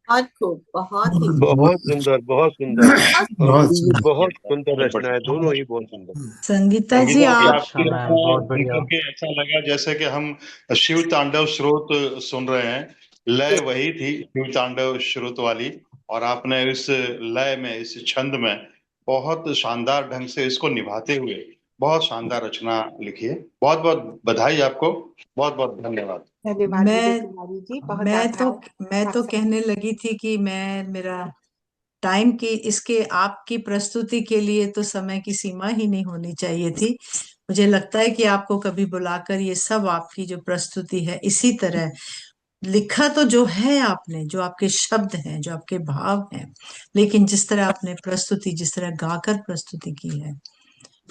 [SPEAKER 7] बहुत खूब, बहुत ही खूब।
[SPEAKER 10] बहुत सुंदर, बहुत सुंदर। और
[SPEAKER 4] बहुत
[SPEAKER 10] उनकी
[SPEAKER 4] सुंदर।
[SPEAKER 10] बहुत सुंदर रचनाएं, दोनों ही बहुत सुंदर।
[SPEAKER 1] संगीता जी,
[SPEAKER 9] संगीता जी,
[SPEAKER 1] आप
[SPEAKER 9] आपकी रचना सुन करके ऐसा लगा जैसे कि हम शिव तांडव स्रोत सुन रहे हैं। लय वही थी शिव तांडव स्रोत वाली, और आपने इस लय में, इस छंद में बहुत शानदार ढंग से इसको निभाते हुए बहुत शानदार रचना लिखी है। बहुत बहुत बधाई आपको, बहुत बहुत धन्यवाद।
[SPEAKER 5] धन्यवाद विजय
[SPEAKER 1] मैं
[SPEAKER 5] कुमारी जी, बहुत
[SPEAKER 1] मैं तो
[SPEAKER 5] आभार।
[SPEAKER 1] मैं
[SPEAKER 5] आप
[SPEAKER 1] तो
[SPEAKER 5] सब
[SPEAKER 1] कहने लगी थी कि मेरा टाइम की, इसके आपकी प्रस्तुति के लिए तो समय की सीमा ही नहीं होनी चाहिए थी। मुझे लगता है कि आपको कभी बुलाकर ये सब, आपकी जो प्रस्तुति है, इसी तरह लिखा तो जो है आपने, जो आपके शब्द हैं, जो आपके भाव हैं, लेकिन जिस तरह आपने प्रस्तुति, जिस तरह गाकर प्रस्तुति की है,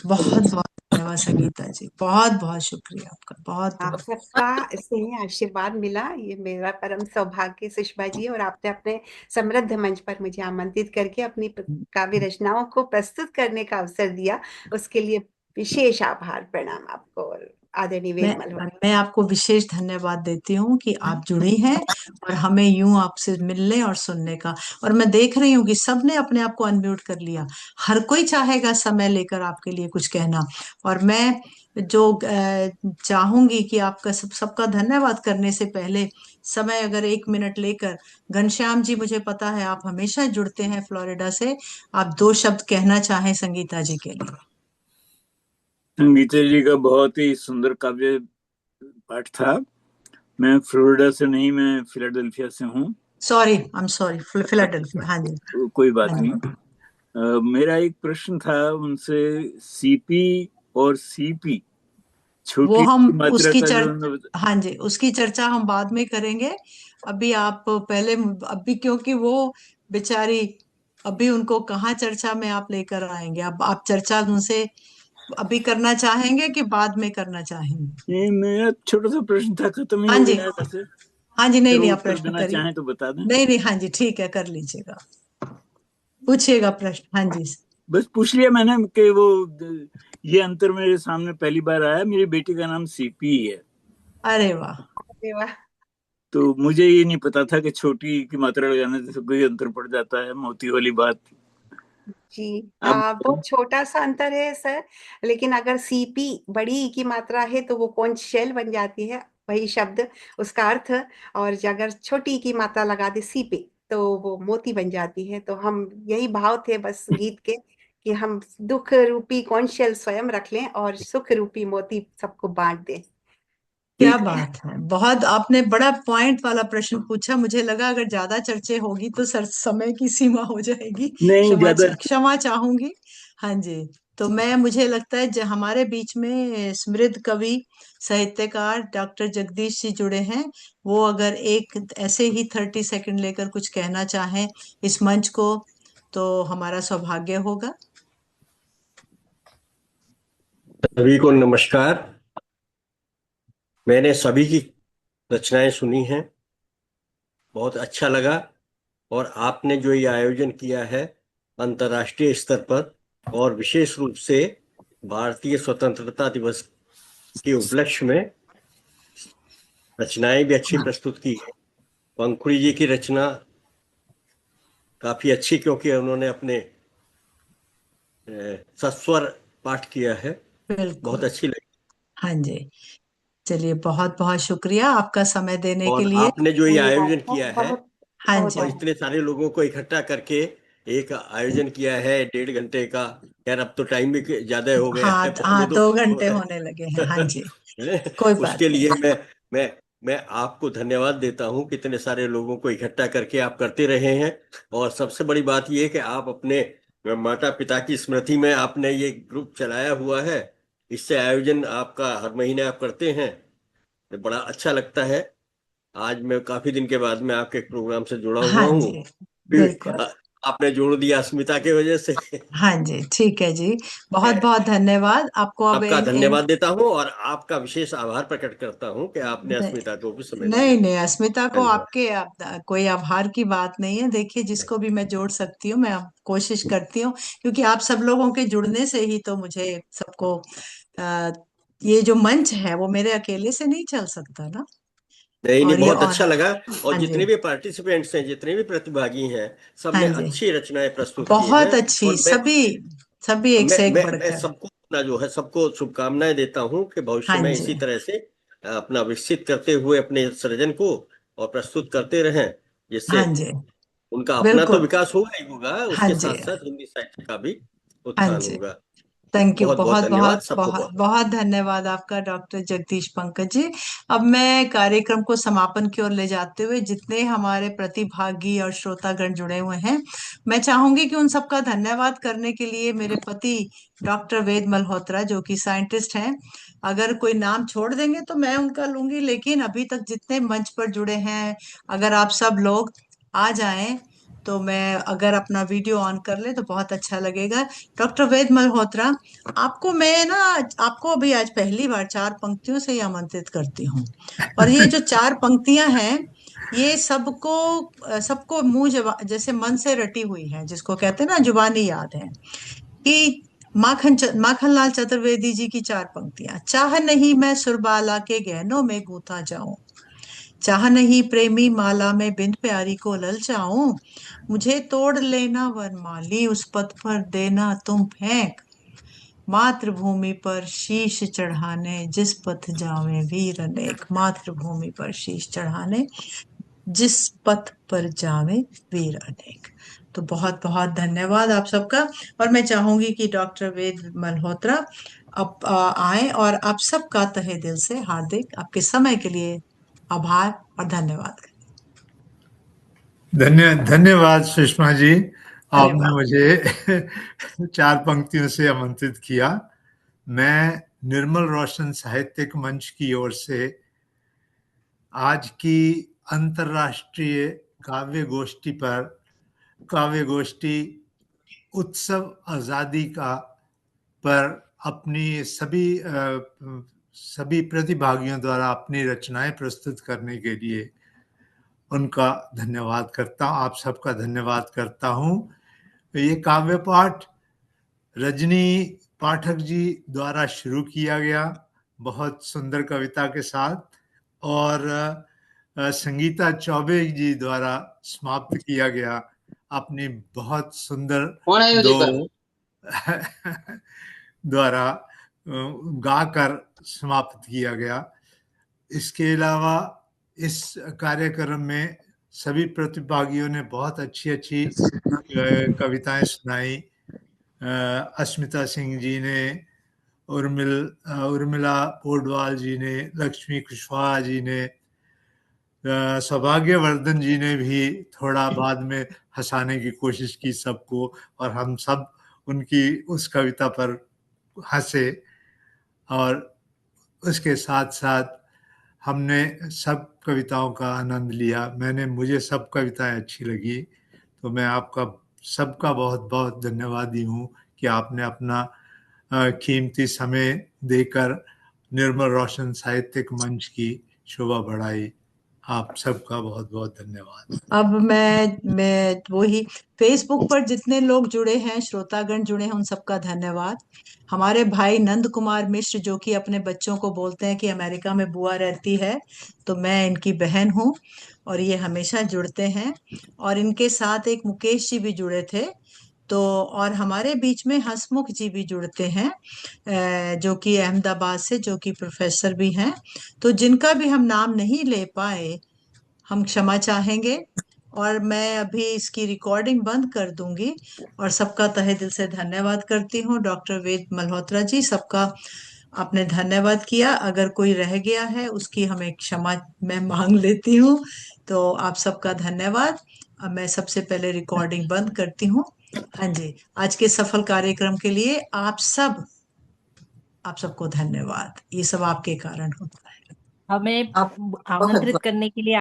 [SPEAKER 1] बहुत बहुत धन्यवाद संगीता जी, बहुत बहुत शुक्रिया आपका, बहुत
[SPEAKER 5] आप
[SPEAKER 1] बहुत।
[SPEAKER 5] सबका स्नेह आशीर्वाद मिला, ये मेरा परम सौभाग्य सुषमा जी, और आपने अपने समृद्ध मंच पर मुझे आमंत्रित करके अपनी काव्य रचनाओं को प्रस्तुत करने का अवसर दिया, उसके लिए विशेष आभार। प्रणाम आपको और आदरणीय वेद मल्होत्रा।
[SPEAKER 1] मैं आपको विशेष धन्यवाद देती हूँ कि आप जुड़ी हैं और हमें यूं आपसे मिलने और सुनने का, और मैं देख रही हूँ कि सबने अपने आप को अनम्यूट कर लिया, हर कोई चाहेगा समय लेकर आपके लिए कुछ कहना, और मैं जो चाहूंगी कि आपका सबका धन्यवाद करने से पहले समय अगर 1 मिनट लेकर, घनश्याम जी मुझे पता है आप हमेशा जुड़ते हैं फ्लोरिडा से, आप 2 शब्द कहना चाहें संगीता जी के लिए।
[SPEAKER 12] संगीता जी का बहुत ही सुंदर काव्य पाठ था। मैं फ्लोरिडा से नहीं, मैं फिलाडेल्फिया से हूँ।
[SPEAKER 1] Sorry, I am sorry, Philadelphia. हाँ जी,
[SPEAKER 12] कोई बात नहीं। मेरा एक प्रश्न था उनसे, सीपी और सीपी
[SPEAKER 1] वो
[SPEAKER 12] छोटी
[SPEAKER 1] हम
[SPEAKER 12] मात्रा
[SPEAKER 1] उसकी
[SPEAKER 12] का
[SPEAKER 1] हाँ जी, उसकी चर्चा हम बाद में करेंगे। अभी आप पहले, अभी क्योंकि वो बेचारी, अभी उनको कहाँ चर्चा में आप लेकर आएंगे, अब आप चर्चा उनसे अभी करना चाहेंगे कि बाद में करना चाहेंगे?
[SPEAKER 12] नहीं, मेरा छोटा सा प्रश्न था, खत्म ही
[SPEAKER 1] हाँ
[SPEAKER 12] हो
[SPEAKER 1] जी,
[SPEAKER 12] गया है वैसे।
[SPEAKER 1] हाँ जी, नहीं
[SPEAKER 12] तो
[SPEAKER 1] नहीं, आप
[SPEAKER 12] उत्तर
[SPEAKER 1] प्रश्न
[SPEAKER 12] देना
[SPEAKER 1] करिए।
[SPEAKER 12] चाहें तो बता दें।
[SPEAKER 1] नहीं नहीं, हाँ जी, ठीक है, कर लीजिएगा, पूछिएगा प्रश्न। हाँ जी,
[SPEAKER 12] बस पूछ लिया मैंने कि वो ये अंतर मेरे सामने पहली बार आया। मेरी बेटी का नाम सीपी है।
[SPEAKER 1] अरे वाह,
[SPEAKER 5] अरे वाह।
[SPEAKER 12] तो मुझे ये नहीं पता था कि छोटी की मात्रा लगाने से कोई अंतर पड़ जाता है, मोती वाली बात।
[SPEAKER 5] जी,
[SPEAKER 12] अब
[SPEAKER 5] बहुत छोटा सा अंतर है सर, लेकिन अगर सीपी बड़ी ई की मात्रा है तो वो कौन शेल बन जाती है, वही शब्द उसका अर्थ, और अगर छोटी ई की मात्रा लगा दे सीपी तो वो मोती बन जाती है। तो हम यही भाव थे बस गीत के, कि हम दुख रूपी कौन शेल स्वयं रख लें और सुख रूपी मोती सबको बांट दें।
[SPEAKER 1] क्या बात है, बहुत आपने बड़ा पॉइंट वाला प्रश्न पूछा। मुझे लगा अगर ज्यादा चर्चे होगी तो सर समय की सीमा हो जाएगी,
[SPEAKER 12] नहीं, ज्यादा
[SPEAKER 1] क्षमा चाहूंगी। हाँ जी, तो मुझे लगता है जो हमारे बीच में समृद्ध कवि साहित्यकार डॉक्टर जगदीश जी जुड़े हैं, वो अगर एक ऐसे ही 30 सेकंड लेकर कुछ कहना चाहें इस मंच को, तो हमारा सौभाग्य होगा।
[SPEAKER 13] सभी को नमस्कार। मैंने सभी की रचनाएं सुनी हैं, बहुत अच्छा लगा, और आपने जो ये आयोजन किया है अंतर्राष्ट्रीय स्तर पर और विशेष रूप से भारतीय स्वतंत्रता दिवस के उपलक्ष्य में, रचनाएं भी अच्छी प्रस्तुत की है। पंखुड़ी जी की रचना काफी अच्छी, क्योंकि उन्होंने अपने सस्वर पाठ किया है, बहुत अच्छी लगी।
[SPEAKER 1] हाँ जी, चलिए, बहुत बहुत शुक्रिया आपका समय देने के
[SPEAKER 13] और
[SPEAKER 1] लिए।
[SPEAKER 13] आपने जो ये आयोजन किया है
[SPEAKER 1] हाँ जी,
[SPEAKER 13] और इतने सारे लोगों को इकट्ठा करके एक आयोजन किया है 1.5 घंटे का, यार अब तो टाइम भी ज्यादा हो गया है,
[SPEAKER 1] हाँ,
[SPEAKER 13] पहले
[SPEAKER 1] 2
[SPEAKER 13] तो
[SPEAKER 1] घंटे होने लगे हैं। हाँ जी, कोई बात
[SPEAKER 13] उसके लिए
[SPEAKER 1] नहीं।
[SPEAKER 13] मैं आपको धन्यवाद देता हूँ कि इतने सारे लोगों को इकट्ठा करके आप करते रहे हैं। और सबसे बड़ी बात यह है कि आप अपने माता पिता की स्मृति में आपने ये ग्रुप चलाया हुआ है, इससे आयोजन आपका हर महीने आप करते हैं, तो बड़ा अच्छा लगता है। आज मैं काफी दिन के बाद में आपके प्रोग्राम से जुड़ा हुआ
[SPEAKER 1] हाँ
[SPEAKER 13] हूँ,
[SPEAKER 1] जी, बिल्कुल।
[SPEAKER 13] आपने जोड़ दिया अस्मिता की वजह से।
[SPEAKER 1] हाँ जी, ठीक है जी, बहुत बहुत धन्यवाद आपको। अब
[SPEAKER 13] आपका धन्यवाद देता हूँ और आपका विशेष आभार प्रकट करता हूँ कि आपने अस्मिता को भी समय दिया।
[SPEAKER 1] नहीं नहीं, अस्मिता को
[SPEAKER 13] धन्यवाद।
[SPEAKER 1] आपके कोई आभार की बात नहीं है। देखिए, जिसको भी मैं जोड़ सकती हूँ मैं कोशिश करती हूँ, क्योंकि आप सब लोगों के जुड़ने से ही तो मुझे सबको ये जो मंच है वो मेरे अकेले से नहीं चल सकता ना।
[SPEAKER 13] नहीं नहीं,
[SPEAKER 1] और ये
[SPEAKER 13] बहुत अच्छा लगा। और
[SPEAKER 1] हाँ जी,
[SPEAKER 13] जितने भी पार्टिसिपेंट्स हैं, जितने भी प्रतिभागी हैं, सबने
[SPEAKER 1] हाँ जी,
[SPEAKER 13] अच्छी रचनाएं प्रस्तुत की
[SPEAKER 1] बहुत
[SPEAKER 13] हैं।
[SPEAKER 1] अच्छी,
[SPEAKER 13] और
[SPEAKER 1] सभी एक से एक
[SPEAKER 13] मैं
[SPEAKER 1] बढ़कर।
[SPEAKER 13] सबको अपना जो है, सबको शुभकामनाएं देता हूँ कि भविष्य
[SPEAKER 1] हाँ
[SPEAKER 13] में
[SPEAKER 1] जी,
[SPEAKER 13] इसी तरह से अपना विकसित करते हुए अपने सृजन को और प्रस्तुत करते रहें, जिससे
[SPEAKER 1] हाँ जी,
[SPEAKER 13] उनका अपना तो
[SPEAKER 1] बिल्कुल।
[SPEAKER 13] विकास होगा ही होगा,
[SPEAKER 1] हाँ
[SPEAKER 13] उसके
[SPEAKER 1] जी,
[SPEAKER 13] साथ साथ हिंदी साहित्य का भी
[SPEAKER 1] हाँ
[SPEAKER 13] उत्थान
[SPEAKER 1] जी,
[SPEAKER 13] होगा।
[SPEAKER 1] थैंक यू,
[SPEAKER 13] बहुत बहुत
[SPEAKER 1] बहुत
[SPEAKER 13] धन्यवाद
[SPEAKER 1] बहुत
[SPEAKER 13] सबको।
[SPEAKER 1] बहुत बहुत धन्यवाद आपका डॉक्टर जगदीश पंकज जी। अब मैं कार्यक्रम को समापन की ओर ले जाते हुए जितने हमारे प्रतिभागी और श्रोतागण जुड़े हुए हैं, मैं चाहूंगी कि उन सबका धन्यवाद करने के लिए मेरे पति डॉक्टर वेद मल्होत्रा जो कि साइंटिस्ट हैं, अगर कोई नाम छोड़ देंगे तो मैं उनका लूंगी, लेकिन अभी तक जितने मंच पर जुड़े हैं, अगर आप सब लोग आ जाएं तो मैं अगर अपना वीडियो ऑन कर ले तो बहुत अच्छा लगेगा। डॉक्टर वेद मल्होत्रा, आपको अभी आज पहली बार 4 पंक्तियों से ही आमंत्रित करती हूँ, और ये जो 4 पंक्तियां हैं ये सबको जैसे मन से रटी हुई है, जिसको कहते हैं ना जुबानी याद है, कि माखनलाल चतुर्वेदी जी की 4 पंक्तियां। चाह नहीं मैं सुरबाला के गहनों में गूंथा जाऊं, चाह नहीं प्रेमी माला में बिंद प्यारी को ललचाऊं, मुझे तोड़ लेना वनमाली उस पथ पर देना तुम फेंक, मातृभूमि पर शीश चढ़ाने जिस पथ जावे वीर अनेक, मातृभूमि पर शीश चढ़ाने जिस पथ पर जावे वीर अनेक। तो बहुत बहुत धन्यवाद आप सबका, और मैं चाहूंगी कि डॉक्टर वेद मल्होत्रा अब आए और आप सबका तहे दिल से हार्दिक आपके समय के लिए आभार और धन्यवाद।
[SPEAKER 4] धन्यवाद सुषमा जी, आपने
[SPEAKER 1] धन्यवाद।
[SPEAKER 4] मुझे 4 पंक्तियों से आमंत्रित किया। मैं निर्मल रोशन साहित्यिक मंच की ओर से आज की अंतर्राष्ट्रीय काव्य गोष्ठी उत्सव आजादी का पर अपनी सभी प्रतिभागियों द्वारा अपनी रचनाएं प्रस्तुत करने के लिए उनका धन्यवाद करता हूँ, आप सबका धन्यवाद करता हूँ। ये काव्य पाठ रजनी पाठक जी द्वारा शुरू किया गया बहुत सुंदर कविता के साथ, और संगीता चौबे जी द्वारा समाप्त किया गया अपनी बहुत सुंदर द्वारा गाकर समाप्त किया गया। इसके अलावा इस कार्यक्रम में सभी प्रतिभागियों ने बहुत अच्छी कविताएं सुनाई। अस्मिता सिंह जी ने, उर्मिला पोडवाल जी ने, लक्ष्मी कुशवाहा जी ने, सौभाग्यवर्धन जी ने भी थोड़ा बाद में हंसाने की कोशिश की सबको, और हम सब उनकी उस कविता पर हंसे, और उसके साथ साथ हमने सब कविताओं का आनंद लिया। मुझे सब कविताएं अच्छी लगी, तो मैं आपका सबका बहुत बहुत धन्यवादी हूँ कि आपने अपना कीमती समय देकर निर्मल रोशन साहित्यिक मंच की शोभा बढ़ाई। आप सबका बहुत बहुत धन्यवाद।
[SPEAKER 1] अब मैं वही फेसबुक पर जितने लोग जुड़े हैं, श्रोतागण जुड़े हैं, उन सबका धन्यवाद। हमारे भाई नंद कुमार मिश्र जो कि अपने बच्चों को बोलते हैं कि अमेरिका में बुआ रहती है, तो मैं इनकी बहन हूँ और ये हमेशा जुड़ते हैं। और इनके साथ एक मुकेश जी भी जुड़े थे, तो और हमारे बीच में हंसमुख जी भी जुड़ते हैं जो कि अहमदाबाद से, जो कि प्रोफेसर भी हैं। तो जिनका भी हम नाम नहीं ले पाए हम क्षमा चाहेंगे, और मैं अभी इसकी रिकॉर्डिंग बंद कर दूंगी और सबका तहे दिल से धन्यवाद करती हूँ। डॉक्टर वेद मल्होत्रा जी, सबका आपने धन्यवाद किया, अगर कोई रह गया है उसकी हमें क्षमा मैं मांग लेती हूँ। तो आप सबका धन्यवाद। अब मैं सबसे पहले रिकॉर्डिंग बंद करती हूँ। हाँ जी, आज के सफल कार्यक्रम के लिए आप सबको धन्यवाद। ये सब आपके कारण होता है।
[SPEAKER 8] हमें आमंत्रित करने के लिए